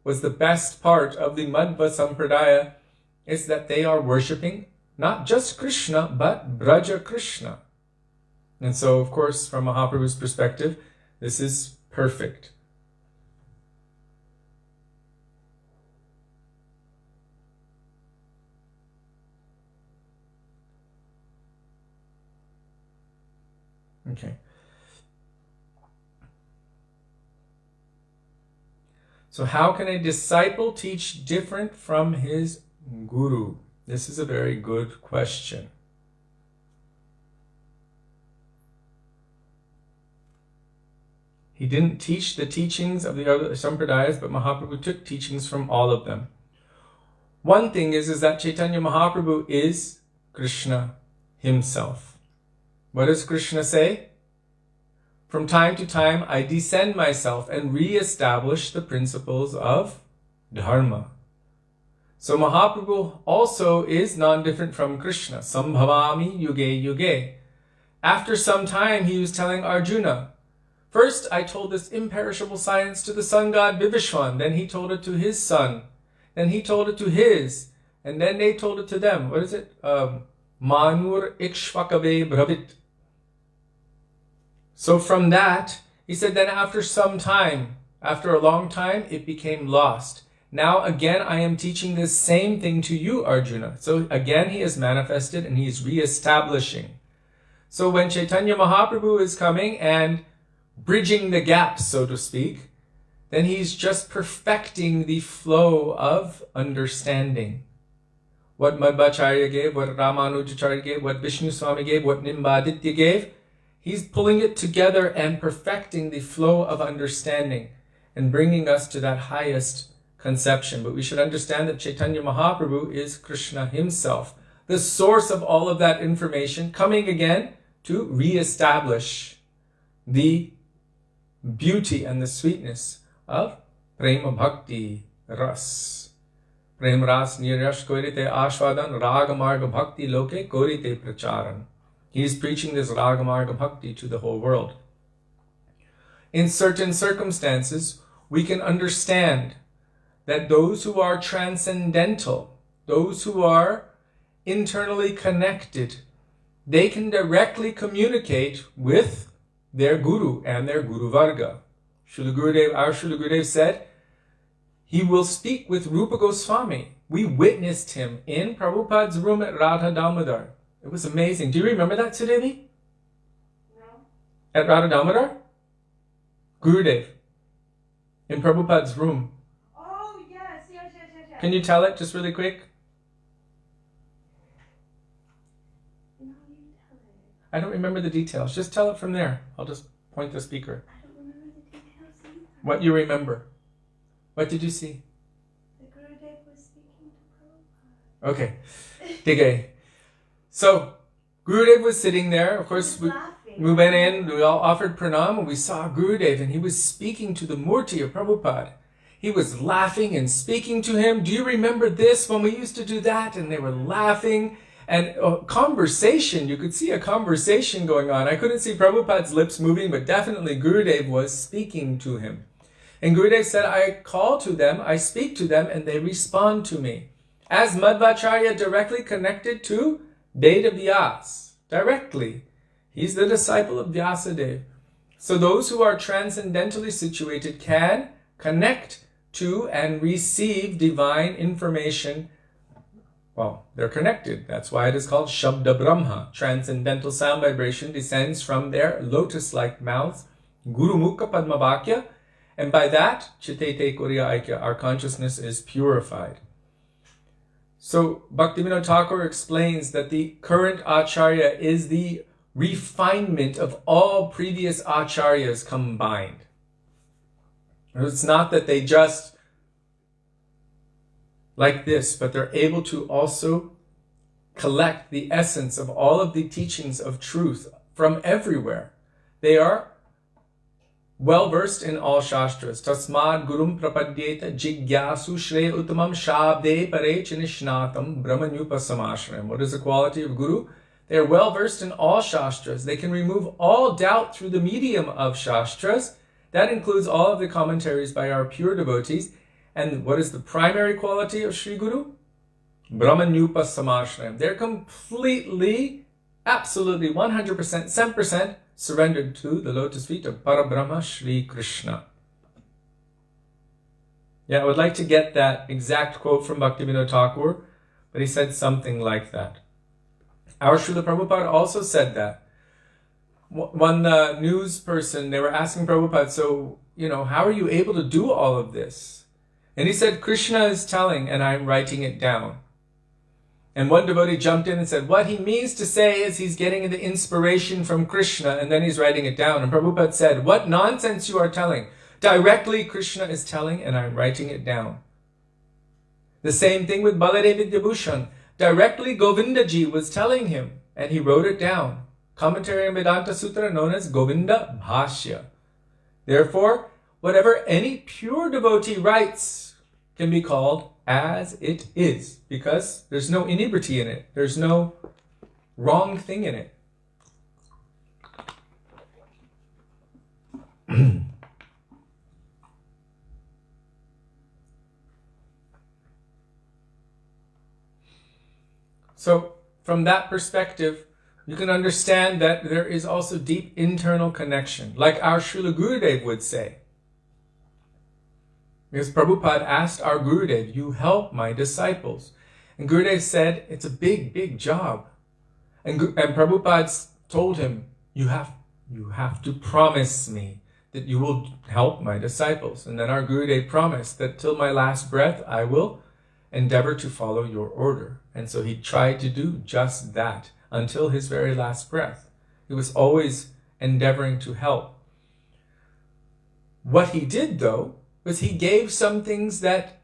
was the best part of the Madhva Sampradaya, is that they are worshipping not just Krishna, but Braja Krishna. And so, of course, from Mahaprabhu's perspective, this is perfect. Okay. So how can a disciple teach different from his guru? This is a very good question. He didn't teach the teachings of the other sampradayas, but Mahaprabhu took teachings from all of them. One thing is that Chaitanya Mahaprabhu is Krishna himself. What does Krishna say? From time to time, I descend myself and re-establish the principles of Dharma. So Mahaprabhu also is non-different from Krishna. Sambhavami yuge yuge. After some time, he was telling Arjuna, first I told this imperishable science to the sun god Vivishwan, then he told it to his son, then he told it to his, and then they told it to them. What is it? Manur ikshvakave bravit. So from that, he said, then after some time, after a long time, it became lost. Now again, I am teaching this same thing to you, Arjuna. So again, he is manifested and he is re-establishing. So when Chaitanya Mahaprabhu is coming and bridging the gap, so to speak, then he's just perfecting the flow of understanding. What Madhvacharya gave, what Ramanujacharya gave, what Vishnu Swami gave, what Nimbaditya gave, he's pulling it together and perfecting the flow of understanding and bringing us to that highest conception. But we should understand that Chaitanya Mahaprabhu is Krishna himself, the source of all of that information, coming again to re-establish the beauty and the sweetness of Prema Bhakti Ras. Prem Ras Nirash Korite Ashwadan Raga Marga Bhakti Loke Korite Pracharan. He is preaching this Raga Marga Bhakti to the whole world. In certain circumstances, we can understand that those who are transcendental, those who are internally connected, they can directly communicate with their guru and their guru varga. Our Srila Gurudev said, he will speak with Rupa Goswami. We witnessed him in Prabhupada's room at Radha Damodar. It was amazing. Do you remember that, Sudevi? No. At Radha Damodar? Gurudev. In Prabhupada's room. Oh, yes. Can you tell it just really quick? No, you tell it. I don't remember the details. Just tell it from there. I'll just point the speaker. I don't remember the details either. What you remember. What did you see? The Gurudev was speaking to Okay. Okay. So, Gurudev was sitting there. Of course, we went in, we all offered pranam, and we saw Gurudev, and he was speaking to the Murti of Prabhupada. He was laughing and speaking to him. Do you remember this when we used to do that? And they were laughing. And a conversation, you could see a conversation going on. I couldn't see Prabhupada's lips moving, but definitely Gurudev was speaking to him. And Gurudev said, I call to them, I speak to them, and they respond to me. As Madhvacharya directly connected to Veda Vyas, directly. He's the disciple of Vyasadeva. So those who are transcendentally situated can connect to and receive divine information. Well, they're connected. That's why it is called Shabda Brahma. Transcendental sound vibration descends from their lotus-like mouths, Guru Mukha Padmabhakya, and by that, Chitete Kuriya Aikya, our consciousness is purified. So Bhaktivinoda Thakur explains that the current Acharya is the refinement of all previous Acharyas combined. It's not that they just like this, but they're able to also collect the essence of all of the teachings of truth from everywhere. They are well versed in all shastras. Tasmad gurum prapadyeta jigyasu shreya uttamam shabde pare chinishnatam brahmanyupasamashram. What is the quality of guru? They are well versed in all shastras. They can remove all doubt through the medium of shastras. That includes all of the commentaries by our pure devotees. And what is the primary quality of Sri Guru? Brahmanyupasamashram. They're completely, absolutely, 100%, 100% surrendered to the lotus feet of Parabrahma Shri Krishna. Yeah, I would like to get that exact quote from Bhaktivinoda Thakur, but he said something like that. Our Srila Prabhupada also said that. One news person, they were asking Prabhupada, so, how are you able to do all of this? And he said, Krishna is telling, and I'm writing it down. And one devotee jumped in and said, what he means to say is he's getting the inspiration from Krishna, and then he's writing it down. And Prabhupada said, what nonsense you are telling. Directly Krishna is telling, and I'm writing it down. The same thing with Baladev Vidyabhushan. Directly Govindaji was telling him, and he wrote it down. Commentary on Vedanta Sutra known as Govinda Bhashya. Therefore, whatever any pure devotee writes can be called as it is, because there's no inebriety in it. There's no wrong thing in it. So, from that perspective, you can understand that there is also deep internal connection, like our Srila Gurudev would say. Because Prabhupada asked our Gurudev, you help my disciples. And Gurudev said, it's a big, big job. And Prabhupada told him, you have to promise me that you will help my disciples. And then our Gurudev promised that till my last breath, I will endeavor to follow your order. And so he tried to do just that until his very last breath. He was always endeavoring to help. What he did, though, was he gave some things that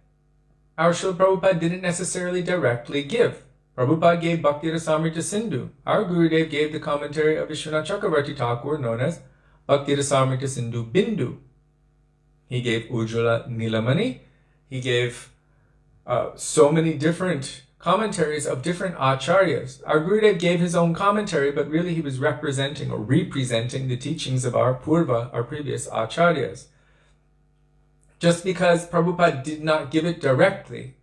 our Srila Prabhupada didn't necessarily directly give. Prabhupada gave Bhakti Rasamrita Sindhu. Our Gurudev gave the commentary of Vishwanath Chakravarti Thakur known as Bhakti Rasamrita Sindhu Bindu. He gave Ujjvala Nilamani. He gave so many different commentaries of different acharyas. Our Gurudev gave his own commentary, but really he was representing or representing the teachings of our Purva, our previous acharyas. Just because Prabhupada did not give it directly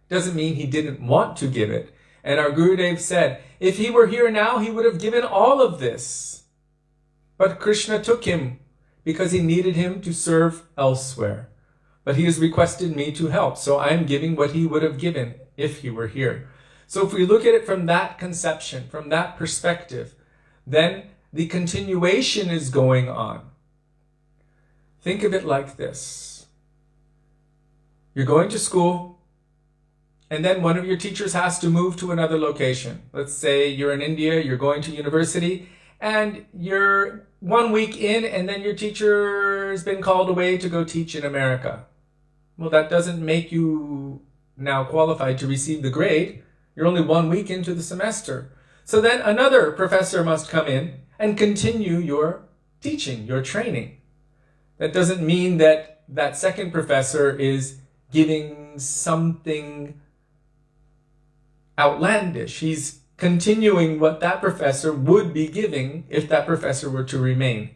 doesn't mean he didn't want to give it. And our Gurudev said, if he were here now, he would have given all of this. But Krishna took him because he needed him to serve elsewhere. But he has requested me to help, so I'm giving what he would have given if he were here. So if we look at it from that conception, from that perspective, then the continuation is going on. Think of it like this. You're going to school, and then one of your teachers has to move to another location. Let's say you're in India, you're going to university, and you're 1 week in, and then your teacher has been called away to go teach in America. Well, that doesn't make you now qualified to receive the grade. You're only 1 week into the semester. So then another professor must come in and continue your teaching, your training. That doesn't mean that that second professor is giving something outlandish. He's continuing what that professor would be giving if that professor were to remain.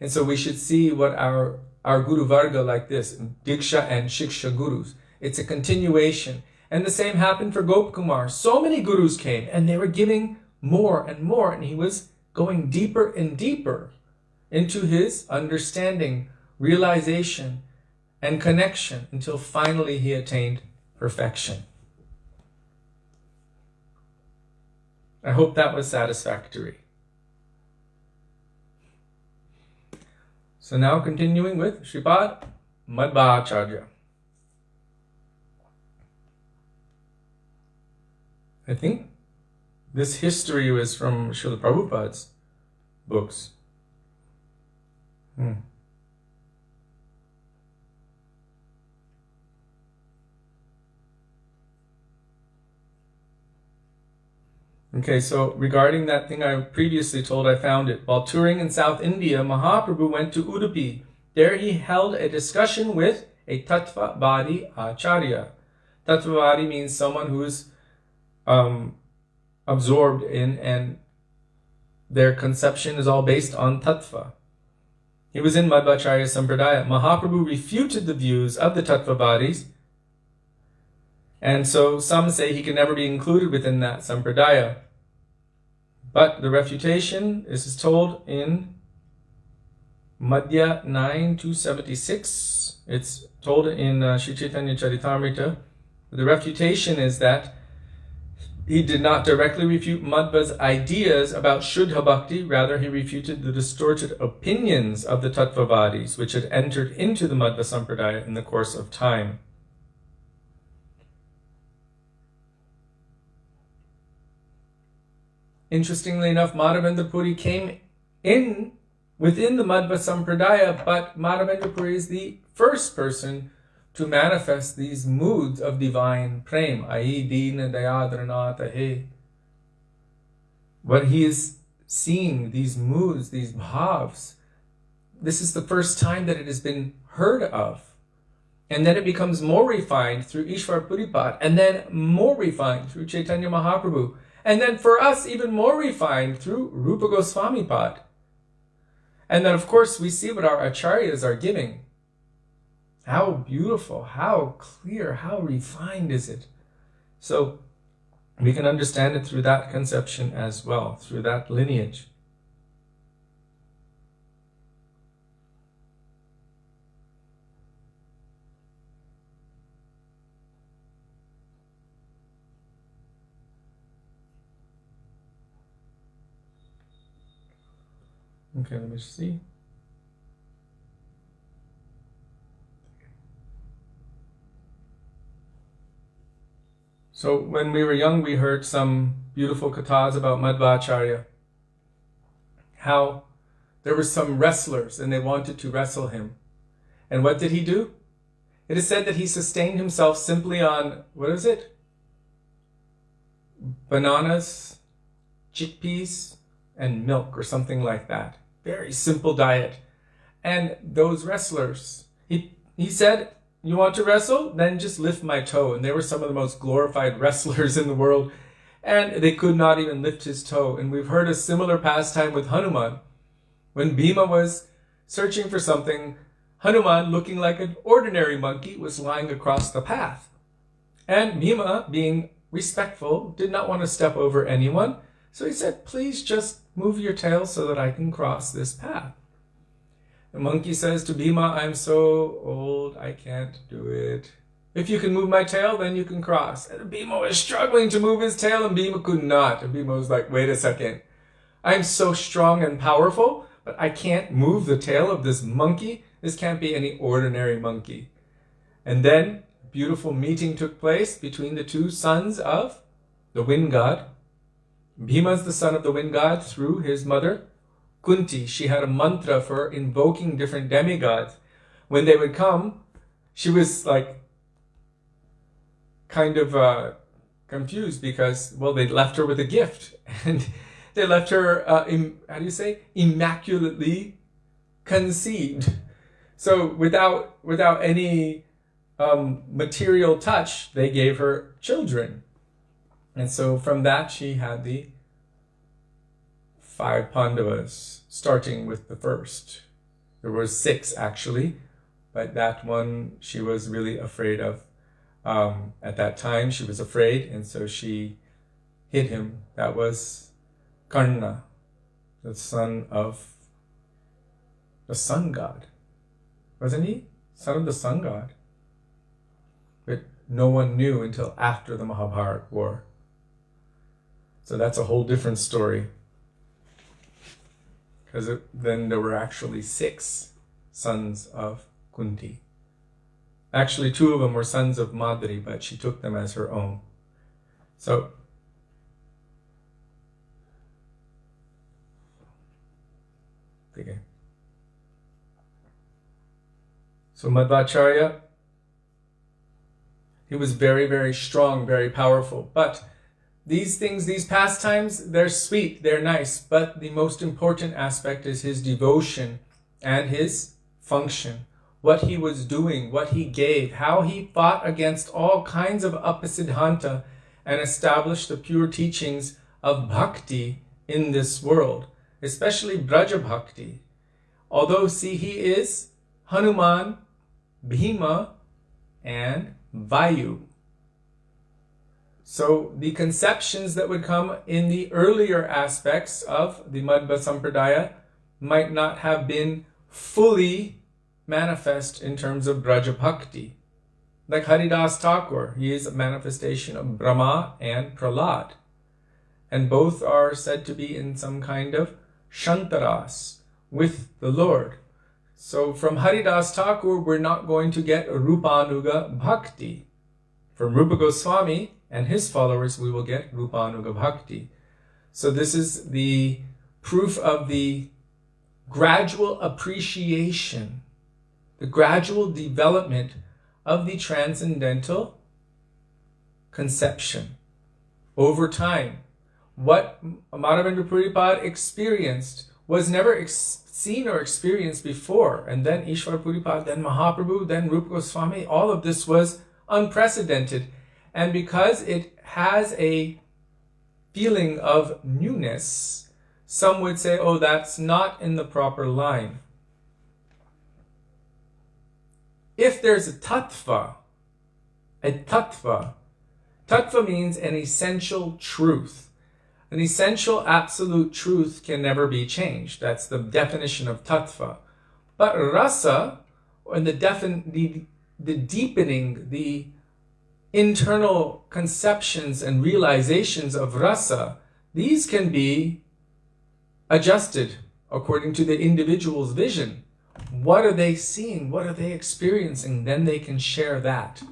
And so we should see what our Guru Varga like this, Diksha and Shiksha Gurus. It's a continuation. And the same happened for Gopkumar. So many Gurus came and they were giving more and more, and he was going deeper and deeper into his understanding, realization, and connection until finally he attained perfection. I hope that was satisfactory. So now continuing with Shripad Madhvacharya. I think this history was from Srila Prabhupada's books. Okay, so regarding that thing I previously told, I found it. While touring in South India, Mahaprabhu went to Udupi. There he held a discussion with a Tattvavadi Acharya. Tattvavadi means someone who is absorbed in, and their conception is all based on Tattva. He was in Madhvacharya Sampradaya. Mahaprabhu refuted the views of the Tattvavadis, and so some say he can never be included within that Sampradaya. But the refutation is told in Madhya 9:276. It's told in Sri Chaitanya Charitamrita. The refutation is that he did not directly refute Madhva's ideas about Shuddha Bhakti, rather he refuted the distorted opinions of the Tattvavadis, which had entered into the Madhva Sampradaya in the course of time. Interestingly enough, Madhavendra Puri came in within the Madhva Sampradaya, but Madhavendra Puri is the first person to manifest these moods of divine prem. Ai dina dayadranata he. What he is seeing, these moods, these bhavs, this is the first time that it has been heard of. And then it becomes more refined through Ishwar Puripad, and then more refined through Chaitanya Mahaprabhu. And then for us, even more refined through Rupa Goswami Pad. And then of course we see what our acharyas are giving. How beautiful, how clear, how refined is it? So we can understand it through that conception as well, through that lineage. Okay, let me see. So when we were young, we heard some beautiful kathas about Madhvacharya. How there were some wrestlers and they wanted to wrestle him. And what did he do? It is said that he sustained himself simply on, what is it? Bananas, chickpeas, and milk or something like that. Very simple diet. And those wrestlers, he said, you want to wrestle? Then just lift my toe. And they were some of the most glorified wrestlers in the world. And they could not even lift his toe. And we've heard a similar pastime with Hanuman. When Bhima was searching for something, Hanuman, looking like an ordinary monkey, was lying across the path. And Bhima, being respectful, did not want to step over anyone. So he said, please just move your tail so that I can cross this path. The monkey says to Bhima, I'm so old, I can't do it. If you can move my tail, then you can cross. And Bhima was struggling to move his tail, and Bhima could not. And Bhima was like, wait a second. I'm so strong and powerful, but I can't move the tail of this monkey. This can't be any ordinary monkey. And then a beautiful meeting took place between the two sons of the wind god. Bhima is the son of the wind god through his mother, Kunti. She had a mantra for invoking different demigods. When they would come, she was like kind of confused because, well, they left her with a gift. And they left her, immaculately conceived. So without any material touch, they gave her children. And so from that, she had the 5 Pandavas, starting with the first. There were 6 actually, but that one she was really afraid of. At that time, she was afraid, and so she hid him. That was Karna, the son of the sun god. Wasn't he? Son of the sun god. But no one knew until after the Mahabharata war. So that's a whole different story. Because then there were actually 6 sons of Kunti. Actually, 2 of them were sons of Madri, but she took them as her own. So, Madhvacharya, he was very, very strong, very powerful. But these things, these pastimes, they're sweet, they're nice. But the most important aspect is his devotion and his function. What he was doing, what he gave, how he fought against all kinds of auspicious and established the pure teachings of bhakti in this world, especially Braja Bhakti. Although, see, he is Hanuman, Bhima, and Vayu. So the conceptions that would come in the earlier aspects of the Brahma Sampradaya might not have been fully manifest in terms of Braja Bhakti. Like Haridas Thakur, he is a manifestation of Brahma and Prahlad. And both are said to be in some kind of Shantaras with the Lord. So from Haridas Thakur, we're not going to get Rupanuga Bhakti. From Rupa Goswami and his followers, we will get Rupanuga Bhakti. So this is the proof of the gradual appreciation, the gradual development of the transcendental conception over time. What Madhavendra Puripad experienced was never seen or experienced before. And then Ishwar Puripad, then Mahaprabhu, then Rupa Goswami, all of this was unprecedented. And because it has a feeling of newness, some would say, oh, that's not in the proper line. If there's a tattva means an essential truth. An essential absolute truth can never be changed. That's the definition of tattva. But rasa, or the deepening, the internal conceptions and realizations of rasa, these can be adjusted according to the individual's vision. What are they seeing? What are they experiencing? Then they can share that.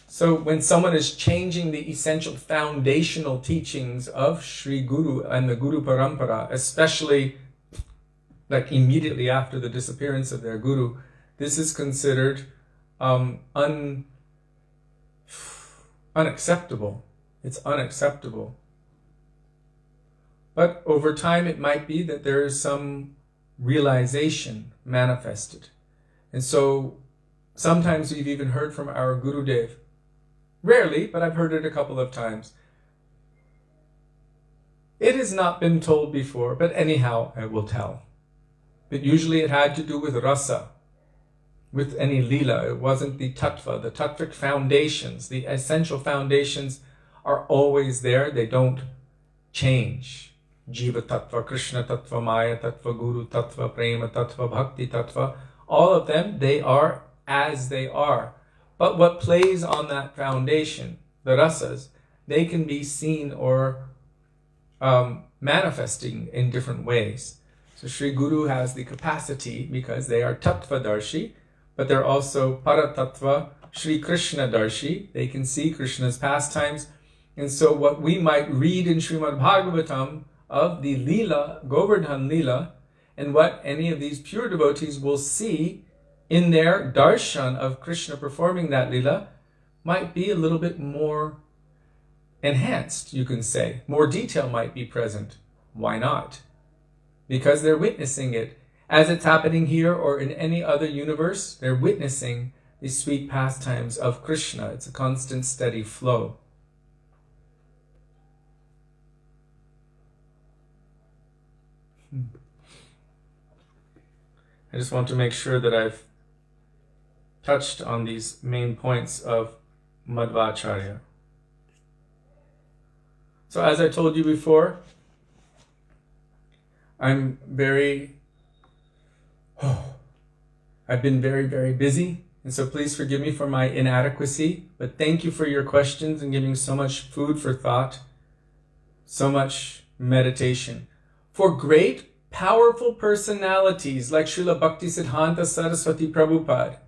So when someone is changing the essential foundational teachings of Sri Guru and the Guru Parampara, especially like immediately after the disappearance of their Guru, this is considered unacceptable. It's unacceptable. But over time it might be that there is some realization manifested. And so sometimes we've even heard from our Gurudev. Rarely, but I've heard it a couple of times. It has not been told before, but anyhow I will tell. But usually it had to do with rasa, with any lila. It wasn't the tattva. The tattvic foundations, the essential foundations are always there. They don't change. Jiva tattva, Krishna tattva, Maya tattva, Guru tattva, Prema tattva, Bhakti tattva, all of them, they are as they are. But what plays on that foundation, the rasas, they can be seen or manifesting in different ways. So Sri Guru has the capacity, because they are tattva-darshi, but they're also paratattva, Sri Krishna darshi. They can see Krishna's pastimes. And so what we might read in Srimad-Bhagavatam of the Lila, Govardhan Lila, and what any of these pure devotees will see in their darshan of Krishna performing that Lila might be a little bit more enhanced, you can say. More detail might be present. Why not? Because they're witnessing it. As it's happening here or in any other universe, they're witnessing the sweet pastimes of Krishna. It's a constant, steady flow. I just want to make sure that I've touched on these main points of Madhvacharya. So as I told you before, I've been very, very busy, and so please forgive me for my inadequacy, but thank you for your questions and giving so much food for thought, so much meditation. For great, powerful personalities like Srila Bhaktisiddhanta Saraswati Prabhupada,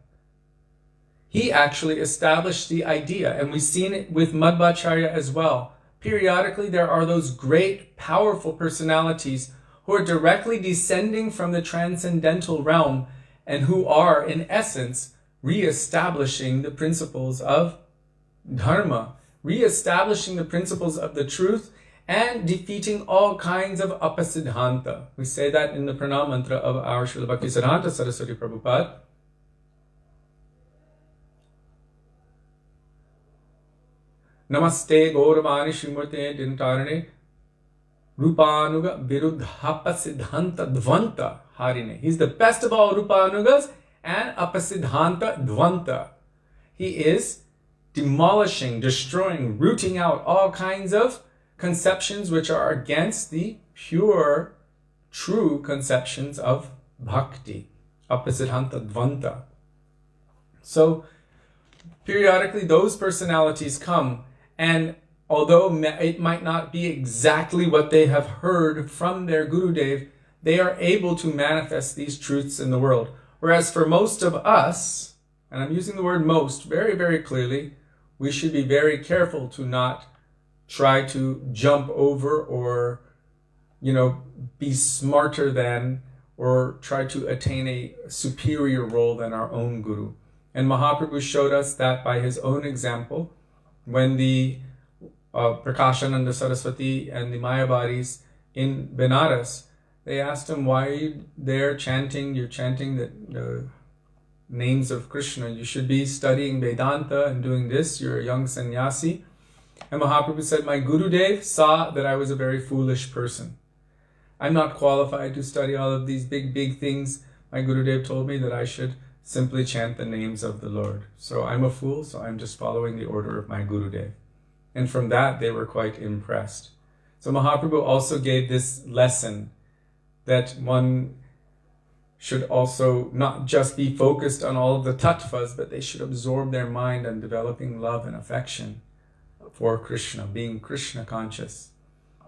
he actually established the idea, and we've seen it with Madhvacharya as well. Periodically, there are those great, powerful personalities who are directly descending from the transcendental realm and who are, in essence, re-establishing the principles of Dharma, re-establishing the principles of the truth, and defeating all kinds of apasiddhanta. We say that in the pranam mantra of our Srila Bhaktisiddhanta Saraswati Prabhupada. Namaste Gauravani Srimurte Dintarane Rupanuga Viruddhapasiddhanta Dvanta Harine. He's the best of all Rupanugas and Apasiddhanta Dvanta. He is demolishing, destroying, rooting out all kinds of conceptions which are against the pure, true conceptions of bhakti. Apasiddhanta Dvanta. So, periodically those personalities come, and although it might not be exactly what they have heard from their Gurudev, they are able to manifest these truths in the world. Whereas for most of us, and I'm using the word most very, very clearly, we should be very careful to not try to jump over or, be smarter than or try to attain a superior role than our own Guru. And Mahaprabhu showed us that by his own example, when the Prakashananda Saraswati and the Mayavadis in Benares, they asked him, why are you there chanting? You're chanting the names of Krishna. You should be studying Vedanta and doing this. You're a young sannyasi. And Mahaprabhu said, my Gurudev saw that I was a very foolish person. I'm not qualified to study all of these big, big things. My Gurudev told me that I should simply chant the names of the Lord. So I'm a fool, so I'm just following the order of my Gurudev. And from that, they were quite impressed. So Mahaprabhu also gave this lesson that one should also not just be focused on all of the tattvas, but they should absorb their mind on developing love and affection for Krishna, being Krishna conscious.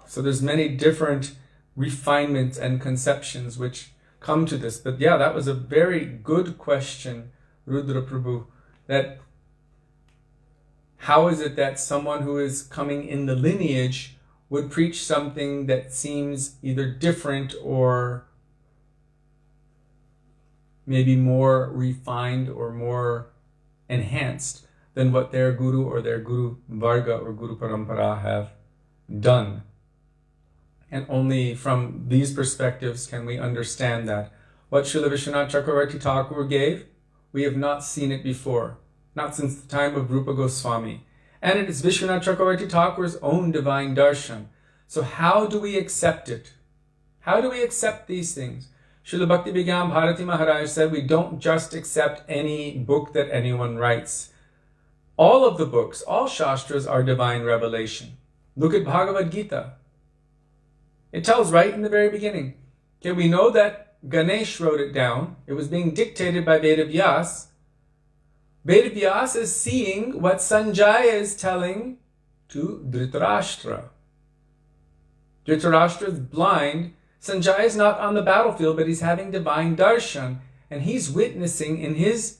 So there's many different refinements and conceptions which come to this. But yeah, that was a very good question, Rudra Prabhu, that how is it that someone who is coming in the lineage would preach something that seems either different or maybe more refined or more enhanced than what their Guru or their Guru Varga or Guru Parampara have done. And only from these perspectives can we understand that. What Srila Vishwanath Chakravarti Thakur gave, we have not seen it before, not since the time of Rupa Goswami. And it is Vishwanath Chakravarti Thakur's own divine darshan. So how do we accept it? How do we accept these things? Srila Bhaktivedānta Bharati Mahārāja said we don't just accept any book that anyone writes. All of the books, all Shastras are divine revelation. Look at Bhagavad Gita. It tells right in the very beginning. Okay, we know that Ganesh wrote it down. It was being dictated by Vedavyas. Vedavyas is seeing what Sanjaya is telling to Dhritarashtra. Dhritarashtra is blind. Sanjaya is not on the battlefield, but he's having divine darshan. And he's witnessing in his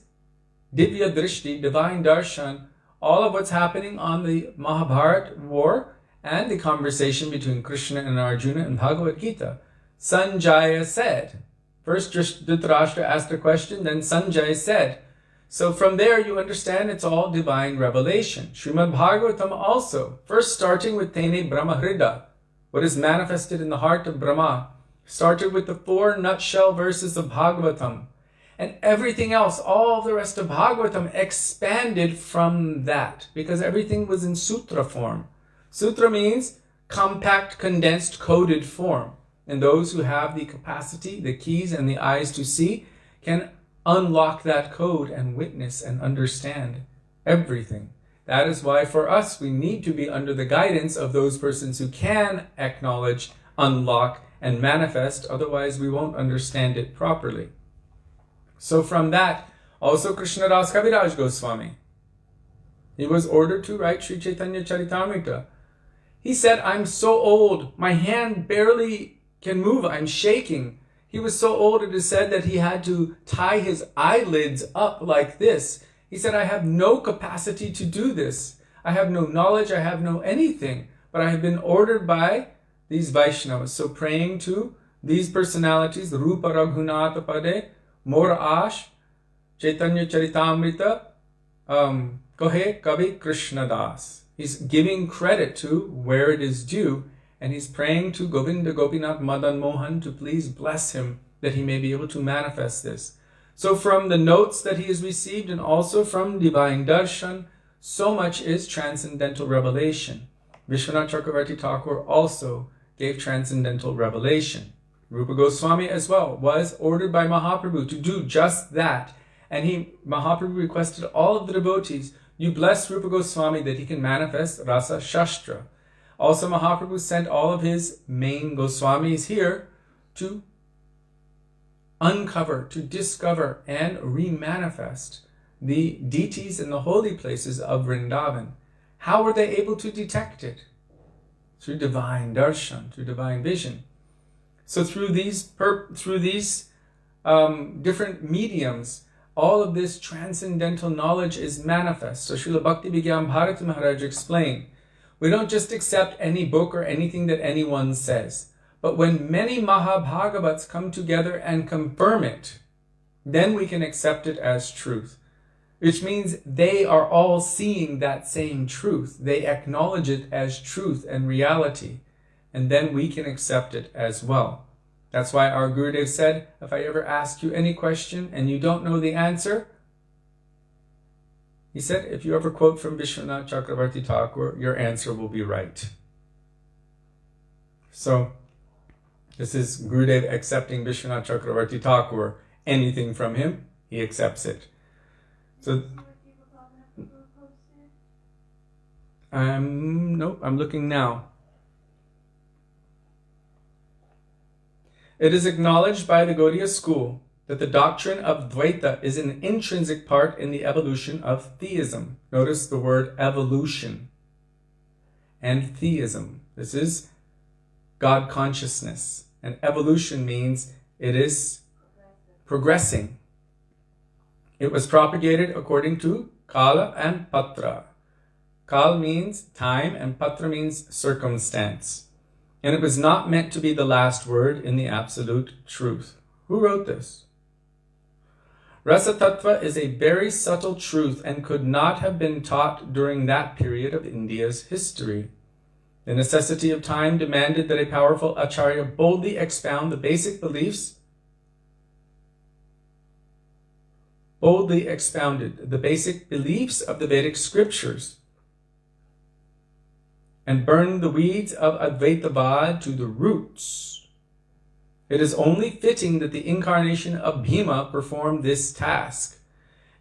Divya Drishti, divine darshan, all of what's happening on the Mahabharata war and the conversation between Krishna and Arjuna in Bhagavad Gita. Sanjaya said, first Dhritarashtra asked a question, then Sanjaya said. So from there you understand it's all divine revelation. Srimad-Bhagavatam also, first starting with Tene Brahmahrida, what is manifested in the heart of Brahma, started with the 4 nutshell verses of Bhagavatam. And everything else, all the rest of Bhagavatam expanded from that, because everything was in sutra form. Sutra means compact, condensed, coded form. And those who have the capacity, the keys, and the eyes to see can unlock that code and witness and understand everything. That is why for us, we need to be under the guidance of those persons who can acknowledge, unlock, and manifest. Otherwise, we won't understand it properly. So from that, also Krishnadas Kaviraj Gosvāmī, he was ordered to write Sri Chaitanya Charitamrita. He said, I'm so old, my hand barely can move, I'm shaking. He was so old, it is said that he had to tie his eyelids up like this. He said, I have no capacity to do this. I have no knowledge, I have no anything. But I have been ordered by these Vaishnavas. So praying to these personalities, Rupa Raghunatha Pade, Mora Ash, Chaitanya Charitamrita, Kohe Kavi Krishnadas. He's giving credit to where it is due. And he's praying to Govinda Gopinath Madan Mohan to please bless him that he may be able to manifest this. So from the notes that he has received and also from divine darshan, so much is transcendental revelation. Vishwanath Chakravarti Thakur also gave transcendental revelation. Rupa Goswami as well was ordered by Mahaprabhu to do just that. And Mahaprabhu requested all of the devotees, you bless Rupa Goswami that he can manifest Rasa Shastra. Also, Mahaprabhu sent all of his main Goswamis here to uncover, to discover, and remanifest the deities in the holy places of Vrindavan. How were they able to detect it? Through divine darshan, through divine vision. So through these different mediums, all of this transcendental knowledge is manifest. So Srila Bhaktivedānta Bharati Mahārāja explained, we don't just accept any book or anything that anyone says. But when many Mahabhagavats come together and confirm it, then we can accept it as truth. Which means they are all seeing that same truth. They acknowledge it as truth and reality. And then we can accept it as well. That's why our Gurudev said, if I ever ask you any question and you don't know the answer, he said, if you ever quote from Vishwanath Chakravarti Thakur, your answer will be right. So, this is Gurudev accepting Vishwanath Chakravarti Thakur. Anything from him, he accepts it. So, nope, I'm looking now. It is acknowledged by the Gaudiya school that the doctrine of Dvaita is an intrinsic part in the evolution of theism. Notice the word evolution and theism. This is God consciousness. And evolution means it is progressing. It was propagated according to Kala and Patra. Kal means time and Patra means circumstance. And it was not meant to be the last word in the absolute truth. Who wrote this? Rasa Tattva is a very subtle truth and could not have been taught during that period of India's history. The necessity of time demanded that a powerful Acharya boldly expound the basic beliefs, boldly expounded the basic beliefs of the Vedic scriptures, and burn the weeds of Advaitavad to the roots. It is only fitting that the incarnation of Bhima perform this task.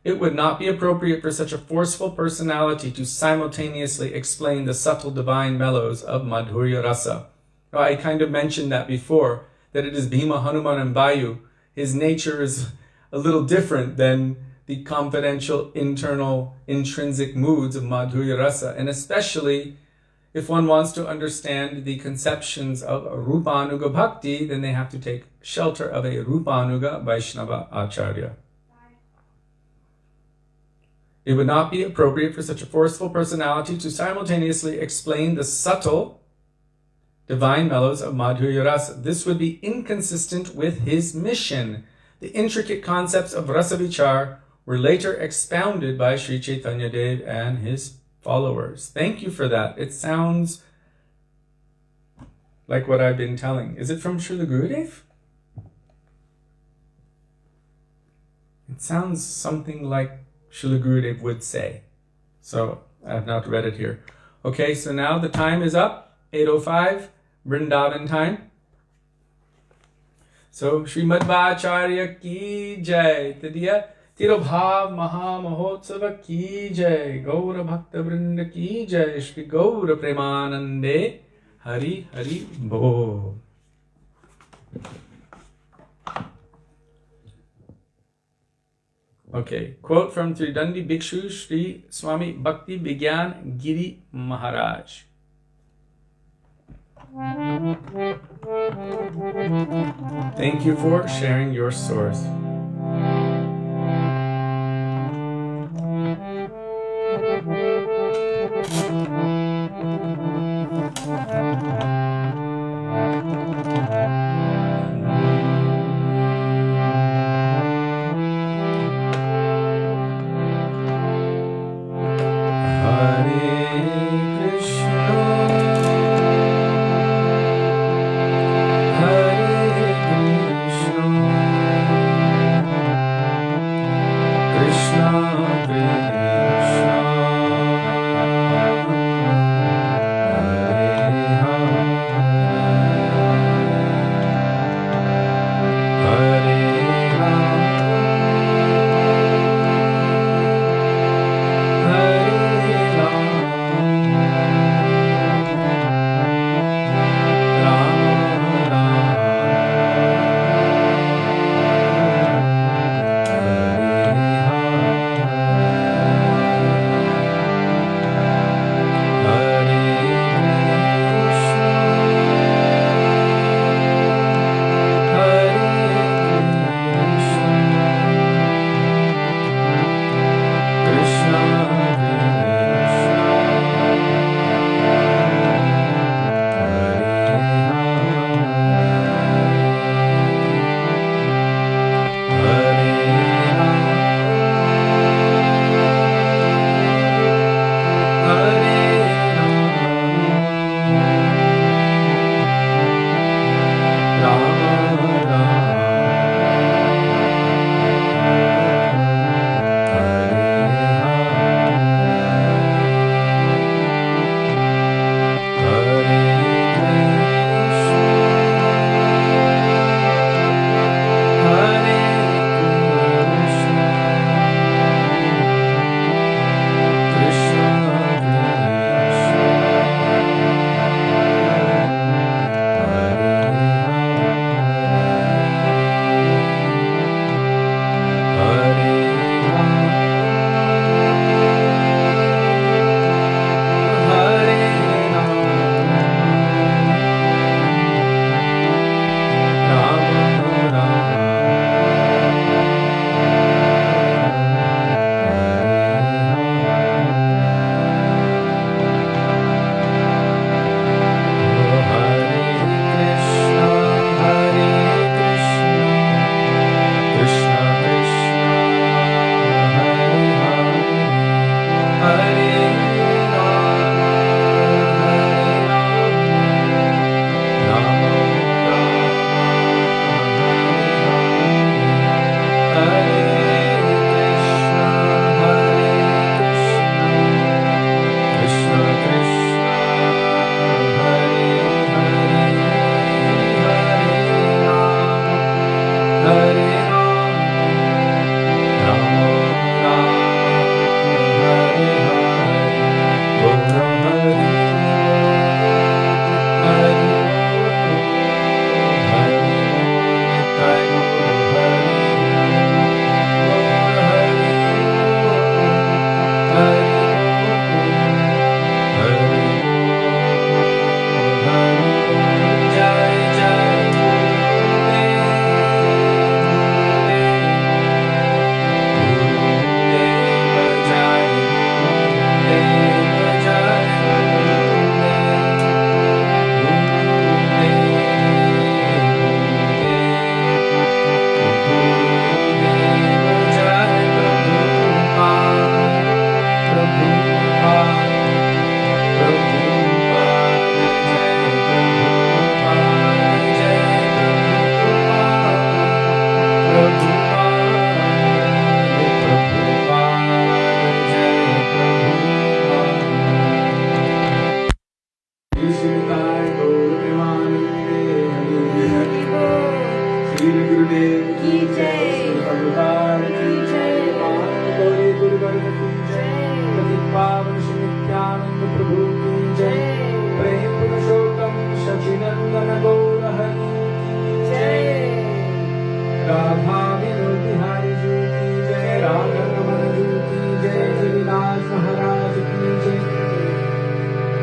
It would not be appropriate for such a forceful personality to simultaneously explain the subtle divine mellows of Madhurya Rasa. Now, I kind of mentioned that before, that it is Bhima, Hanuman, and Vayu. His nature is a little different than the confidential, internal, intrinsic moods of Madhurya Rasa, and especially if one wants to understand the conceptions of Rupanuga Bhakti, then they have to take shelter of a Rupanuga Vaishnava Acharya. It would not be appropriate for such a forceful personality to simultaneously explain the subtle divine mellows of Madhurya Rasa. This would be inconsistent with his mission. The intricate concepts of Rasa Vichar were later expounded by Sri Chaitanya Dev and his followers. Thank you for that. It sounds like what I've been telling. Is it from Srila Gurudev? It sounds something like Srila Gurudev would say. So I have not read it here. Okay, so now the time is up. 8:05, Vrindavan time. So Srimad-Bhagavata ki jai. Tadiya Tirobhav Maha Mahotsava ki jai. Gaura Bhakta Vrinda ki jai. Shri Gaura Premanande. Hari Hari Bo. Okay, quote from Tridandi Bhikshu Sri Swami Bhakti Vigyan Giri Mahārāja. Thank you for sharing your source.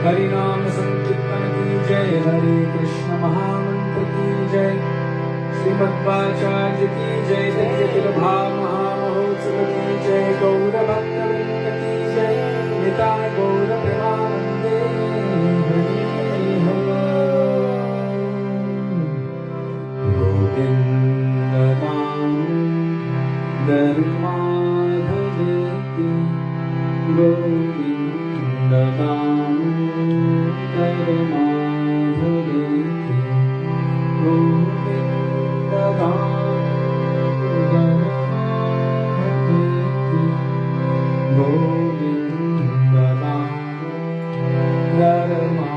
Hari Naam Sankirtan ki jai, Hare Krishna Mahamantra ki jai, Srimad-Bhagavata ki jai, Datyakila Mahamahotsav ki jai, Gaura Bhaktivedānta ki jai, Nitai Gaura Premanande, Hari Hari. Govinda Damodarāṣṭakam, Govinda Damodarāṣṭakam, Govinda Damodarāṣṭakam, Govinda Damodarāṣṭakam.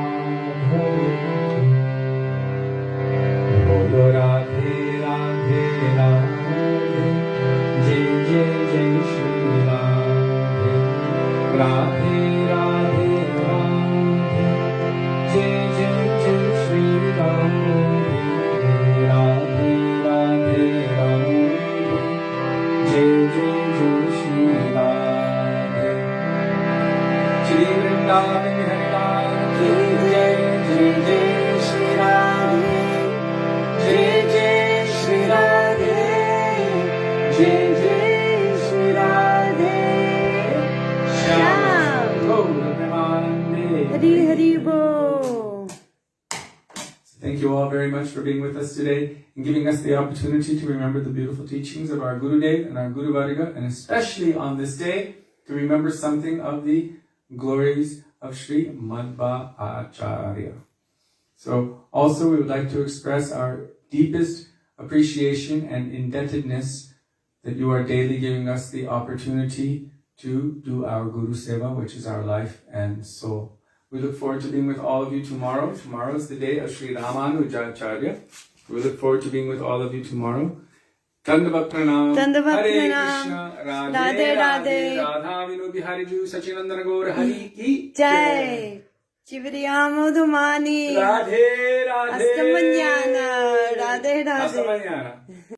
Bolo Radhe Radhe Radhe, Jai Jai Jai Shri Radhe, Radhe Radhe Radhe, Jai Jai Jai Shri Radhe, Radhe Radhe Radhe, Jai Jai Jai Shri Radhe. Shri Vrindavan Hari ki Jai, Jai Jai Shri Radhe, Jai Jai Shri Radhe, Jai Jai Shri Radhe. Shyam Gaura Premanande. Hari Hari Bo. Thank you all very much for being with us today and giving us the opportunity to remember the beautiful teachings of our Gurudev and our Guru Varga, and especially on this day to remember something of the glories of Śrīmad Acharya. So also we would like to express our deepest appreciation and indebtedness that you are daily giving us the opportunity to do our Guru Seva, which is our life and soul. We look forward to being with all of you tomorrow. Tomorrow is the day of Śrī Rāmanujacārya. We look forward to being with all of you tomorrow. Dandavat Pranam. Dandavat Hare Pranam. Krishna. Radhe Radhe Radhe. Radhe. Radha Vinu Bihari Ju Sachinandana Gaur Hari Ki Jai. Chivriamo domani. Radhe Radhe. Hasta mañana. Radhe Radhe. Hasta mañana.